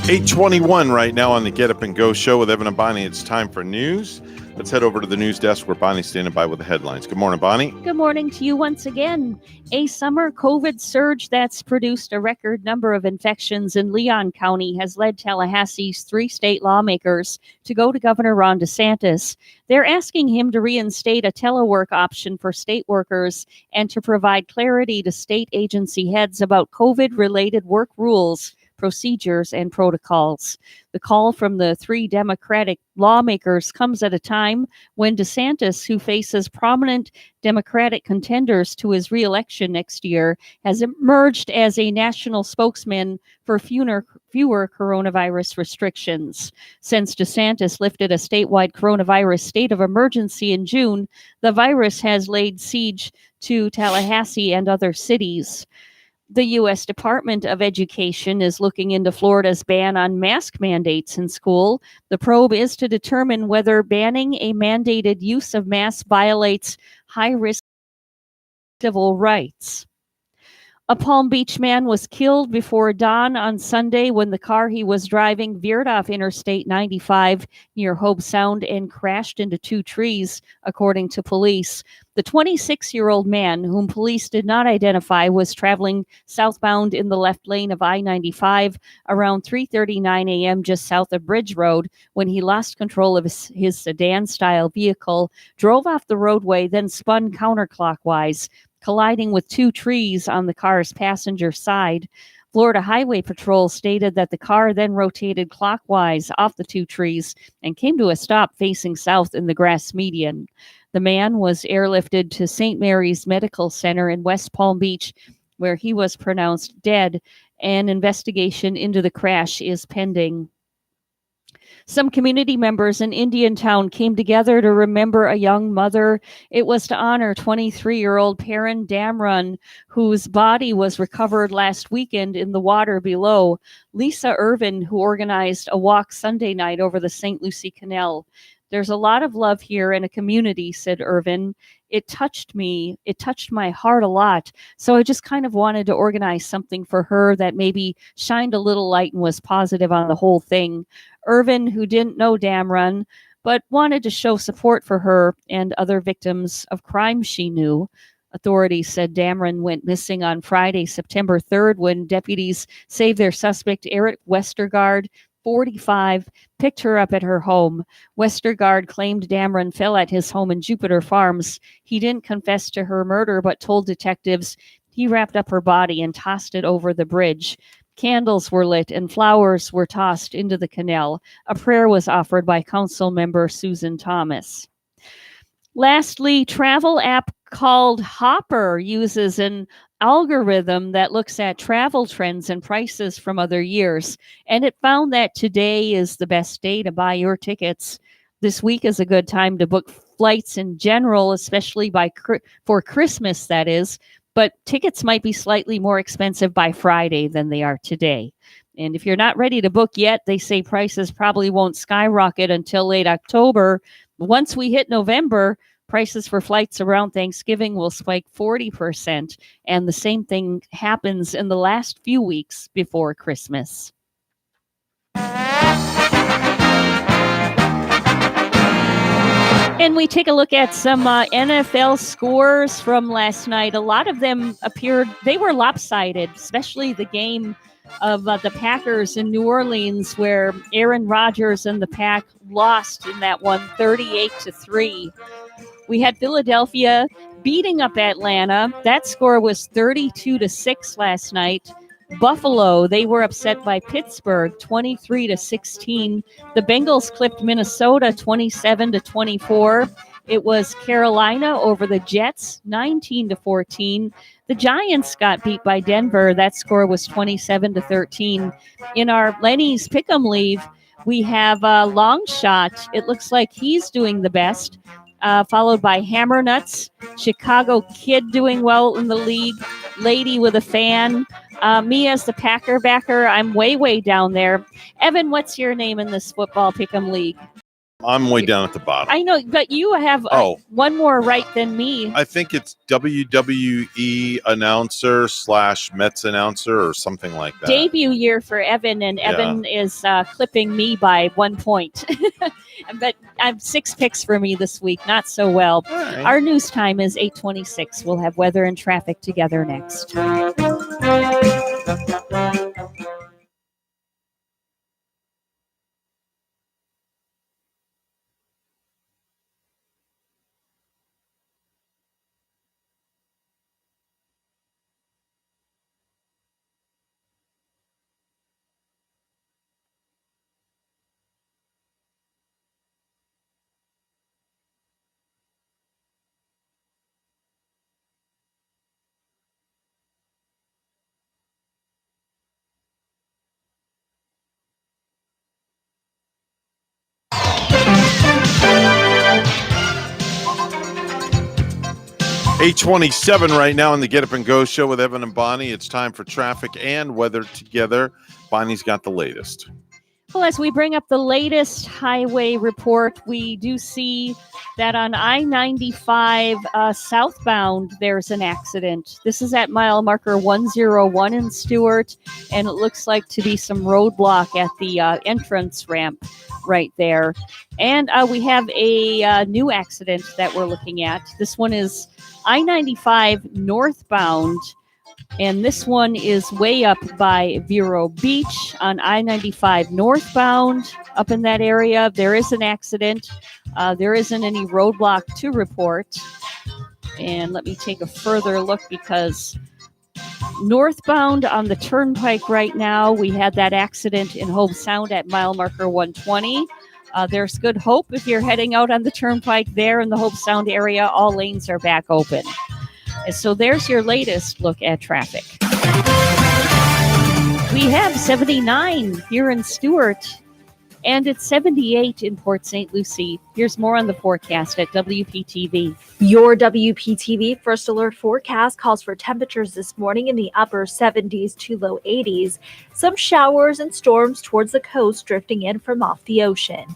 $8:21 right now on the Get Up and Go show with Evan and Bonnie. It's time for news. Let's head over to the news desk where Bonnie's standing by with the headlines. Good morning, Bonnie. Good morning to you once again. A summer COVID surge that's produced a record number of infections in Leon County has led Tallahassee's 3 state lawmakers to go to Governor Ron DeSantis. They're asking him to reinstate a telework option for state workers and to provide clarity to state agency heads about COVID-related work rules. procedures and protocols. The call from the three Democratic lawmakers comes at a time when DeSantis, who faces prominent Democratic contenders to his reelection next year, has emerged as a national spokesman for fewer coronavirus restrictions. Since DeSantis lifted a statewide coronavirus state of emergency in June, the virus has laid siege to Tallahassee and other cities. The U.S. Department of Education is looking into Florida's ban on mask mandates in school. The probe is to determine whether banning a mandated use of masks violates high-risk civil rights. A Palm Beach man was killed before dawn on Sunday when the car he was driving veered off Interstate 95 near Hobe Sound and crashed into two trees, according to police. The 26-year-old man, whom police did not identify, was traveling southbound in the left lane of I-95 around 3:39 a.m. just south of Bridge Road when he lost control of his sedan-style vehicle, drove off the roadway, then spun counterclockwise, colliding with two trees on the car's passenger side. Florida Highway Patrol stated that the car then rotated clockwise off the two trees and came to a stop facing south in the grass median. The man was airlifted to St. Mary's Medical Center in West Palm Beach, where he was pronounced dead. An investigation into the crash is pending. Some community members in Indiantown came together to remember a young mother. It was to honor 23-year-old Perrin Damrun, whose body was recovered last weekend in the water below. Lisa Irvin, who organized a walk Sunday night over the St. Lucie Canal. There's a lot of love here in a community, said Irvin. It touched me. It touched my heart a lot. So I just kind of wanted to organize something for her that maybe shined a little light and was positive on the whole thing. Irvin, who didn't know Damrun, but wanted to show support for her and other victims of crime she knew. Authorities said Damrun went missing on Friday, September 3rd, when deputies saved their suspect, Eric Westergaard, 45, picked her up at her home. Westergaard claimed Damrun fell at his home in Jupiter Farms. He didn't confess to her murder, but told detectives he wrapped up her body and tossed it over the bridge. Candles were lit and flowers were tossed into the canal. A prayer was offered by council member Susan Thomas. Lastly, travel app called Hopper uses an algorithm that looks at travel trends and prices from other years, and it found that today is the best day to buy your tickets. This week is a good time to book flights in general, especially for Christmas, that is, but tickets might be slightly more expensive by Friday than they are today. And if you're not ready to book yet, they say prices probably won't skyrocket until late October. Once we hit November, prices for flights around Thanksgiving will spike 40%, and the same thing happens in the last few weeks before Christmas. And we take a look at some NFL scores from last night. A lot of them they were lopsided, especially the game of the Packers in New Orleans, where Aaron Rodgers and the Pack lost in that one 38-3. We had Philadelphia beating up Atlanta. That score was 32-6 last night. Buffalo, they were upset by Pittsburgh 23-16. The Bengals clipped Minnesota 27-24. It was Carolina over the Jets 19-14. The Giants got beat by Denver. That score was 27-13. In our Lenny's Pick'em League, we have Long Shot. It looks like he's doing the best. Followed by Hammer Nuts, Chicago Kid doing well in the league, Lady with a Fan, me as the Packer backer. I'm way down there. Evan, what's your name in this football pick'em league? I'm way down at the bottom. I know, but you have one more right than me. I think it's WWE announcer / Mets announcer or something like that. Debut year for Evan, and Evan is clipping me by 1 point. But I have 6 picks for me this week. Not so well. Right. Our news time is 8:26. We'll have weather and traffic together next. 8:27 right now on the Get Up and Go show with Evan and Bonnie. It's time for traffic and weather together. Bonnie's got the latest. Well, as we bring up the latest highway report, we do see that on I-95 southbound, there's an accident. This is at mile marker 101 in Stewart, and it looks like to be some roadblock at the entrance ramp right there. And we have a new accident that we're looking at. This one is I-95 northbound. And this one is way up by Vero Beach on I-95 northbound up in that area. There is an accident. There isn't any roadblock to report. And let me take a further look because northbound on the turnpike right now, we had that accident in Hobe Sound at mile marker 120. There's good hope if you're heading out on the turnpike there in the Hobe Sound area. All lanes are back open. And so there's your latest look at traffic. We have 79 here in Stewart, and it's 78 in Port St. Lucie. Here's more on the forecast at WPTV. Your WPTV First Alert forecast calls for temperatures this morning in the upper 70s to low 80s. Some showers and storms towards the coast drifting in from off the ocean.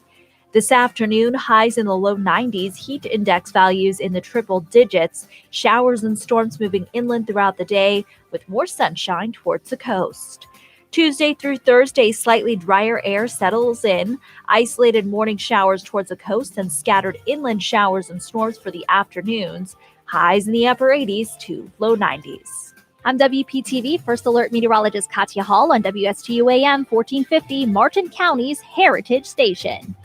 This afternoon, highs in the low 90s, heat index values in the triple digits, showers and storms moving inland throughout the day with more sunshine towards the coast. Tuesday through Thursday, slightly drier air settles in, isolated morning showers towards the coast and scattered inland showers and storms for the afternoons, highs in the upper 80s to low 90s. I'm WPTV First Alert meteorologist Katya Hall on WSTU AM 1450, Martin County's Heritage Station.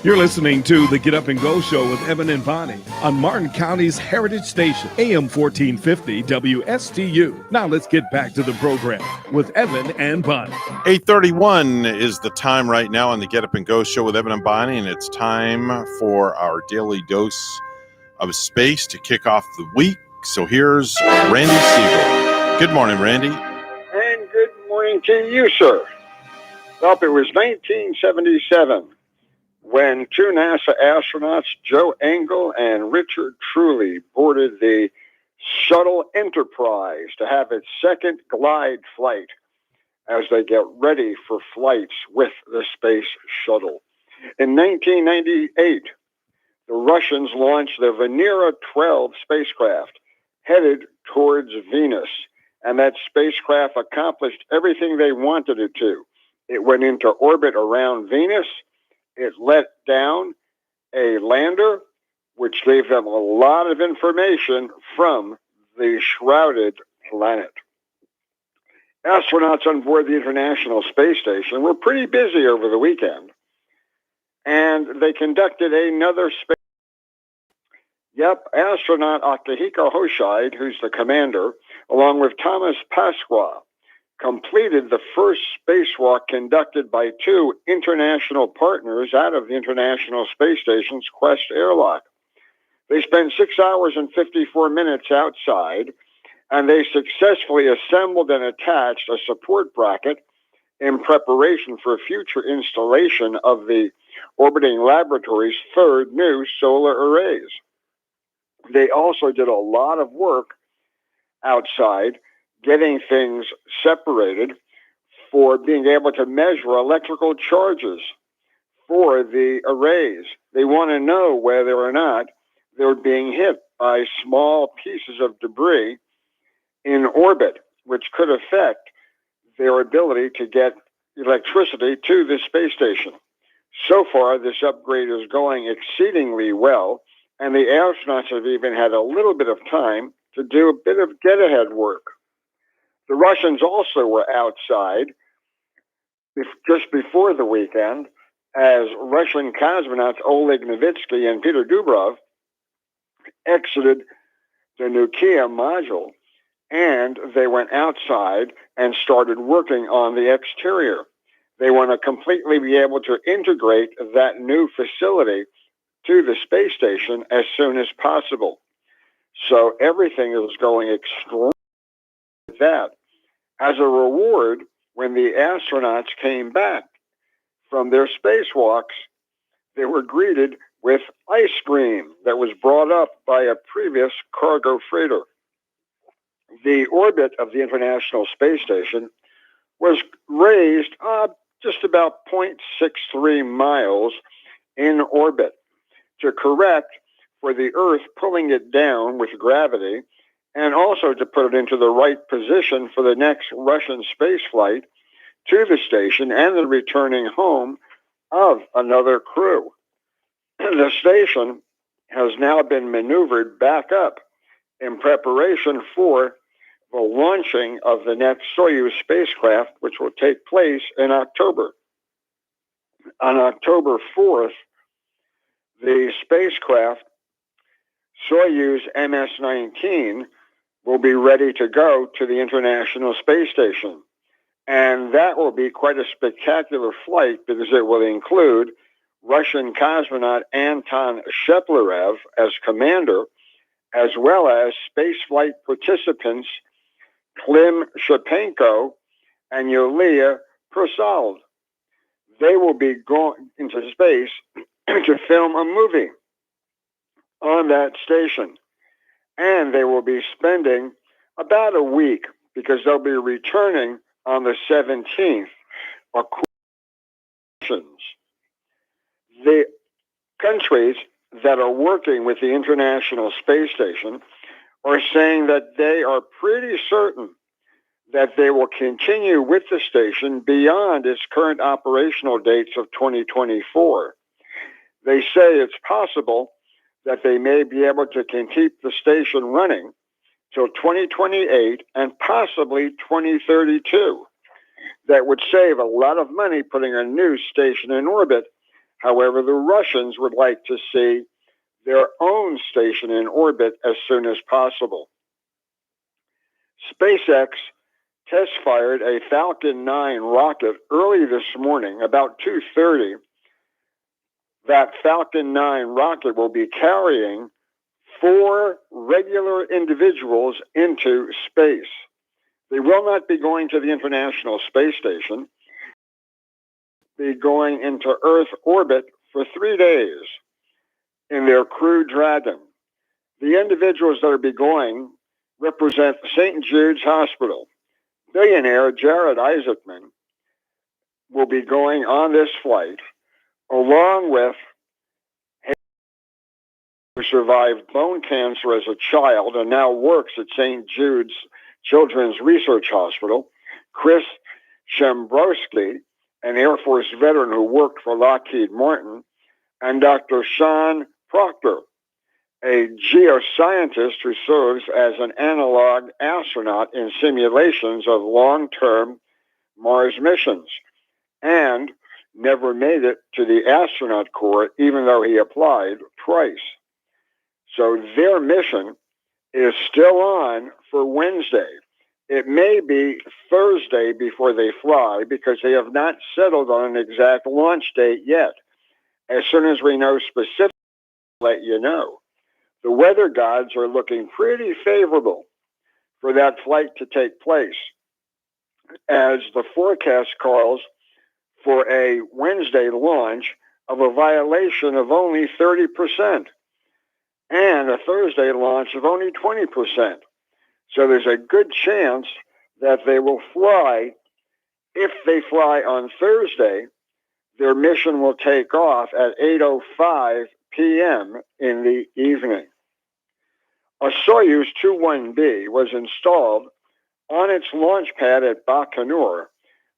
You're listening to the Get Up and Go show with Evan and Bonnie on Martin County's Heritage Station, AM 1450 WSTU. Now let's get back to the program with Evan and Bonnie. 8:31 is the time right now on the Get Up and Go show with Evan and Bonnie, and it's time for our daily dose of space to kick off the week. So here's Randy Siegel. Good morning, Randy. And good morning to you, sir. Well, it was 1977 when two NASA astronauts, Joe Engle and Richard Truly, boarded the Shuttle Enterprise to have its second glide flight as they get ready for flights with the Space Shuttle. In 1998, the Russians launched the Venera 12 spacecraft headed towards Venus. And that spacecraft accomplished everything they wanted it to. It went into orbit around Venus. It let down a lander, which gave them a lot of information from the shrouded planet. Astronauts on board the International Space Station were pretty busy over the weekend, and they conducted another space. Yep, astronaut Akihiko Hoshide, who's the commander, along with Thomas Pasqua, completed the first spacewalk conducted by two international partners out of the International Space Station's Quest airlock. They spent 6 hours and 54 minutes outside, and they successfully assembled and attached a support bracket in preparation for future installation of the orbiting laboratory's third new solar arrays. They also did a lot of work outside, getting things separated for being able to measure electrical charges for the arrays. They want to know whether or not they're being hit by small pieces of debris in orbit, which could affect their ability to get electricity to the space station. So far, this upgrade is going exceedingly well, and the astronauts have even had a little bit of time to do a bit of get-ahead work. The Russians also were outside just before the weekend as Russian cosmonauts Oleg Novitsky and Peter Dubrov exited the Nukia module, and they went outside and started working on the exterior. They want to completely be able to integrate that new facility to the space station as soon as possible. So everything is going extremely with that. As a reward, when the astronauts came back from their spacewalks, they were greeted with ice cream that was brought up by a previous cargo freighter. The orbit of the International Space Station was raised just about 0.63 miles in orbit to correct for the Earth pulling it down with gravity, and also to put it into the right position for the next Russian space flight to the station and the returning home of another crew. The station has now been maneuvered back up in preparation for the launching of the next Soyuz spacecraft, which will take place in October. On October 4th, the spacecraft Soyuz MS-19 will be ready to go to the International Space Station. And that will be quite a spectacular flight because it will include Russian cosmonaut Anton Sheplerev as commander, as well as spaceflight participants Klim Shapenko and Yulia Prasad. They will be going into space to film a movie on that station. And they will be spending about a week because they'll be returning on the 17th. The countries that are working with the International Space Station are saying that they are pretty certain that they will continue with the station beyond its current operational dates of 2024. They say it's possible that they may be able to keep the station running till 2028 and possibly 2032. That would save a lot of money putting a new station in orbit. However, the Russians would like to see their own station in orbit as soon as possible. SpaceX test-fired a Falcon 9 rocket early this morning, about 2:30. That Falcon 9 rocket will be carrying 4 regular individuals into space. They will not be going to the International Space Station. They'll be going into Earth orbit for 3 days in their Crew Dragon. The individuals that will be going represent St. Jude's Hospital. Billionaire Jared Isaacman will be going on this flight, along with survived bone cancer as a child and now works at St. Jude's Children's Research Hospital, Chris Shembrowski, an Air Force veteran who worked for Lockheed Martin, and Dr. Sean Proctor, a geoscientist who serves as an analog astronaut in simulations of long-term Mars missions, and never made it to the astronaut corps, even though he applied twice. So their mission is still on for Wednesday. It may be Thursday before they fly because they have not settled on an exact launch date yet. As soon as we know specifically, we'll let you know. The weather gods are looking pretty favorable for that flight to take place, as the forecast calls for a Wednesday launch of a violation of only 30% and a Thursday launch of only 20%. So there's a good chance that they will fly. If they fly on Thursday, their mission will take off at 8:05 p.m. in the evening. A Soyuz 21B was installed on its launch pad at Baikonur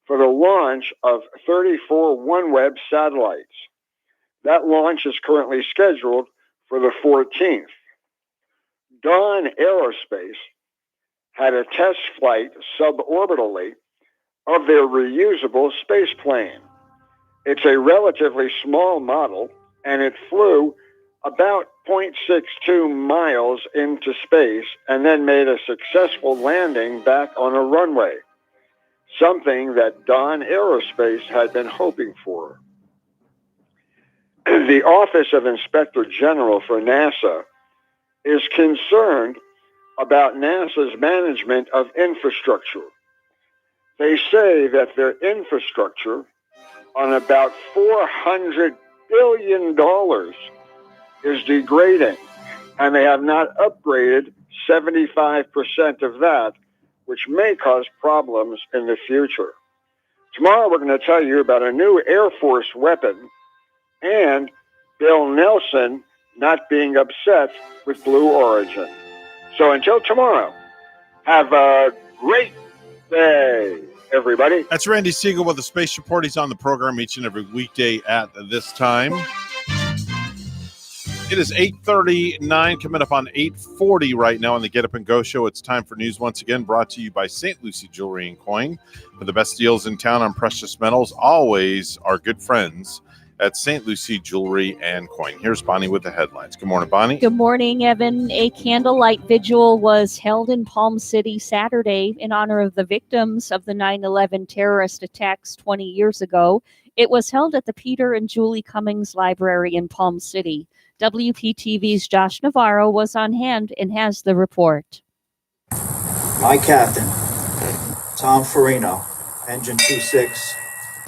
for the launch of 34 OneWeb satellites. That launch is currently scheduled for the 14th. Dawn Aerospace had a test flight suborbitally of their reusable space plane. It's a relatively small model, and it flew about 0.62 miles into space and then made a successful landing back on a runway, something that Dawn Aerospace had been hoping for. The Office of Inspector General for NASA is concerned about NASA's management of infrastructure. They say that their infrastructure on about $400 billion is degrading, and they have not upgraded 75% of that, which may cause problems in the future. Tomorrow we're going to tell you about a new Air Force weapon and Bill Nelson not being upset with Blue Origin. So until tomorrow, have a great day, everybody. That's Randy Siegel with the Space Report. He's on the program each and every weekday at this time. It is 8:39, coming up on 8:40 right now on the Get Up and Go show. It's time for news once again, brought to you by St. Lucie Jewelry and Coin. For the best deals in town on precious metals, always our good friends at St. Lucie Jewelry and Coin. Here's Bonnie with the headlines. Good morning, Bonnie. Good morning, Evan. A candlelight vigil was held in Palm City Saturday in honor of the victims of the 9/11 terrorist attacks 20 years ago. It was held at the Peter and Julie Cummings Library in Palm City. WPTV's Josh Navarro was on hand and has the report. My captain, Tom Farino, engine 26.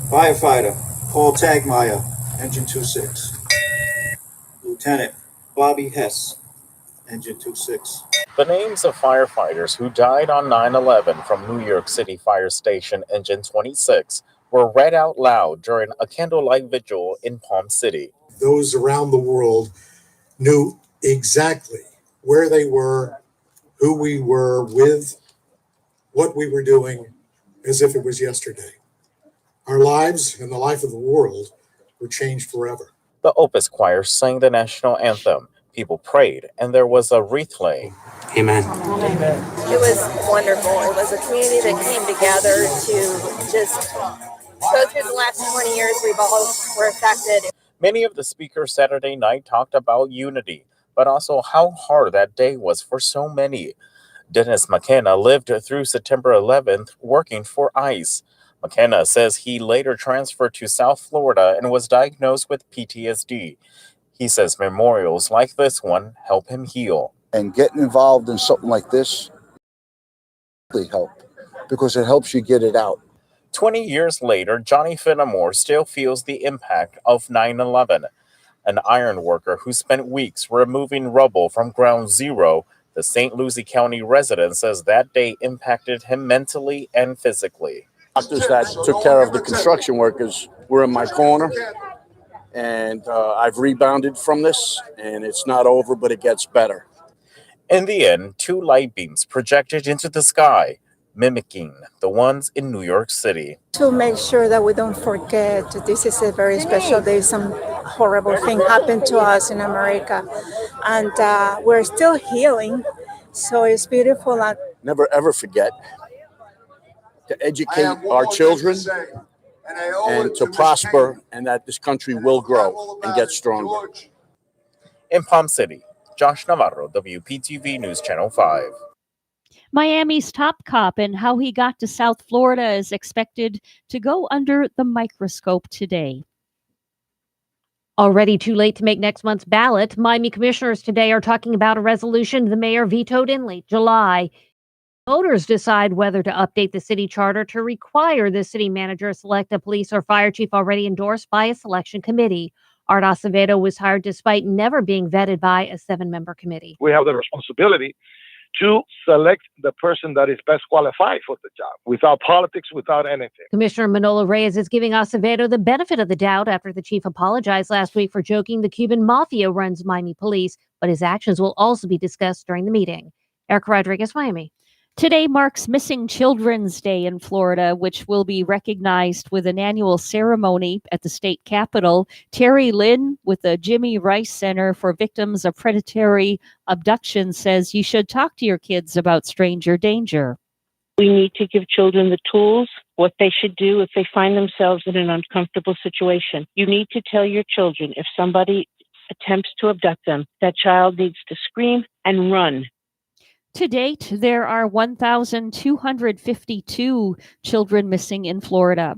Firefighter, Paul Tagmeyer, engine 26. Lieutenant Bobby Hess, engine 26. The names of firefighters who died on 9/11 from New York City Fire Station Engine 26 were read out loud during a candlelight vigil in Palm City. Those around the world knew exactly where they were, who we were with, what we were doing, as if it was yesterday. Our lives and the life of the world were changed forever. The Opus Choir sang the national anthem. People prayed, and there was a wreath laying. Amen. It was wonderful. It was a community that came together to just go through the last 20 years we've all were affected. Many of the speakers Saturday night talked about unity, but also how hard that day was for so many. Dennis McKenna lived through September 11th working for ICE. McKenna says he later transferred to South Florida and was diagnosed with PTSD. He says memorials like this one help him heal. And getting involved in something like this really help because it helps you get it out. 20 years later, Johnny Fenimore still feels the impact of 9/11. An iron worker who spent weeks removing rubble from ground zero, the St. Lucie County resident says that day impacted him mentally and physically. Doctors that took care of the construction workers were in my corner, And I've rebounded from this, and it's not over, but it gets better. In the end, 2 light beams projected into the sky, mimicking the ones in New York City. To make sure that we don't forget, this is a very special day. Some horrible thing happened to us in America, and we're still healing. So it's beautiful. Never ever forget to educate our children and to prosper, and that this country will grow and get stronger. In Palm City, Josh Navarro, WPTV News Channel 5. Miami's top cop and how he got to South Florida is expected to go under the microscope today. Already too late to make next month's ballot, Miami commissioners today are talking about a resolution the mayor vetoed in late July. Voters decide whether to update the city charter to require the city manager select a police or fire chief already endorsed by a selection committee. Art Acevedo was hired despite never being vetted by a 7-member committee. We have the responsibility to select the person that is best qualified for the job, without politics, without anything. Commissioner Manolo Reyes is giving Acevedo the benefit of the doubt after the chief apologized last week for joking the Cuban mafia runs Miami police, but his actions will also be discussed during the meeting. Erica Rodriguez, Miami. Today marks Missing Children's Day in Florida, which will be recognized with an annual ceremony at the state capitol. Terry Lynn with the Jimmy Rice Center for Victims of Predatory Abduction says you should talk to your kids about stranger danger. We need to give children the tools, what they should do if they find themselves in an uncomfortable situation. You need to tell your children if somebody attempts to abduct them, that child needs to scream and run. To date, there are 1,252 children missing in Florida.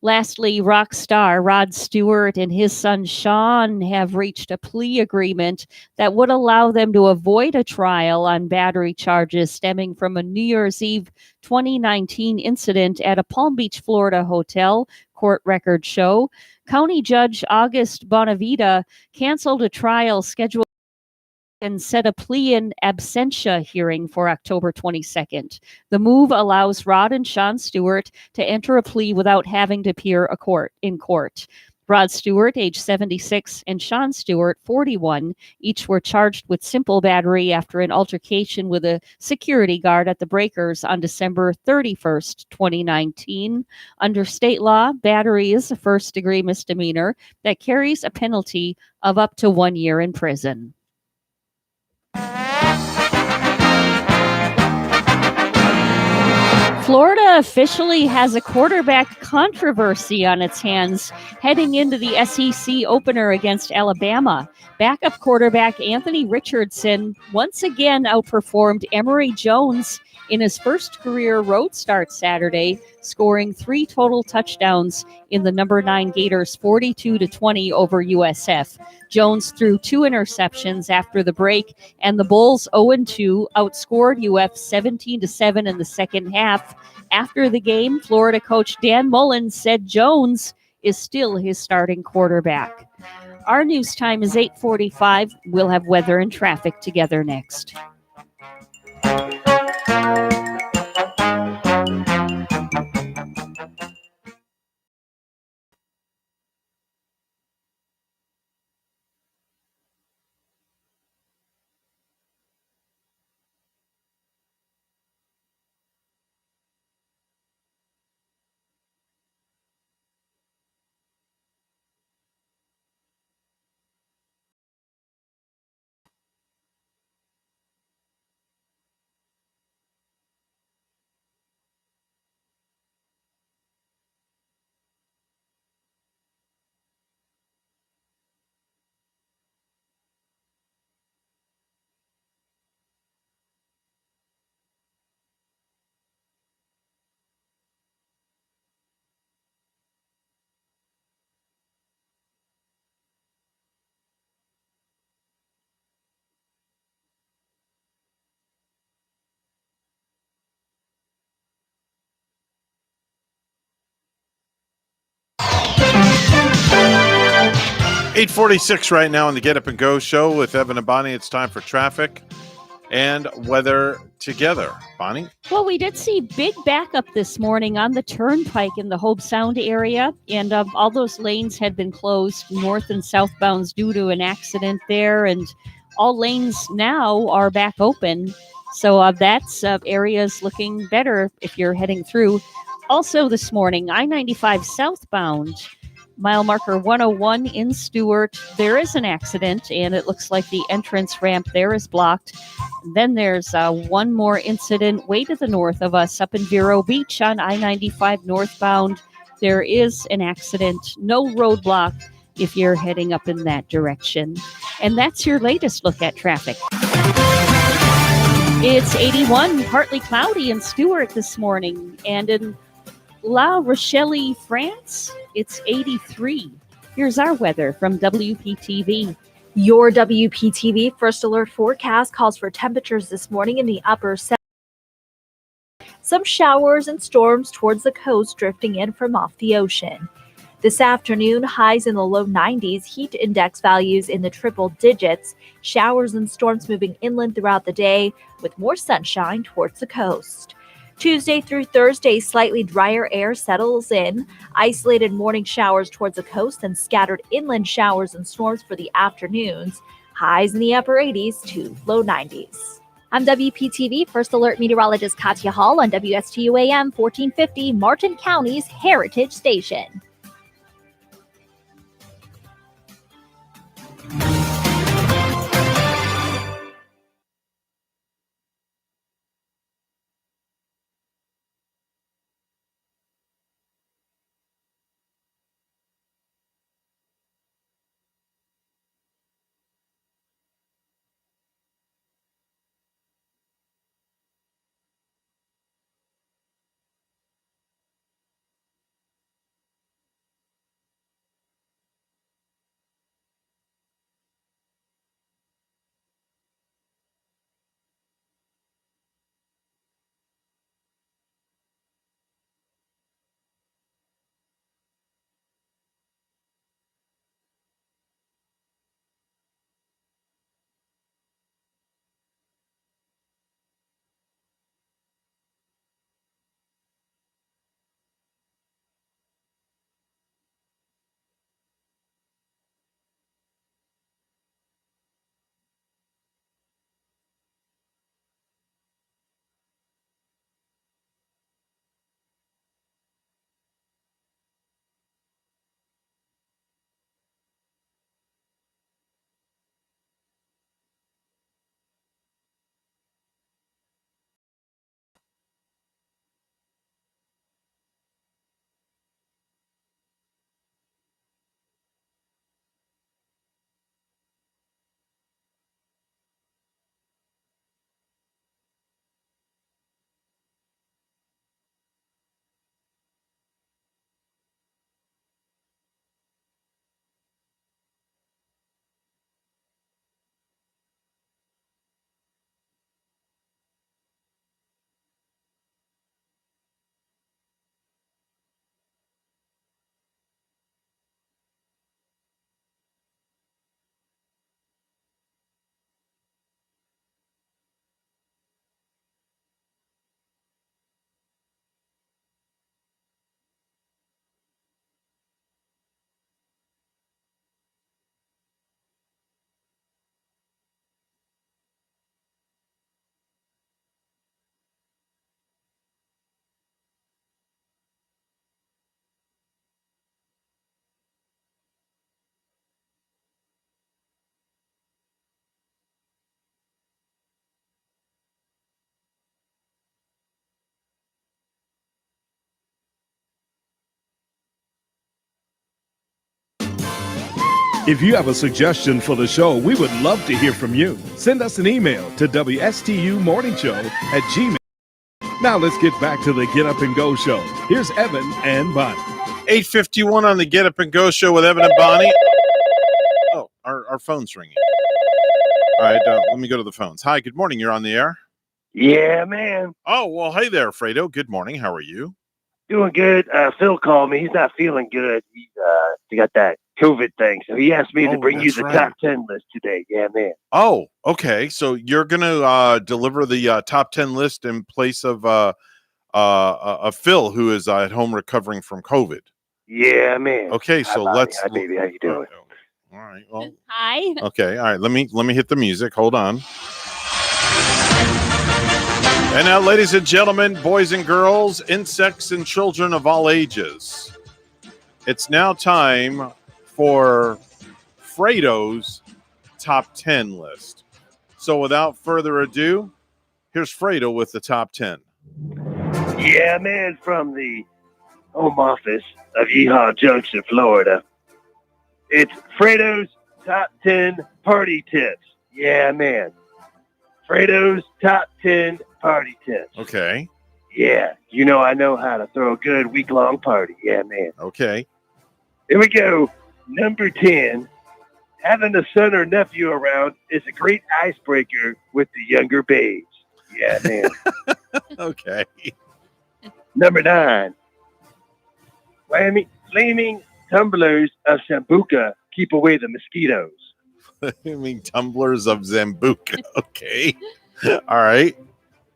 Lastly, rock star Rod Stewart and his son Sean have reached a plea agreement that would allow them to avoid a trial on battery charges stemming from a New Year's Eve 2019 incident at a Palm Beach, Florida hotel, court records show. County Judge August Bonavita canceled a trial scheduled and set a plea in absentia hearing for October 22nd. The move allows Rod and Sean Stewart to enter a plea without having to appear in court. Rod Stewart, age 76, and Sean Stewart, 41, each were charged with simple battery after an altercation with a security guard at the Breakers on December 31st, 2019. Under state law, battery is a first-degree misdemeanor that carries a penalty of up to 1 year in prison. Florida officially has a quarterback controversy on its hands heading into the SEC opener against Alabama. Backup quarterback Anthony Richardson once again outperformed Emory Jones in his first career road start Saturday, scoring 3 total touchdowns in the number 9 Gators 42-20 over USF. Jones threw 2 interceptions after the break, and the Bulls 0-2 outscored UF 17-7 in the second half. After the game, Florida coach Dan Mullen said Jones is still his starting quarterback. Our news time is 8:45. We'll have weather and traffic together next. $8:46 right now on the Get Up and Go show with Evan and Bonnie. It's time for traffic and weather together, Bonnie? Well, we did see big backup this morning on the turnpike in the Hope Sound area, and all those lanes had been closed north and southbounds due to an accident there, and all lanes now are back open. So that's areas looking better if you're heading through. Also this morning, I-95 southbound, mile marker 101 in Stewart, there is an accident, and it looks like the entrance ramp there is blocked. Then there's one more incident way to the north of us up in Vero Beach on I-95 northbound. There is an accident, no roadblock if you're heading up in that direction. And that's your latest look at traffic. It's 81, partly cloudy in Stewart this morning, and in La Rochelle, France, it's 83. Here's our weather from WPTV. Your WPTV First Alert forecast calls for temperatures this morning in the upper 70s. Some showers and storms towards the coast drifting in from off the ocean. This afternoon, highs in the low 90s, heat index values in the triple digits, showers and storms moving inland throughout the day with more sunshine towards the coast. Tuesday through Thursday, slightly drier air settles in, isolated morning showers towards the coast and scattered inland showers and storms for the afternoons, highs in the upper 80s to low 90s. I'm WPTV First Alert meteorologist Katya Hall on WSTU AM 1450, Martin County's Heritage Station. If you have a suggestion for the show, we would love to hear from you. Send us an email to WSTUmorningshow@gmail. Now let's get back to the Get Up and Go show. Here's Evan and Bonnie. 8:51 on the Get Up and Go show with Evan and Bonnie. Oh, our phone's ringing. All right, let me go to the phones. Hi, good morning. You're on the air. Yeah, man. Oh, well, hey there, Fredo. Good morning. How are you? Doing good. Phil called me. He's not feeling good. He got that COVID thing. So he asked me to Oh, bring you that's the right. top 10 list today. Yeah, man. Oh, okay. So you're gonna deliver the top 10 list in place of Phil, who is at home recovering from COVID. Yeah, man. Okay, Hi, so Bonnie. Hi, baby. How you doing? All right. Well, Hi. okay. All right. Let me hit the music. Hold on. And now, ladies and gentlemen, boys and girls, insects and children of all ages, it's now time for Fredo's top 10 list. So without further ado, here's Fredo with the top 10. Yeah, man, from the home office of Yeehaw Junction, Florida. It's Fredo's top 10 party tips. Yeah, man. Fredo's top 10 party tips. Okay. Yeah, I know how to throw a good week-long party. Yeah, man. Okay. Here we go. Number 10. Having a son or nephew around is a great icebreaker with the younger babes. Yeah, man. Okay. Number 9. Flaming tumblers of Sambuca keep away the mosquitoes. Flaming tumblers of Zambuca. Okay. All right.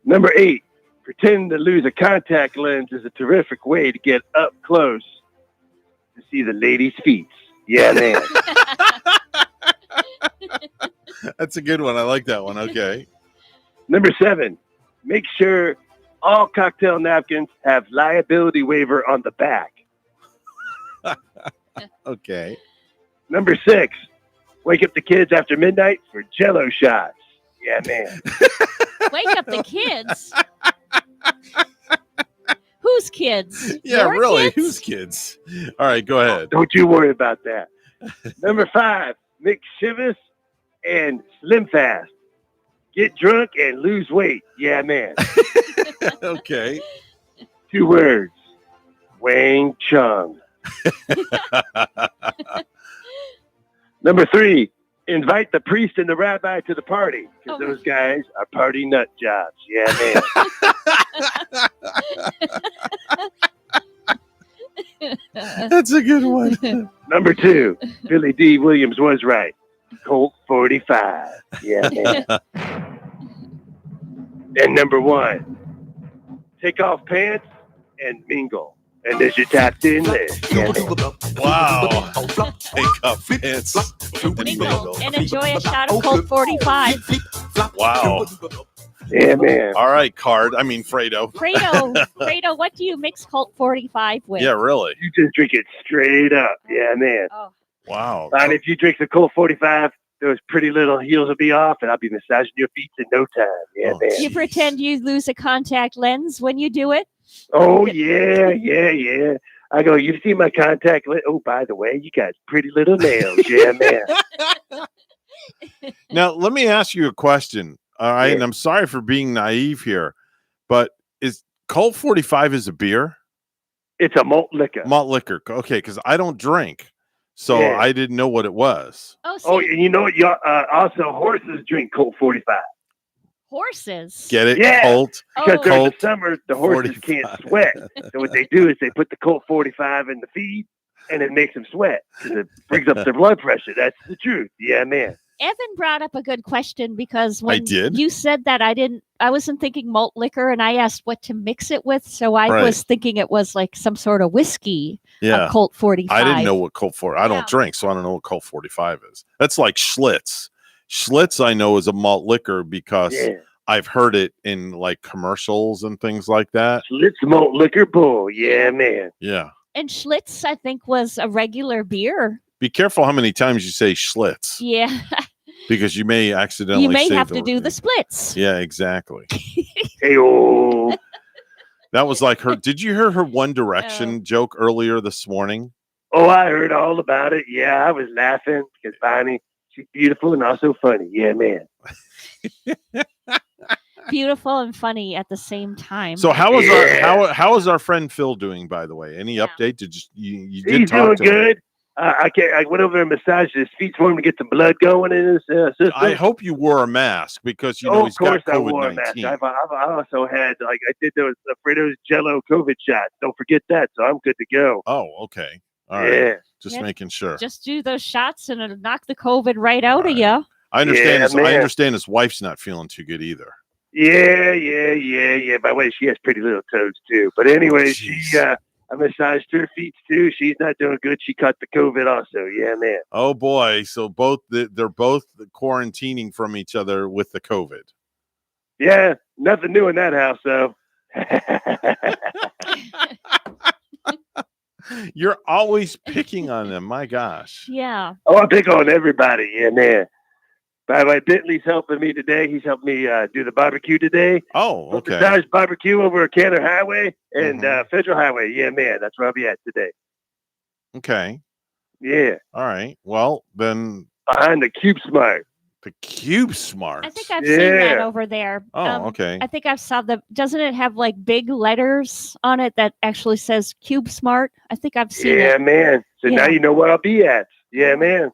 Number 8. Pretending to lose a contact lens is a terrific way to get up close to see the lady's feet. Yeah, man. That's a good one. I like that one. Okay. Number 7. Make sure all cocktail napkins have liability waiver on the back. Okay. Number 6. Wake up the kids after midnight for Jello shots. Yeah, man. Wake up the kids. Whose kids? Yeah, Your really. kids? Whose kids? All right, go ahead. Don't you worry about that. Number 5. Mix Chivas and Slim Fast. Get drunk and lose weight. Yeah, man. Okay. 2 words. Wang Chung. Number 3. Invite the priest and the rabbi to the party, because those guys are party nut jobs. Yeah, man. That's a good one. Number 2. Billy D. Williams was right. Colt 45. Yeah, man. And number 1. Take off pants and mingle. And there's your top 10 list. Yeah, wow. Take off pants. Mingle and enjoy a shot of Colt 45. Wow. Yeah, man. All right, Fredo. Fredo, what do you mix Colt 45 with? Yeah, really. You just drink it straight up. Yeah, man. Oh. Wow. And if you drink the Colt 45, those pretty little heels will be off, and I'll be massaging your feet in no time. Yeah, man. You pretend you lose a contact lens when you do it? Oh, yeah. I go, you see my contact lens? Oh, by the way, you got pretty little nails. Yeah, man. Now, let me ask you a question. All right, Yeah. and I'm sorry for being naive here, but is Colt 45 is a beer? It's a malt liquor. Malt liquor. Okay, because I don't drink, so Yeah. I didn't know what it was. Oh, and you know what? Also, horses drink Colt 45. Horses? Get it? Yeah, Colt. because during Colt the summer, the horses 45. can't sweat. So what they do is they put the Colt 45 in the feed, and it makes them sweat because it brings up their blood pressure. That's the truth. Yeah, man. Evan brought up a good question because when I did? you said that, I wasn't thinking malt liquor, and I asked what to mix it with, so I Right. was thinking it was like some sort of whiskey. Yeah. Colt 45. I didn't know what Colt 45. I don't drink, so I don't know what Colt 45 is. That's like Schlitz. Schlitz, I know, is a malt liquor because Yeah. I've heard it in like commercials and things like that. Schlitz malt liquor bull. Yeah, man. Yeah. And Schlitz, I think, was a regular beer. Be careful how many times you say Schlitz Yeah. because you may accidentally You may say have the to do the splits. Yeah, exactly. Hey-oh. That was like her. Did you hear her One Direction joke earlier this morning? Oh, I heard all about it. Yeah, I was laughing because Bonnie, she's beautiful and also funny. Yeah, man. Beautiful and funny at the same time. So how is how is our friend Phil doing, by the way? Any update? Did you did He's talk doing to him? good. I went over and massaged his feet for him to get some blood going in his system. I hope you wore a mask because you know of he's got course I wore a mask. COVID-19. I also had I did those Fredo's Jello COVID shots. Don't forget that. So I'm good to go. Oh, okay. All right. Yeah. Just making sure. Just do those shots and it'll knock the COVID right out of you. I understand. Yeah, man. I understand his wife's not feeling too good either. Yeah. By the way, she has pretty little toes too. But anyway, I massaged her feet too. She's not doing good. She caught the COVID also. Yeah, man. Oh boy. So they're both quarantining from each other with the COVID. Yeah, nothing new in that house though. You're always picking on them. My gosh. Yeah. Oh, I pick on everybody. Yeah, man. By the way, Bentley's helping me today. He's helped me do the barbecue today. Oh, okay. Besides barbecue over Canner Highway and Federal Highway. Yeah, man. That's where I'll be at today. Okay. Yeah. All right. Well, then. Behind the Cube Smart. The Cube Smart. I think I've seen that over there. Oh, okay. I think I saw doesn't it have like big letters on it that actually says Cube Smart? I think I've seen it. Yeah, man. So now you know where I'll be at. Yeah, man.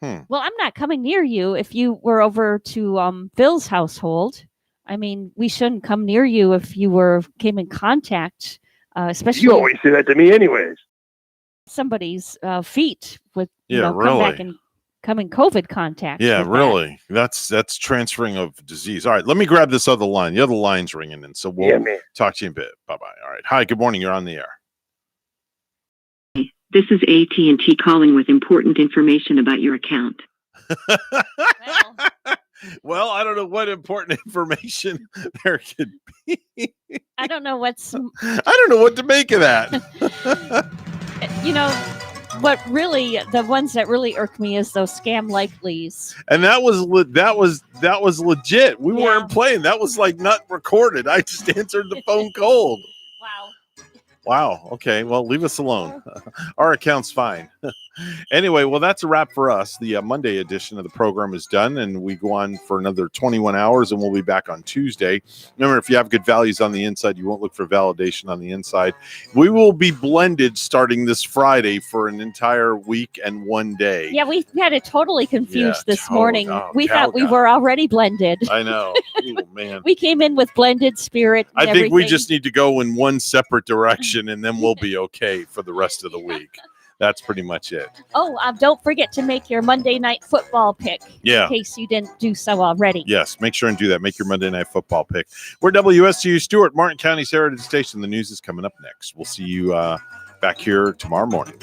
Well, I'm not coming near you if you were over to Phil's household. I mean, we shouldn't come near you if you came in contact, especially. You always say that to me anyways. Somebody's feet with, really. come back and come in COVID contact. Yeah, really. That's transferring of disease. All right, let me grab this other line. The other line's ringing in, so we'll talk to you in a bit. Bye-bye. All right. Hi, good morning. You're on the air. This is AT&T calling with important information about your account. Well, I don't know what important information there could be. I don't know what to make of that. What really, the ones that really irk me is those scam likelies. And that was legit. We weren't playing. That was like not recorded. I just answered the phone cold. Wow. Okay. Well, leave us alone. Our account's fine. Anyway, well, that's a wrap for us. The Monday edition of the program is done, and we go on for another 21 hours, and we'll be back on Tuesday. Remember, if you have good values on the inside, you won't look for validation on the inside. We will be blended starting this Friday for an entire week and one day. Yeah, we had it totally confused this morning. We thought we God. were already blended. I know. Oh, man. We came in with blended spirit. And I think we everything. just need to go in one separate direction, and then we'll be okay for the rest of the week. That's pretty much it. Oh, don't forget to make your Monday night football pick. Yeah. In case you didn't do so already. Yes, make sure and do that. Make your Monday Night Football pick. We're WSTU Stewart, Martin County's Heritage Station. The news is coming up next. We'll see you back here tomorrow morning.